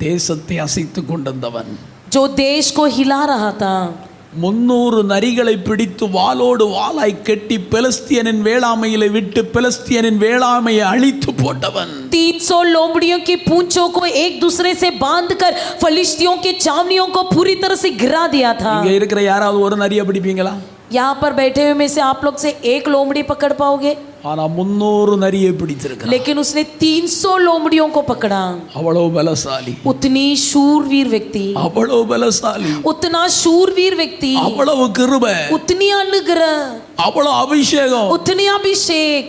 தேசத்தை அசைத்து கொண்டிருந்தவன் जो देश को हिला रहा था, 300 நரிகளை பிடித்து வாளோடு வாளாய் கட்டி பெலிஸ்தியனின் வேளாமையிலே விட்டு பெலிஸ்தியனின் வேளாமையை அழித்து போட்டவன், 300 लोमड़ियों की पूंछों को एक दूसरे से बांधकर फलिश्तियों के चावनियों को पूरी तरह से गिरा दिया था। இங்க இருக்கிற யாராவது ஒரு நரியை பிடிப்பீங்களா? यहाँ पर बैठे हुए में से आप लोग से एक लोमड़ी पकड़ पाओगे? ஆனா 300 நரியை பிடிச்சிருக்கிறான். लेकिन उसने 300 लोमड़ियों को पकड़ा। அவ்வளவு பலசாலி, उतनी शूरवीर व्यक्ति, அவ்வளவு பலசாலி, उतना शूरवीर व्यक्ति, அவ்வளவு கிருபை, उतनी अनुग्रह, அவ்வளவு அபிஷேகம். उतनी अभिषेक।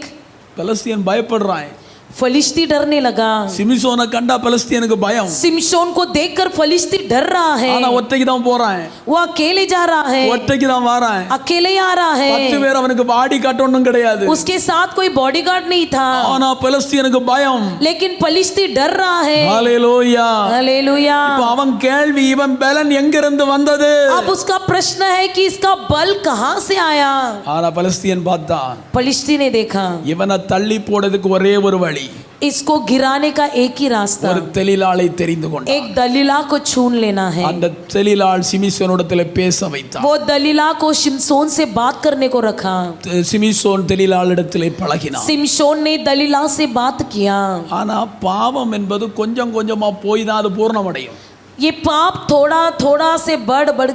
பெலிஸ்தியன் பயப்படுறான். फलिश्ती डरने लगा। சிமிசோனை கண்டா பெலிஸ்தியனுக்கு பயம். सिमशोन को देखकर फलिश्ती डर रहा है। ஆனா ஒத்தைக்கு தான் போறான், वो अकेले जा रहा है, ஒத்தைக்கு தான் வரான். अकेले आ रहा 10 है। பேர் அவனுக்கு பாடி கார்டு ஒண்ணும் கிடையாது. उसके साथ कोई बॉडीगार्ड नहीं था, ஆனா பெலிஸ்தியனுக்கு பயம். लेकिन फलिश्ती डर रहा है। ஹalleluya. हालेलुया। இப்போ அவன் கேள்வி, இவன் பலன் எங்க இருந்து வந்தது? अब उसका प्रश्न है कि इसका बल कहां से आया? ஆனா பெலிஸ்தியன் பார்த்தான், फलिश्ती ने देखा இவனை தள்ளி போடுறதுக்கு ஒரே ஒரு வழி, इसको गिराने का एक ही रास्ता, ஒரு தெளிலாளை தெரிந்து கொண்டான். एक दलीला को छून लेना है। அந்த தெளிலாள் சிமிசோனிடத்தில் பேச வைத்தான். वो दलीला को शिमशोन से बात करने को रखा। சிமிசோன் தெளிலாளிடத்தில் பழகினான். शिमशोन ने दलीला से बात किया। ஆனா பாவம் என்பது கொஞ்சம் கொஞ்சமா போய் தான் அது பூர்ணமடையும். ये पाप थोड़ा थोड़ा से बढ़ बढ़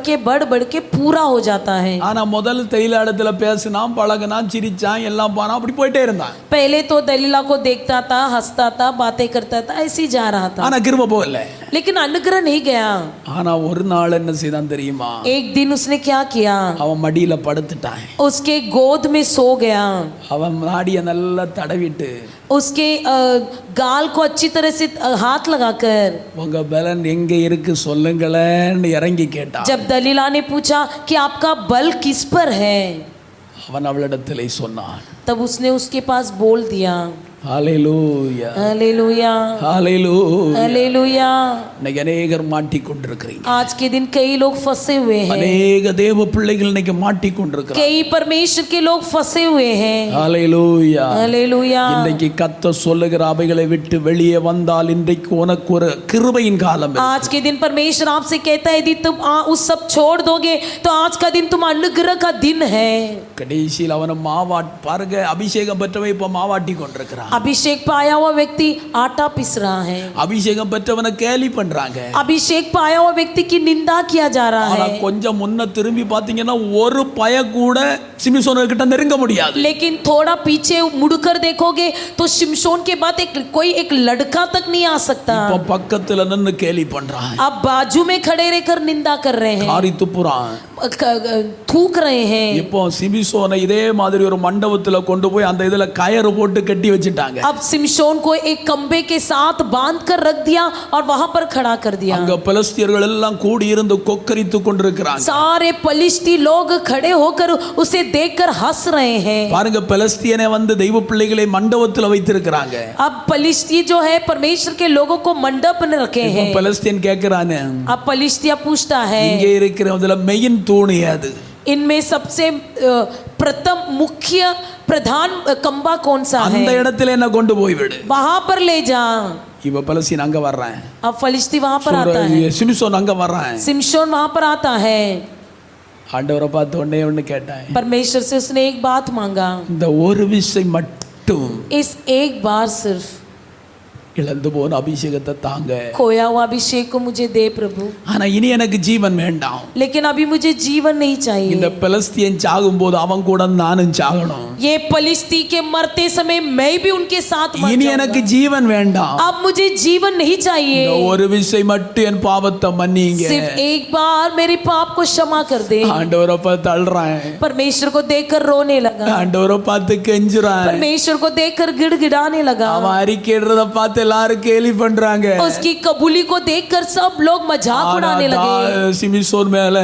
के पूरा हो जाता है। ஆனா முதல் தெளிலாளிடத்தில் பேசினான், பழகினான், சிரிச்சான், எல்லாம் போனான், அப்படி போயிட்டே இருந்தான். पहले तो दलीला को देखता था, हंसता था, बातें करता था, ऐसे ही जा रहा था, ஆனா கிருபை போகல. लेकिन अनुग्रह नहीं गया। ஆனா ஒரு நாள் என்ன செய்தான் தெரியுமா? एक दिन उसने क्या किया? அவன் மடியில படுத்துட்டான். उसके गोद में सो गया। அவன் நாடிய நல்லா தடவிட்டு, उसके गाल को अच्छी तरह से हाथ लगाकर, உங்க பலன் எங்க இருக்கு சொல்லுங்களேன்னு இறங்கி கேட்டான். जब दलीला ने पूछा कि आपका बल किस पर है, அவன் அவளிடத்திலே சொன்னான், तब उसने उसके पास बोल दिया। ஹalleluya, हालेलुया, ஹalleluya. हालेलुया। இன்னைக்கு अनेகர் மாட்டிக்கொண்டிருக்கிறீங்க. आज के दिन कई लोग फंसे हुए हैं, अनेक தேவ பிள்ளைகள் இன்னைக்கு மாட்டிக்கொண்டிருக்கிறாங்க. कई परमेश्वर के लोग फंसे हुए हैं। ஹalleluya. हालेलुया। இன்னைக்கு கர்த்தர் சொல்லுகிற அவைகளை விட்டு வெளியே வந்தால் இன்றைக்கு உனக்கு ஒரு கிருபையின் காலம். आज के दिन परमेश्वर आपसे कहता है यदि तुम उस सब छोड़ दोगे तो आज का दिन तुम अनुग्रह का दिन है। கடைசியில் அவன பாருங்க, அபிஷேகம் பெற்றவன் இப்ப மாவாட்டி கொண்டிருக்கிறான். अभिषेक पाया हुआ व्यक्ति आटा पिस रहा है। அபிஷேகம் பெற்றவனை கேலி பண்றாங்க. अभिषेक पाया हुआ व्यक्ति की निंदा किया जा रहा ஆனா है। கொஞ்சம் முன்ன திரும்பி பாத்தீங்கன்னா ஒரு பய கூட சிமிசோன் கிட்ட நெருங்க முடியாது. लेकिन थोड़ा पीछे मुड़कर देखोगे तो शिमशोन के बाद कोई एक लड़का तक नहीं आ सकता। இப்ப பக்கத்துல நின்னு கேலி பண்றான். अब बाजू में खड़े रहकर निंदा कर रहे हैं, காரி துப்புறான். थूक रहे हैं। இப்போ சிமிசோனை இதே மாதிரி ஒரு மண்டபத்துல கொண்டு போய் அந்த இதுல கயறு போட்டு கட்டி வச்சிட்டாங்க. अब सिमशोन को एक कंबे के साथ बांध कर रख दिया और वहां पर खड़ा कर दिया। அங்க பெலிஸ்தியர்கள் எல்லாம் கூடி இருந்து கொக்கரித்து கொண்டிருக்கிறாங்க. सारे पलिश्ती लोग खड़े होकर उसे देखकर हंस रहे हैं। பாருங்க, பெலிஸ்தியனே வந்து தெய்வ பிள்ளைகளை மண்டபத்துல வைத்திருக்கிறாங்க. अब पलिश्ती जो है परमेश्वर के लोगों को मंडप में रखे हैं। பெலிஸ்தியன் கேக்குறானே, अब पलिश्तिया पूछता है இங்க இருக்கிறதுல மெயின் தூண் ஏது? इनमें सबसे प्रथम मुख्य प्रधान कंबा कौन सा है? அந்த இடத்துல என்ன கொண்டு போய் விடு. वहां पर ले जा। இப்ப பெலிஸ்தியன் அங்க வர்றான். अब फलिश्ती वहां पर आता है, சிமிசோன் அங்க வர்றான். सिमशोन वहां पर आता है। ஆண்டவரை பார்த்து ஒண்ணு கேட்டான், परमेश्वर से उसने एक बात मांगा, இந்த ஒரு விஷயம் மட்டும் इस एक बार सिर्फ இழந்து போன அபிஷேகத்தை தாங்க. खोया हुआ अभिषेक को मुझे दे प्रभु, ஆனா இனி எனக்கு ஜீவன் வேண்டாம். लेकिन अभी मुझे जीवन नहीं चाहिए। இந்த பெலிஸ்தியன் சாகும் போது அவன் கூட நானும் சாகணும். ये पलिश्ती के मरते समय मैं भी उनके साथ मर இனி जाऊंगा। எனக்கு ஜீவன் வேண்டாம். अब मुझे जीवन नहीं இந்த चाहिए, ஒரு விஷயம் மட்டும் என் பாவத்தை மன்னிங்க. सिर्फ एक बार मेरे पाप को क्षमा कर दे। ஆண்டவரை பார்த்து அழுறான். परमेश्वर को देखकर रोने लगा, ஆண்டவரை பார்த்து கெஞ்சுறான். परमेश्वर को देखकर गिड़गिड़ाने लगा। அவன் அறிக்கையிடுறத பார்த்து எல்லாரும் கேலி பண்றாங்க. उसकी कबूली को देखकर सब लोग मजाक उड़ाने लगे, சிமிசோன் மேல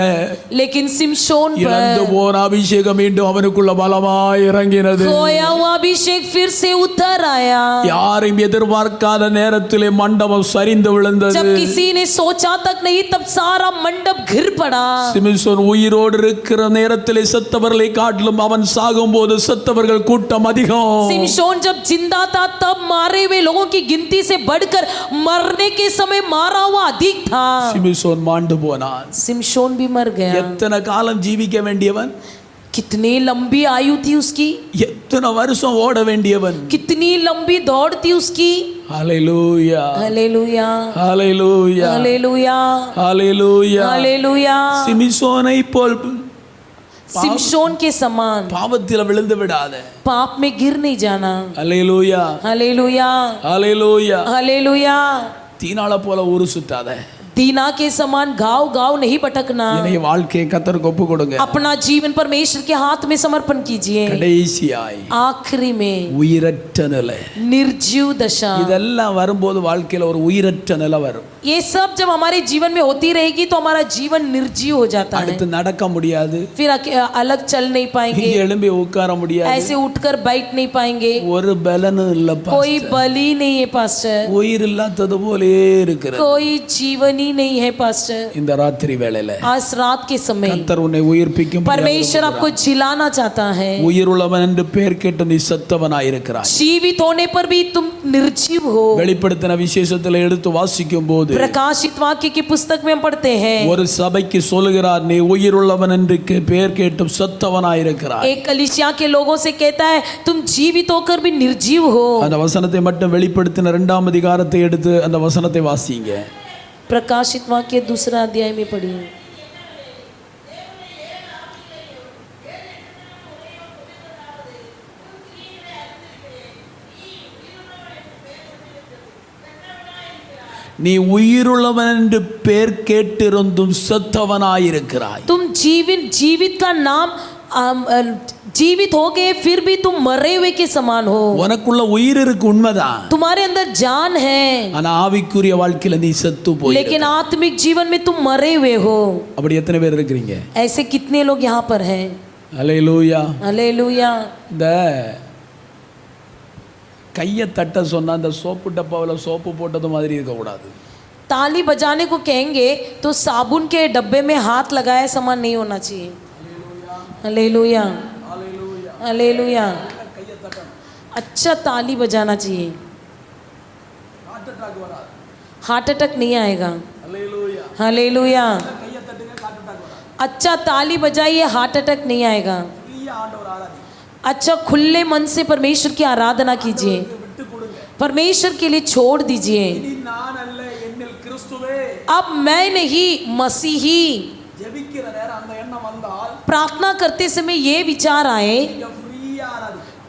लेकिन सिमशोन இழந்து पर போன அபிஷேகம் மீண்டும் அவனுக்குள்ள பலமாய் இறங்கினது. खोया हुआ अभिषेक फिर से उतर आया। யாரும் எதிர்பார்க்காத நேரத்திலே மண்டபம் சரிந்து விழுந்தது. जब किसी ने सोचा तक नहीं तब सारा मंडप गिर पड़ा। சிமிசோன் உயிரோடு இருக்கிற நேரத்திலே செத்தவர்களை காட்டிலும் அவன் சாகும்போது செத்தவர்கள் கூட்டம் அதிகம். सिमशोन जब जिंदा था तब मारे हुए लोगों की गिनती से बढ़कर मरने के समय मारा हुआ अधिक था। சிமிசோன் மாண்டு போனான். सिमशोन भी मर गया। எத்தனை காலம் ஜீவிக்க வேண்டியவன், कितनी लंबी आयु थी उसकी, எத்தனை வருஷம் ஓட வேண்டியவன். कितनी लंबी दौड़ थी उसकी। ஹalleluya हालेलुया ஹalleluya हालेलुया ஹalleluya. हालेलुया। சிமிசோனை போல் सिमशोन के समान பாவத்தில் விழுந்து விடாத. पाप में गिर नहीं जाना। ஹalleluya हालेलुया ஹalleluya. हालेलुया। தீனால போல ஊரு சுத்தாத. दीना के समान गाँव गाँव नहीं भटकना। என்னைய வாழ்க்கையை கர்த்தருக்கு ஒப்பு கொடுங்க. अपना जीवन परमेश्वर के हाथ में समर्पण कीजिए। கடைசியாய் आखिरी में உயிரற்ற நிலை. निर्जीव दशा। இதெல்லாம் வரும்போது வாழ்க்கையில ஒரு உயிரற்ற நிலை வரும். ये सब जब हमारे जीवन में होती रहेगी तो हमारा जीवन निर्जीव हो जाता है। அடுத்து நடக்க முடியாது, फिर अलग चल नहीं पाएंगे, இங்க எழும்பி உட்கார முடியாது, ऐसे उठकर बैठ नहीं पाएंगे, ஒரு பலனும் இல்ல. कोई बल ही नहीं है पास्टर, உயிர் இல்லாதது போலே இருக்கிறது. कोई जीवन ही नहीं है पास्टर। இந்த ராத்திரி வேளையில आज रात के समय கர்த்தர் உன்னை உயிர்ப்பிக்கும். परमेश्वर आपको जिलाना चाहता है। உயிருள்ளவன் என்று பெயர் கேட்டு நீ செத்தவனாய் இருக்கிறாய். जीवित होने पर भी तुम निर्जीव हो। வெளிப்படுத்தின விசேஷத்துல எடுத்து வாசிக்கும் போது प्रकाशित वाक्य की पुस्तक में हम पढ़ते हैं, ஒரு சபைக்கு சொல்லுகிறார், நீ உயிருள்ளவன் என்று பெயர் கேட்டும் செத்தவனாய் இருக்கிறாய். एक कलीसिया के लोगों से कहता है तुम जीवित होकर भी निर्जीव हो। அந்த वசனத்தை மட்டும் வெளிப்படுத்தின 2ஆம் அதிகாரத்தை எடுத்து அந்த வசனத்தை வாசிங்க. प्रकाशित वाक्य 2 अध्याय में पढ़िए। நீ உயிருள்ளவன் என்று பெயர் கேட்டிருந்தும் செத்தவனாயிருக்கிறாய். तुम जीवित का नाम जीवित हो गए फिर भी तुम मरे हुए के समान हो। உனக்குள்ள உயிர் இருக்கு, உண்மைதான். तुम्हारे अंदर जान है, ஆனா ஆவிக்குரிய வாழ்க்கையில நீ செத்து போய். लेकिन आत्मिक जीवन में तुम मरे हुए हो। அப்படி எத்தனை பேர் இருக்கிறீங்க? ऐसे कितने लोग यहाँ पर हैं? ஹalleluya हालेलुया। இந்த கையை தட்ட சொன்னா அந்த சோப்பு டப்பாவில் சோப்பு போட்டது மாதிரி இருக்கக்கூடாது. ताली बजाने को कहेंगे तो साबुन के डब्बे में हाथ लगाया समान नहीं होना चाहिए। Hallelujah hallelujah. अच्छा ताली बजाना चाहिए, हार्ट अटैक नहीं आएगा। हालेलुया। अच्छा ताली बजाइए, हार्ट अटैक नहीं आएगा। अच्छा खुले मन से परमेश्वर की आराधना कीजिए, परमेश्वर के लिए छोड़ दीजिए। अब मैं नहीं मसीही। प्रार्थना करते समय ये विचार आए,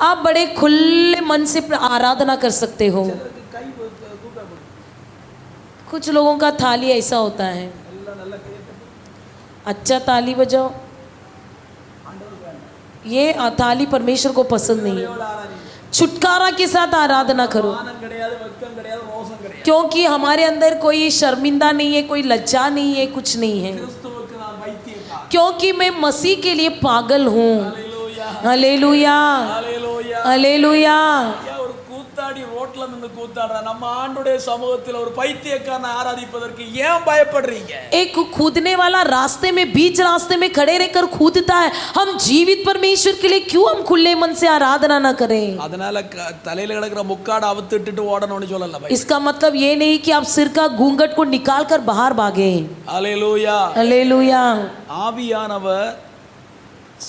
आप बड़े खुले मन से आराधना कर सकते हो। कुछ लोगों का थाली ऐसा होता है, अच्छा ताली बजाओ, ये थाली परमेश्वर को पसंद नहीं है। छुटकारा के साथ आराधना करो, क्योंकि हमारे अंदर कोई शर्मिंदा नहीं है, कोई लज्जा नहीं है, कुछ नहीं है, क्योंकि मैं मसीह के लिए पागल हूँ। Hallelujah hallelujah. ஒரு கூத்தாடி ரோட்ல நின்னு கூத்தாடுற நம்ம ஆண்டவருடைய சமூகத்தில் ஒரு பைத்தியக்காரனை ஆராதிப்பதற்கு ஏன் பயப்படுறீங்க? एक कूदने वाला रास्ते में बीच रास्ते में खड़े रहकर कूदता है, हम जीवित परमेश्वर के लिए क्यों हम खुले मन से आराधना न करें? அதனால தலையில கிடக்குற முக்காடை அவுத்துட்டு ஓடணும்னு சொல்லல. इसका मतलब ये नहीं कि आप सिर का घूंघट को निकाल कर बाहर भागे। ஹalleluya हालेलुया। ஆவியானவர்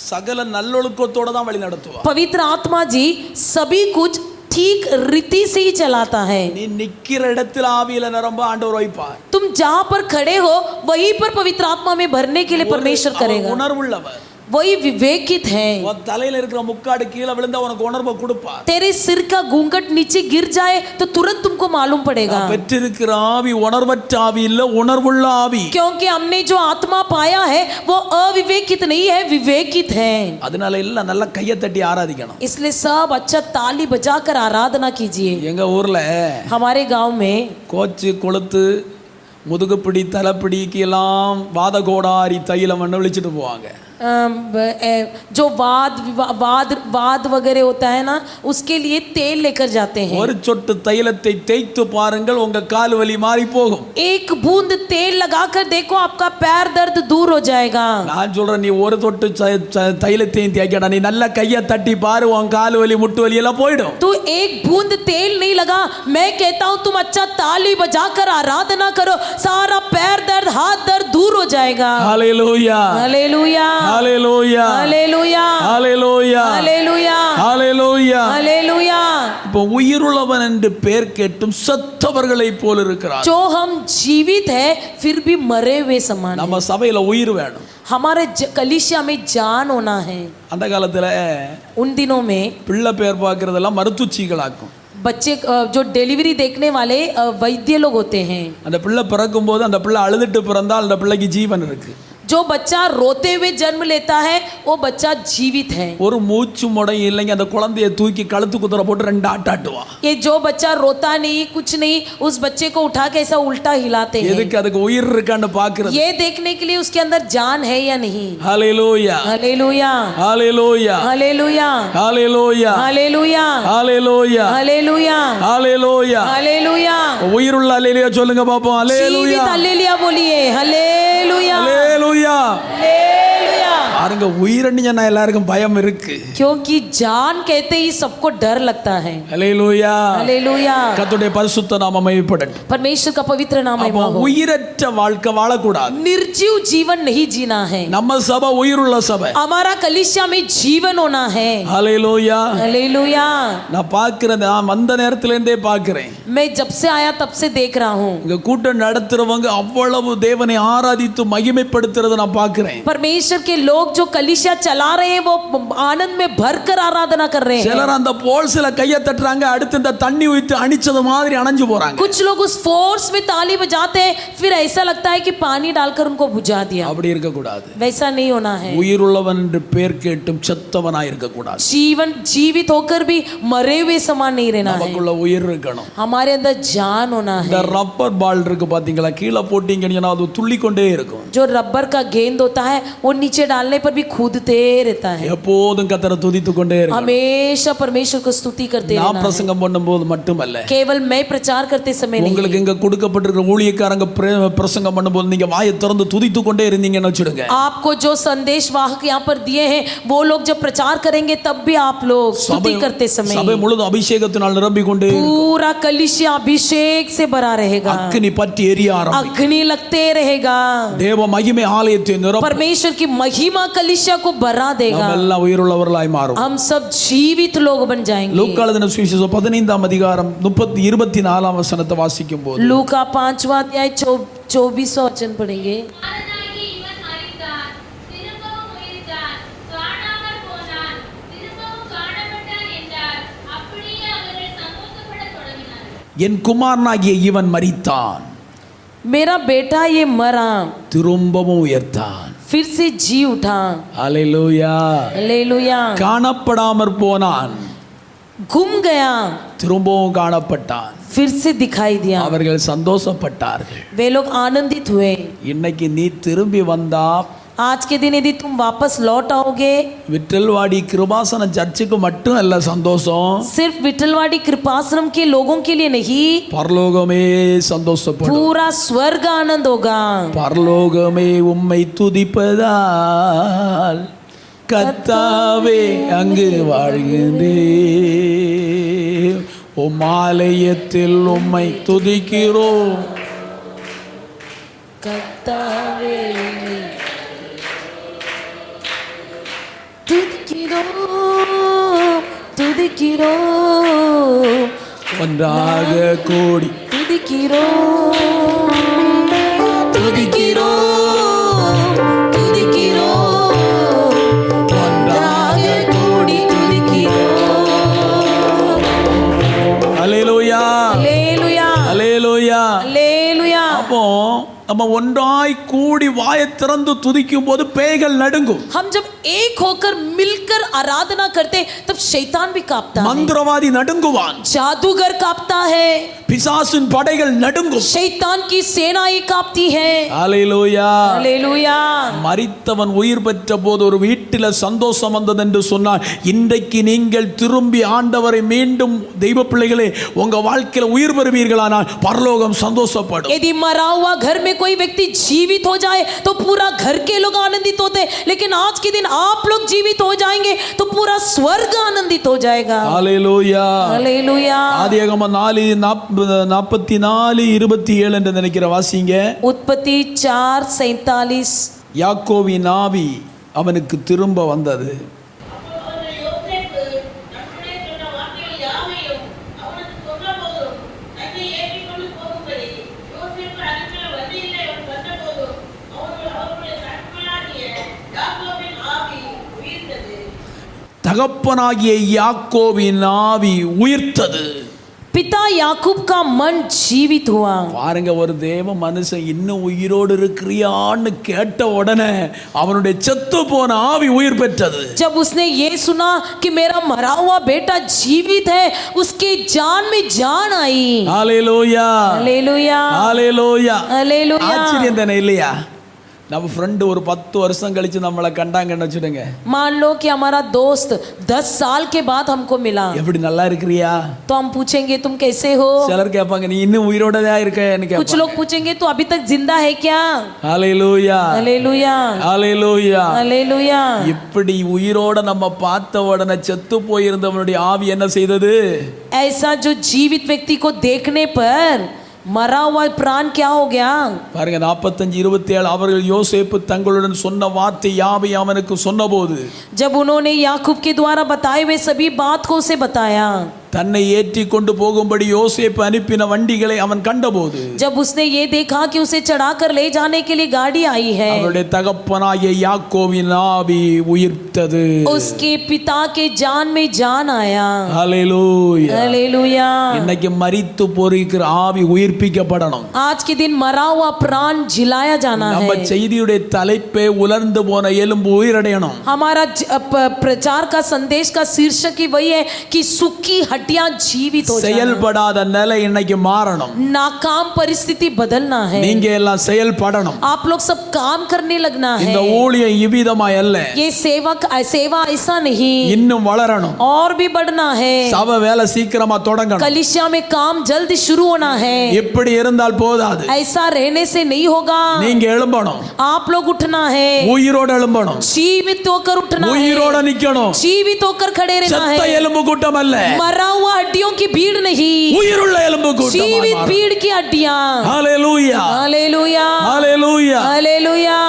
சகல நல்லொழுக்கத்தோட தான் வழி நடத்துவார். पवित्र आत्मा जी सभी कुछ ठीक रीति से ही चलाता है। நீ நிக்கிற இடத்துல ஆவியில நிரம்ப ஆண்டவர் வைப்பார். तुम जहाँ पर खड़े हो वहीं पर पवित्र आत्मा में भरने के लिए परमेश्वर करेगा। உணர்வுள்ளவர். वही विवेकित हैं। உன் தலையில இருக்கிற முக்காடு கீழே விழுந்தா உனக்கு உணர்வை கொடுப்பார். तेरे सिर का घूंघट नीचे गिर जाए तो तुरंत तुमको मालूम पड़ेगा, பெற்றிருக்கிற ஆவி உணர்வற்ற ஆவி இல்ல, உணர்வுள்ள ஆவி. क्योंकि हमने जो आत्मा पाया है वो अविवेकित नहीं है, विवेकित है। அதனால எல்லாம் நல்லா கையை தட்டி ஆராதிக்கணும். इसलिए सब अच्छा ताली बजाकर आराधना कीजिए। எங்க ஊர்ல हमारे गांव में கோச்சு கொளுத்து முதுகுப்பிடி தலைப்பிடிக்கு எல்லாம் வாதகோடாரி தைலம் விழிச்சிட்டு போவாங்க. जो वाद वगैरह होता है ना, उसके लिए तेल लेकर जाते हैं। ஒரு சொட்டு தைலத்தை தேய்த்து பாருங்கள், உங்க கால் வலி மாறி போகும். एक बूंद तेल लगाकर देखो, आपका पैर दर्द दूर हो जाएगा। நான் சொல்றேன், நீ ஒரு சொட்டு தைலத்தையும் தேய்க்கடா, நீ நல்லா கையை தட்டி பாரு, உன் கால் வலி முட்டு வலி எல்லாம் போயிடும். तू एक बूंद तेल नहीं लगा, मैं कहता हूँ तुम अच्छा ताली बजाकर आराधना करो, सारा पैर दर्द हाथ दर्द दूर हो जाएगा। Hallelujah hallelujah hallelujah hallelujah hallelujah hallelujah hallelujah. Hallelujah. இப்போ உயிருள்ளவன் என்று பெயர் கேட்டும் செத்தவர்களை போல இருக்கிறார். जो हम जीवित है फिर भी मरे हुए समान நம்ம हैं। சபையில உயிர் வேணும். हमारे कलीसिया में जान होना है। அந்த காலத்துல उन दिनों में பிள்ளை பேர் பார்க்கறதெல்லாம் மருத்துவச்சிகளாக்கும். बच्चे जो डिलीवरी देखने वाले वैद्य लोग होते हैं। அந்த பிள்ளை பிறக்கும் போது அந்த பிள்ளை அழுதுட்டு பிறந்தால் அந்த பிள்ளைக்கு ஜீவன் இருக்கு. जो बच्चा रोते हुए जन्म लेता है वो बच्चा जीवित है। ஒரு மூச்சு முடை இல்லைங்க, அந்த குழந்தையை தூக்கி கழுத்து குத்துற போட்டு ரெண்டு ஆட்டாட்டுவா. ये जो बच्चा रोता नहीं कुछ नहीं, उस बच्चे को उठा के ऐसा उल्टा हिलाते हैं। எதுக்கு? அதுக்கு உயிர் இருக்கான்னு பாக்குறது. ये देखने के लिए उसके अंदर जान है या नहीं। ஹalleluya हालेलुया ஹalleluya हालेलुया ஹalleluya हालेलुया ஹalleluya हालेलुया ஹalleluya. हालेलुया। உயிருள்ள ஹalleluya சொல்லுங்க பாப்போம். ஹalleluya जीवित हालेलुया बोलिए। हालेलुया ஹalleluya. हालेलुया। பாருங்க, உயிரன்னு சொன்னா எல்லாருக்கும் பயம் இருக்கு. क्योंकि जान कहते ही सबको डर लगता है। ஹalleluya हालेलुया। கர்த்தருடைய பரிசுத்த நாமம் மகிமைப்படட்டும். परमेश्वर का पवित्र नाम அப்ப महिमा हो। உயிரற்ற வாழ்க்கை வாழக்கூடாது. निर्जीव जीवन नहीं जीना है। நம்ம சபை உயிருள்ள சபை. हमारा कलीसिया में जीवन होना है। ஹalleluya. हालेलुया। நான் பார்க்கிறேன், நான் வந்த நேரத்துல இருந்தே பார்க்கிறேன். मैं जब से आया तब से देख रहा हूँ, இங்க கூட்டம் நடத்துறவங்க அவ்வளவு தேவனை ஆராதித்து மகிமைப்படுத்துறத நான் பார்க்கிறேன். परमेश्वर के लोग जो कलीसिया चला रहे हैं वो आनंद में भरकर आराधना कर रहे हैं। சிலர் அந்த போல்ஸ்ல கையை தட்டுறாங்க, அடுத்து இந்த தண்ணி ஊத்தி அணிச்சது மாதிரி அணைஞ்சு போறாங்க. कुछ लोग उस फोर्स में ताली बजाते हैं, फिर ऐसा लगता है कि पानी डालकर उनको बुझा दिया। அப்படி இருக்க கூடாது. वैसा नहीं होना है। உயிருள்ளவன் என்று பெயர் கேட்டும் செத்தவனாய் இருக்க கூடாது. जीवन जीवित होकर भी मरे हुए समान नहीं रहना है। நமக்குள்ள உயிர் இருக்கணும். हमारे अंदर जान होना இந்த है। ரப்பர் பால் இருக்கு பாத்தீங்களா, கீழே போட்டீங்கன்னா அது துள்ளி கொண்டே இருக்கும். जो रबर का गेंद होता है वो नीचे डालने पर भी कूदते रहता है। எப்போதும் கர்த்தரை துதித்து கொண்டே இருக்கும். हमेशा परमेश्वर को स्तुति करते நான் रहना है। பிரசங்கம் பண்ணும்போது மட்டுமல்ல, केवल मैं प्रचार करते समय नहीं, உங்களுக்கு இங்க கொடுக்கப்பட்டிருக்கிற ஊழியக்காரங்க பிரசங்கம் பண்ணும்போது நீங்க வாயை திறந்து துதித்து கொண்டே இருந்தீங்கன்னு வச்சுடுங்க. आपको जो संदेश वाहक यहाँ पर दिए हैं वो लोग जब प्रचार करेंगे तब भी आप लोग स्तुति करते சபை समय முழுதும் அபிஷேகத்தினால் நிரம்பிக் கொண்டே पूरा कलिसिया अभिषेक से भरा रहेगा, அக்கினி பற்றி எரிய ஆரம்பிக்கும். अग्नि लगते रहेगा। தேவ மகிமை ஆலயத்தை நிரப்பும். परमेश्वर की महिमा कलिसिया को भरा देगा। நாம் எல்லாம் உயிருள்ளவர்களாய் மாறும். हम सब जीवित लोग बन जाएंगे। லூக்கா எழுதின சுவிசேஷம் 15ஆம் அதிகாரம் 24ஆம் வசனத்தை வாசிக்கும் போது, लूका 5वां अध्याय 24वां वचन पढ़ेंगे। ஆதனாகி இவன் மரித்தான், திரும்பவும் உயிர்த்தான், காணாமற் போனான், திரும்பவும் காணப்பட்டான் என்றார். அப்படியே அவர்கள் சந்தோஷப்படத் தொடங்கினார்கள். என் குமாரனாகிய இவன் மரித்தான், मेरा बेटा ये मरा திரும்பவும் உயர்த்தான். फिर से जी उठा। ஹalleluya. हालेलुया। காணப்படாமற் போனான், गुम गया திரும்பவும் காணப்பட்டான். फिर से दिखाई दिया। அவர்கள் சந்தோஷப்பட்டார்கள். वे लोग आनंदित हुए। இன்னைக்கு நீ திரும்பி வந்தா, आज के दिन यदि तुम वापस लौट आओगे, விட்டல்வாடி கிருபாசன சர்ச்சுக்கு மட்டும் அல்ல சந்தோஷம், सिर्फ विठलवाड़ी कृपाश्रम के लोगों के लिए नहीं, பரலோகமே சந்தோஷப்படும். पूरा स्वर्ग आनंद होगा। பரலோகமே உம்மை துதிப்பதால் கர்த்தாவே அங்கு வாழ்கின்றேன். உம் ஆலயத்தில் உம்மை துதிக்கிறோம். கர்த்தாவே துதிக்கிறோம் துதிக்கிறோம் ஒன்றாக கூடி துதிக்கிறோம் துதிக்கிறோம் துதிக்கிறோம் हालेलुया। அப்போ நம்ம ஒன்றாய் கூடி வாயை திறந்து துதிக்கும் போது பேய்கள் நடுங்கும். हम जब एक होकर मिलकर आराधना करते तब शैतान भी कांपता है, மந்திரவாதி நடுங்குவான், जादूगर कांपता है, பிசாசின் படைகள் நடுங்கும். शैतान की सेनाएं कांपती हैं। ஹalleluya. हालेलुया। மரித்தவன் உயிர் பெற்ற போது ஒரு வீட்டில் சந்தோஷம் வந்தது என்று சொன்னால், இன்றைக்கு நீங்கள் திரும்பி ஆண்டவரை மீண்டும் தெய்வ பிள்ளைகளே உங்க வாழ்க்கையில் உயிர் பெறுவீர்களானால் பரலோகம் சந்தோஷப்படும். यदि मरा हुआ घर में कोई व्यक्ति जीवित हो जाए तो पूरा घर के लोग आनंदित होते, लेकिन आज के दिन आप लोग जीवित हो जाएंगे तो पूरा स्वर्ग आनंदित हो जाएगा। ஹalleluya. हालेलुया। ஆதியாகமம் 4:44-27 என்று நினைக்கிற வாசிங்க. उत्पत्ति 4:47। யாக்கோவின் ஆவி அவனுக்கு திரும்ப வந்தது. தகப்பனாகிய யாக்கோவின் ஆவி உயிர்த்தது. पिता याकूब का मन जीवित हुआ। பாருங்க, ஒரு தேவ மனுஷன் இன்னும் உயிரோடு இருக்கிறியான்னு கேட்ட உடனே அவனுடைய செத்து போன ஆவி உயிர் பெற்றது. जब उसने ये सुना कि मेरा मरा हुआ बेटा जीवित है, उसके जान में जान आई। ஹalleluya. हालेलुया। ஹalleluya. हालेलुया। ஆச்சரியம் தானே இல்லையா? நம்ம ஃப்ரெண்டு ஒரு 10 வருஷம் கழிச்சு நம்மளை கண்டாங்கன்னு வச்சுடுங்க. मान लो कि हमारा दोस्त 10 साल के बाद हमको मिला, எப்படி நல்லா இருக்கிறியா? तो हम पूछेंगे तुम कैसे हो। சிலர் கேட்பாங்க, நீ இன்னும் உயிரோட தான் இருக்கன்னு कुछ கேட்பாங்க. लोग पूछेंगे तो अभी तक जिंदा है क्या। ஹalleluya. हालेलुया। ஹalleluya. हालेलुया। இப்படி உயிரோட நம்ம பார்த்த உடனே செத்து போயிருந்தவனுடைய ஆவி என்ன செய்தது? ऐसा जो जीवित व्यक्ति को देखने पर मरा हुआ प्राण क्या हो गया। பாருங்க, 45:27 அவர்கள் யோசேப்பு தங்களுடன் சொன்ன வார்த்தை யாவை அவனுக்கு சொன்னபோது, जब उन्होंने याकूब के द्वारा बताए हुए सभी बात को उसे बताया, தன்னை ஏற்றி கொண்டு போகும்படி யோசேப்பு அனுப்பின வண்டிகளை அவன் கண்டபோது, जब उसने ये देखा कि उसे चढ़ाकर ले जाने के लिए गाड़ी आई है, அவருடைய தகப்பனாகிய யாக்கோவின் ஆவி உயிர்த்தது. उसके पिता के जान में जान आया। ஹalleluya. हालेलुया। இன்னைக்கு மரித்து போயிருக்கிற ஆவி உயிர்ப்பிக்கப்படணும். आज के दिन मरा हुआ प्राण जिलाया जाना நம்ம है। செய்தியுடைய தலைப்பே உலர்ந்து போன எலும்பு உயிரடையணும். हमारा प्रचार का संदेश का शीर्षक ही वही है कि सूखी हड्डियां जीवित हो जाना। செயல்படாத நிலை இன்னைக்கு மாறணும். नाकाम परिस्थिति बदलना है। நீங்க எல்லாம் செயல்படணும். आप लोग सब काम करने लगना है। இந்த ஊழியம் இவ்விதமா அல்ல, ये सेवा ऐसा नहीं, இன்னும் வளரணும். और भी बढ़ना है। சபை வேலை சீக்கிரமா தொடங்கணும். कलीसिया में काम जल्द शुरू होना है। இப்படி இருந்தால் போதாது, ऐसा रहने से नहीं होगा। நீங்க எழும்பணும். आप लोग उठना है, உயிரோட எழும்பணும். जीवित होकर उठना है, உயிரோட நிக்கணும். जीवित होकर खड़े रहना செத்த है। எலும்பு கூட்டம் அல்ல, मरा हुआ हड्डियों की भीड़ नहीं, உயிருள்ள எலும்பு கூட்டம். जीवित भीड़ की हड्डियां। ஹalleluya. हालेलुया। ஹalleluya. हालेलुया।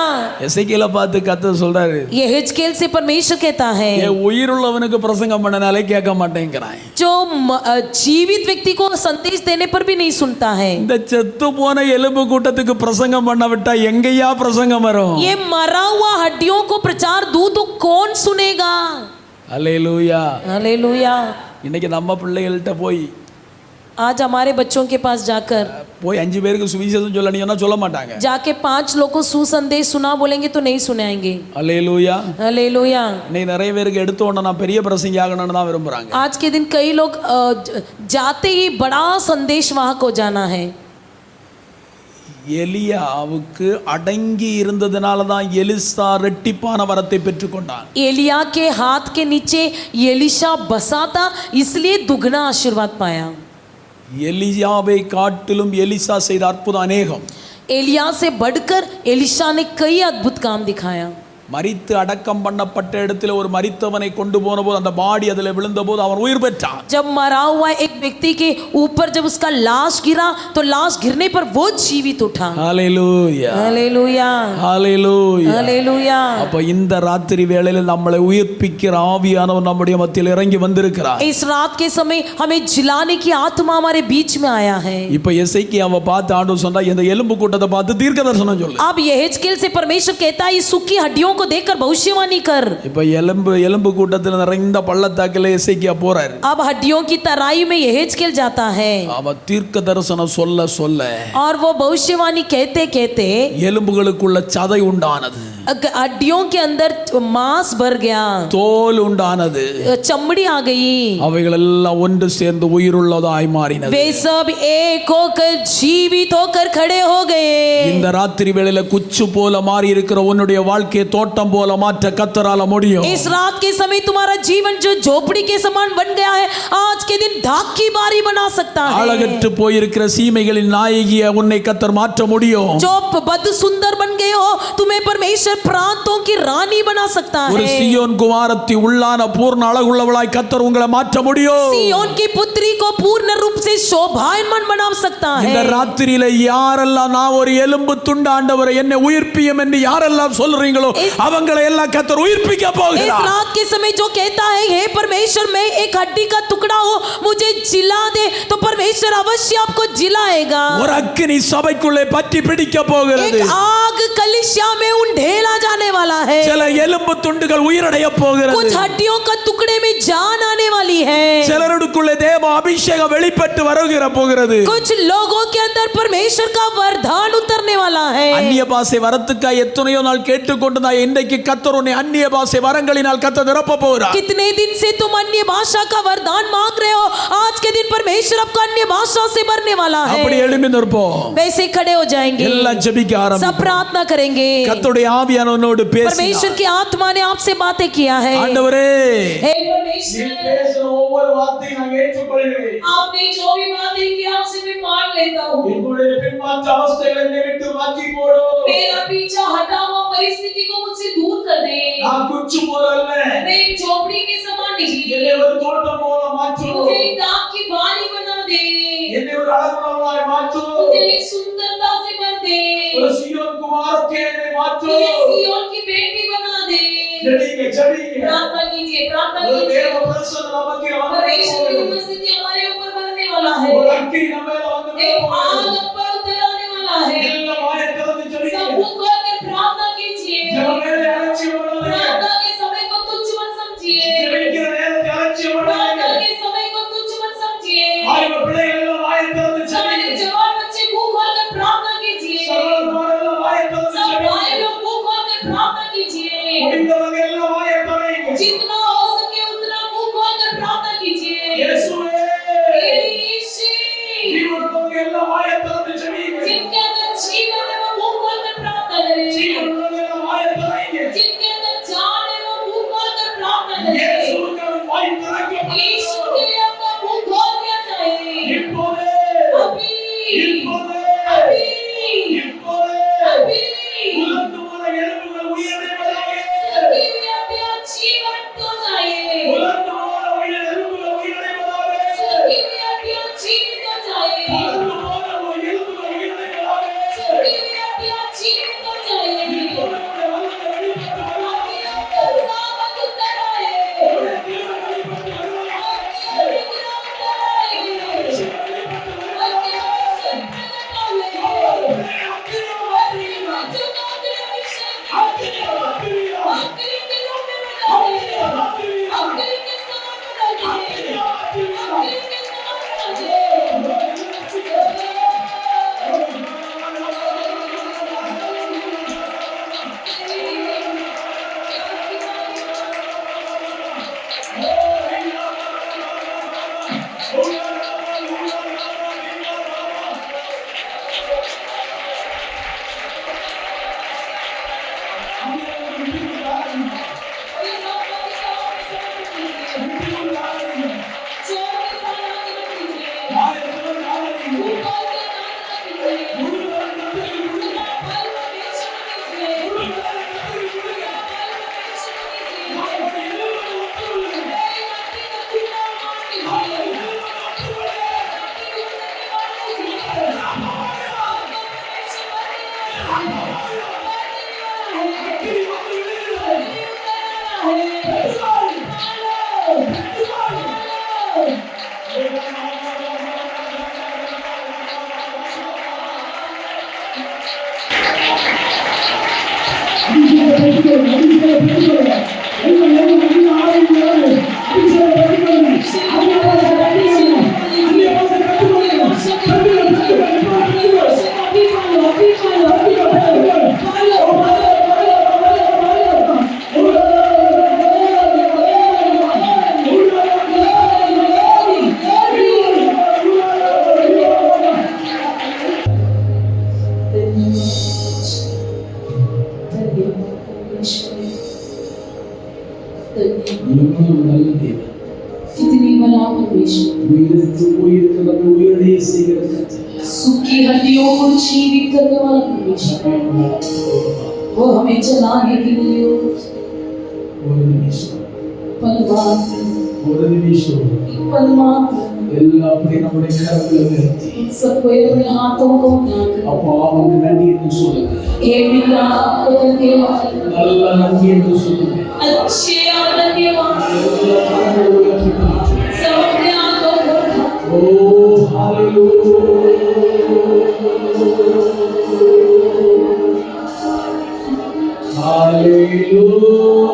எசேக்கியேல பார்த்து கர்த்தர் சொல்றாரு, ये हिजकियेल से परमेश्वर कहता है, ஏ உயிருள்ளவனுக்கு பிரசங்கம் பண்ணனாலே கேட்க மாட்டேங்கிறான். जो जीवित व्यक्ति को संदेश देने पर भी नहीं सुनता है। இந்த செத்து போன எலும்பு கூட்டத்துக்கு பிரசங்கம் பண்ண விட்டா எங்கயா பிரசங்கம் வரும்? ये मरा हुआ हड्डियों को प्रचार दूं तो कौन सुनेगा। ஹalleluya. हालेलुया। இன்னைக்கு நம்ம பிள்ளைகள்கிட்ட போய் आज हमारे बच्चों के पास जाकर 5 பேருக்கு சுவிசேஷம் சொல்லணும்னா சொல்ல மாட்டாங்க. जाके 5 लोगों को सुसंदेश सुना बोलेंगे तो नहीं सुनाएंगे। ஹalleluya. हालेलुया। இன்னைக்கு நிறைய பேருக்கு எடுத்த உடனே நான் பெரிய பிரசங்கி ஆகணும்னு தான் விரும்புறாங்க. आज के दिन कई लोग जाते ही बड़ा संदेश वाहक हो जाना है। எலியாவுக்கு அடங்கி இருந்ததனால தான் எலிசா ரெட்டிப்பான வரத்தை பெற்றுக்கொண்டான். एलिया के हाथ के नीचे एलिशा बसा था, इसलिए दुगना आशीर्वाद पाया। எலியாவை காட்டிலும் எலிசா செய்த அற்புதம் அநேகம். एलिया से बढ़कर एलिशा ने कई अद्भुत काम दिखाया। மரித்து அடக்கம் பண்ணப்பட்ட இடத்துல ஒரு மரித்தவனை கொண்டு போன போது அந்த பாடி அதில் விழுந்த போது அவன் உயிர் பெற்றான். जब मरा हुआ एक व्यक्ति के ऊपर जब उसका लाश गिरा तो लाश गिरने पर वो जीवित उठा। ஹalleluya. हालेलुया। ஹalleluya. हालेलुया। அப்ப இந்த ராத்திரி வேளையில நம்மளை உயிர்ப்பிக்கிற ஆவியானவர் நம்முடைய மத்தியில் இறங்கி வந்திருக்கிறார். इस रात के समय हमें जिलाने की आत्मा हमारे बीच में आया है। இப்ப எசேக்கியாவை பார்த்து ஆண்டவர் சொன்னா, இந்த எலும்பு கூட்டத்தை பார்த்து தீர்க்கதரிசனம் சொல்லு. अब यहेजकेल से परमेश्वर कहता है, इस सूखी हड्डियों को देखकर भविष्यवाणी कर। இப்ப எலும்பு கூட்டத்தில் நிறைந்த பள்ளத்தாக்கில் எசேக்கியா போறாரு. अब हड्डियों की तराई में यहेजकेल जाता है அவ தீர்க்க தரிசனம் சொல்ல और वो भविष्यवाणी कहते कहते எலும்புகளுக்குள்ள சதை உண்டானது, हड्डियों के अंदर मांस भर गया, தோல் உண்டானது, चमड़ी आ गई, அவைகள் எல்லாம் ஒன்று சேர்ந்து உயிருள்ளதாய் மாறினது. वे सब एक होकर जीवित होकर खड़े हो गए। இந்த ராத்திரி வேளையில குச்சு போல மாறி இருக்கிற உன்னுடைய வாழ்க்கையை தோட்டம் போல மாற்ற கர்த்தரால முடியும். इस रात के समय तुम्हारा जीवन जो झोपड़ी के समान बन गया है, आज के दिन ढाक की बारी बना सकता है। அழகற்று போயிருக்கிற சீமைகளின் நாயகியை உன்னை கர்த்தர் மாற்ற முடியும். जो बद सुंदर बन गए हो, तुम्हें परमेश्वर प्रांतों की रानी बना सकता ஒரு है। சீயோன் குமாரத்தி உள்ளான பூர்ண அழகுள்ளவளாய் கர்த்தர் உங்களை மாற்ற முடியும். सिय्योन की पुत्री को पूर्ण रूप से शोभायमान बना सकता है। இந்த ராத்திரியில யாரெல்லாம் நான் ஒரு எலும்பு துண்டு ஆண்டவரை என்னை உயிர்ப்பியும் என்று யாரெல்லாம் சொல்றீங்களோ அவங்களை எல்லாம் கர்த்தர் உயிர்ப்பிக்க इस போகிறார். रात के समय जो कहता है हे परमेश्वर मैं एक हड्डी का टुकड़ा हूँ, मुझे जिला दे, तो परमेश्वर अवश्य आपको जिलाएगा। ஒரு அக்கினி சபைக்குள்ளே பற்றி பிடிக்க போகிறது. एक आग कलिसिया में उंडेला जाने वाला है। சில எலும்பு துண்டுகள் உயிரடைய போகிறது. कुछ हड्डियों का टुकड़े में जान आने वाली है। சிலருக்குள்ளே தேவ அபிஷேகம் வெளிப்பட்டு வருகிற போகிறது. कुछ लोगों के अंदर परमेश्वर का वरदान उतरने वाला है। அந்நிய பாஷை வரத்துக்காக எத்தனையோ நாள் கேட்டுக்கொண்டு இன்றைக்கு கர்த்தர் உன்னை அந்நிய பாஷை வரங்களினால் கர்த்தர் நிரப்ப போகிறார். कितने दिन से तुम अन्य भाषा का वरदान मांग रहे हो, आज के दिन परमेश्वर आपको अन्य भाषा से भरने वाला है। அப்படி எழும்பி நிற்போம். वैसे खड़े हो जाएंगे, எல்லாம் ஜெபிக்க सब ஆரம்பிப்போம். प्रार्थना करेंगे। கர்த்தருடைய ஆவியானவரோடு परमेश्वर பேசினார். की आत्मा ने आपसे बातें किया है। ஆண்டவரே हे நீ परमेश्वर, பேசுற ஒவ்வொரு வார்த்தையும் நான் ஏற்றுக்கொள்கிறேன். आपने जो भी बातें की आपसे मैं मान लेता हूँ। என்னுடைய பின்மாற்ற அவஸ்தைகளை என்னை விட்டு மாற்றி போடு. मेरा पीछा हटा हुआ परिस्थिति को मुझसे दूर कर दे। நான் குச்சு போல அல்ல, मैं एक झोपड़ी के समान नहीं, என்னை ஒரு தோட்டம் போல மாற்று. मुझे एक दाग की बारी बना दे, என்னை ஒரு அழகுள்ளவளாய் மாற்று. मुझे एक सुंदरता से भर दे, ஒரு சீயோன் குமாரத்தியை என்னை மாற்று. मुझे सिय्योन की बेटी बना दे। ஜெபிங்க. प्रार्थना कीजिए, प्रार्थना ஒரு कीजिए। தேவ பிரசன்னம் நமக்கு परमेश्वर की வந்து उपस्थिति हमारे ऊपर बनने वाला है। ஒரு அக்கினி நம்ம மேல வந்து एक விழ आग போகிறது. हम पर उतर आने वाला है। எல்லாம் வாயை திறந்து सब ஜெபிங்க. मुख खोलकर प्रार्थना कीजिए। ஜெபமேலே அலட்சியம் பண்ணாதீங்க. प्रार्थना के समय को तुच्छ मत समझिए। ஜெபிக்கிற நேரத்தை அலட்சியம் பண்ணாதீங்க. प्रार्थना के समय को तुच्छ मत समझिए। வாலிப பிள்ளைகள் எல்லாம் வாயை திறந்து हमारे ஜெபிங்க. जवान बच्चे मुंह खोलकर प्रार्थना कीजिए। சகோதரர் எல்லாம் வாயை திறந்து सब भाई ஜெபிங்க. लोग मुंह खोलकर प्रार्थना कीजिए। முடிந்தவங்க எல்லாம் வாயை திறங்க. जितना हो सके उतना मुंह खोलकर प्रार्थना कीजिए। இயேசுவே यीशु, ஜீவனுள்ளவங்க எல்லாம் வாயை திறந்து ஜெபிங்க. जिनके अंदर जीवन है वो मुंह खोलकर प्रार्थना करें। ஜீவனுள்ளவங்க எல்லாம் வாயை திறங்க. जिनके अंदर जान है वो मुंह खोलकर प्रार्थना करें। இயேசுவுக்கு வாய் திறக்கப்படும். यीशु के लिए आपका मुंह खोल दिया जाए। இப்போதே अभी, இப்போதே अभी, இப்போதே अभी, உலர்ந்து போன எலும்புகள் உயிரடைவதாக. सभी व्याधियां जीवंत हो जाए। உலர்ந்து போன எலும்புகள் உயிரடைவதாக. सभी व्याधियां जीवित हो जाए। உலர்ந்து போன எலும்புகள் உயிரடைவதாக. सभी व्याधियां जीवित हो जाए। உலர்ந்து வல்லமை வெளிப்பட்டு வருவதாக. अभी आपका सामर्थ उतर आए। உலர்ந்து தீவிரம் வெளிப்பட்டு வருவதாக. अभी उतर आए। अभी आपसे प्रकट होए। अभी जो कांटे अभिषेक, अभी के रूप में बना दे। अभी के समान बना दे। अभी के समान बना दे। Thank you. எவ்வளவு நல்ல தேவன். कितनी बड़ा परमेश्वर, உயிருக்கு உயிருக்கு நம்ம உயிரடைய செய்கிற கர்த்தர். सूखी हड्डियों को जीवित करने वाला परमेश्वर, वो हमें चलाने के लिए ஒரு நிமிஷம் परमात्मा எல்லாம் அப்படி நம்முடைய கரங்களை நிறுத்தி सबको अपने हाथों को उठाकर அப்பா அவனுக்கு நன்றி என்று சொல்லுங்க. हे पिता आपको धन्यवाद, நல்ல நன்றி என்று சொல்லுங்க. अच्छे और धन्यवाद, सब अपने हाथों को उठाकर ஓ ஹalleluya ஹalleluya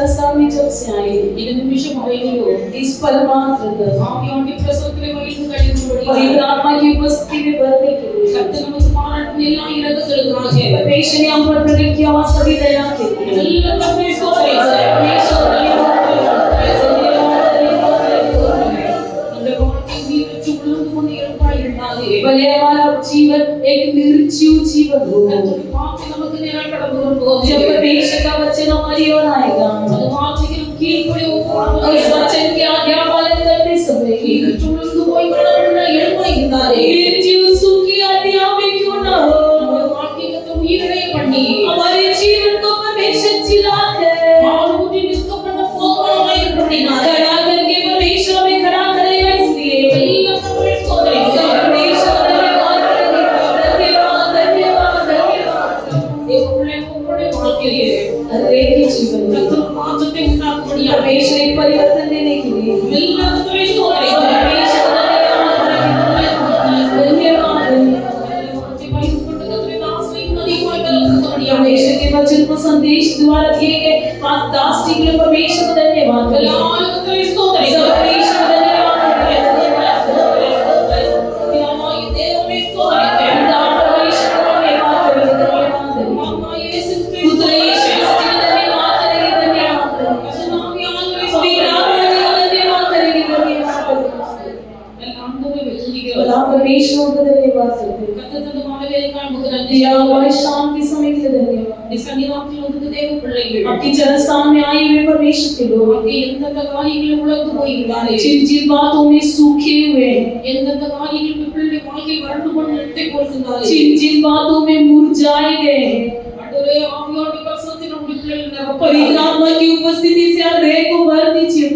चरस्ता में जब से आए இது நிமிஷம் வரையிலோ इस पल मात्र तक ஆவியானவருடைய பிரசன்னத்திலே மகிழ்ந்து கழிக்கும்படி पवित्र आत्मा की उपस्थिति में बढ़ने के लिए கர்த்தர் நமக்கு பாராட்டின எல்லா இரக்கங்களுக்காக परमेश्वर ने हम पर प्रकट किया हुआ सभी दया के लिए எல்லா கர்த்தரை ஸ்தோத்திரிக்கிறேன். இந்த வாழ்க்கை நீரற்று உழந்து கொண்டு இருப்பாயிருந்தாலே भले हमारा जीवन एक निर्जीव जीवन हो கர்த்தருடைய வார்த்தை நமக்கு நேராக கடந்து வரும்போது जब परमेश्वर का वचन हमारी ओर आएगा அந்த வார்த்தைக்கு கீழ்ப்படி उस ஒவ்வொரு वचन के आज्ञा पालन करते समय நீரற்று உழந்து போய் கடவுளுடைய எழுப்பாயிருந்தாலே निर्जीव सुख की आज्ञा में क्यों न हो நம்முடைய வாழ்க்கைக்கு கர்த்தர் உயிரிழை பண்ணி हमारे जीवन को परमेश्वर जिलाकर ஆளுகை நிற்கப்பட்ட போதுமாயிருக்கிறபடினாலே खड़ा करके परमेश्वर में खड़ा करेगा इसलिए எல்லா கர்த்தரை ஸ்தோத்திரிக்கிறேன். परमेश्वर धन्यवाद धन्यवाद धन्यवाद धन्यवाद தேவனுடைய உங்களுடைய வாழ்க்கையிலே हर एक के जीवन में கர்த்தர் மாற்றத்தை உண்டாக்கும்படியாக परमेश्वर एक परिवर्तन देने के लिए எல்லா கர்த்தரை ஸ்தோத்திரிக்கிறேன். परमेश्वर धन्यवाद परमेश्वर के वचन को संदेश द्वारा किए गए पांच दास के लिए परमेश्वर को धन्यवाद परमेश्वर को धन्यवाद परमेश्वर को धन्यवाद करते दिया हमारे शाम के समय के लिए धन्यवाद आपकी चरणस्थान में आई हुए परमेश्वर के लोग जिन जिन बातों में सूखे हुए हैं जिन जिन बातों में मुरझाए गए हैं पवित्र आत्मा की उपस्थिति से हर एक को भर दीजिए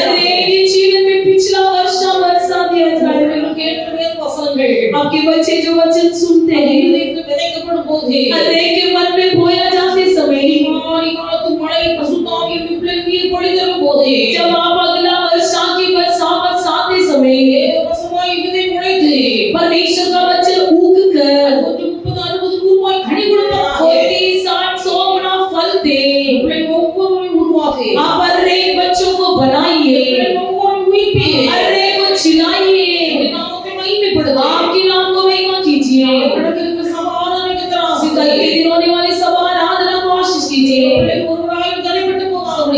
अरे ये जीवन में पिछला वर्षा बरसा दिया जाए आपके बच्चे जो वचन सुनते हैं हर एक के मन में बोया जाते समय जब आप अगला वर्षा की बरसाते समय परमेश्वर का वचन उग कर 40-60-100 गुना फल दे आप हर एक बच्चों को बनाइए हर एक को खिलाइए आपके नाम को महिमा कीजिए कल के दिन होने वाली सभा आराधना को आशीष कीजिए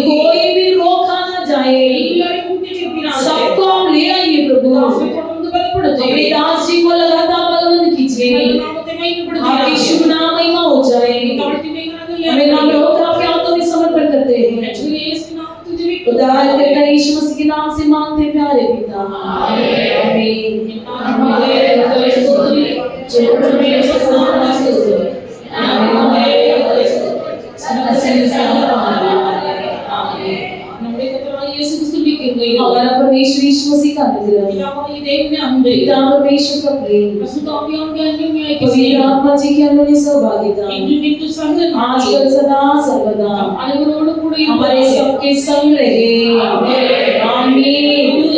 कोई भी रोका ना जाए सबको आप ले आइए प्रभु अपने दास जी को लगातार बलवंत कीजिए आपकी शुभ नाम महिमा हो जाए हमें नाम रोक आपके हाथों में समर्पण करते हैं उद्धार करता यीशु मसीह के नाम से मांगते प्यारे पिता हमारा परमेश्वर यीशु मसीह का अनुग्रह पिता परमेश्वर का प्रेम पवित्र आत्मा जी की अन्योन्य सहभागिता आजकल सदा सर्वदा हमारे सबके संग रहे आमीन।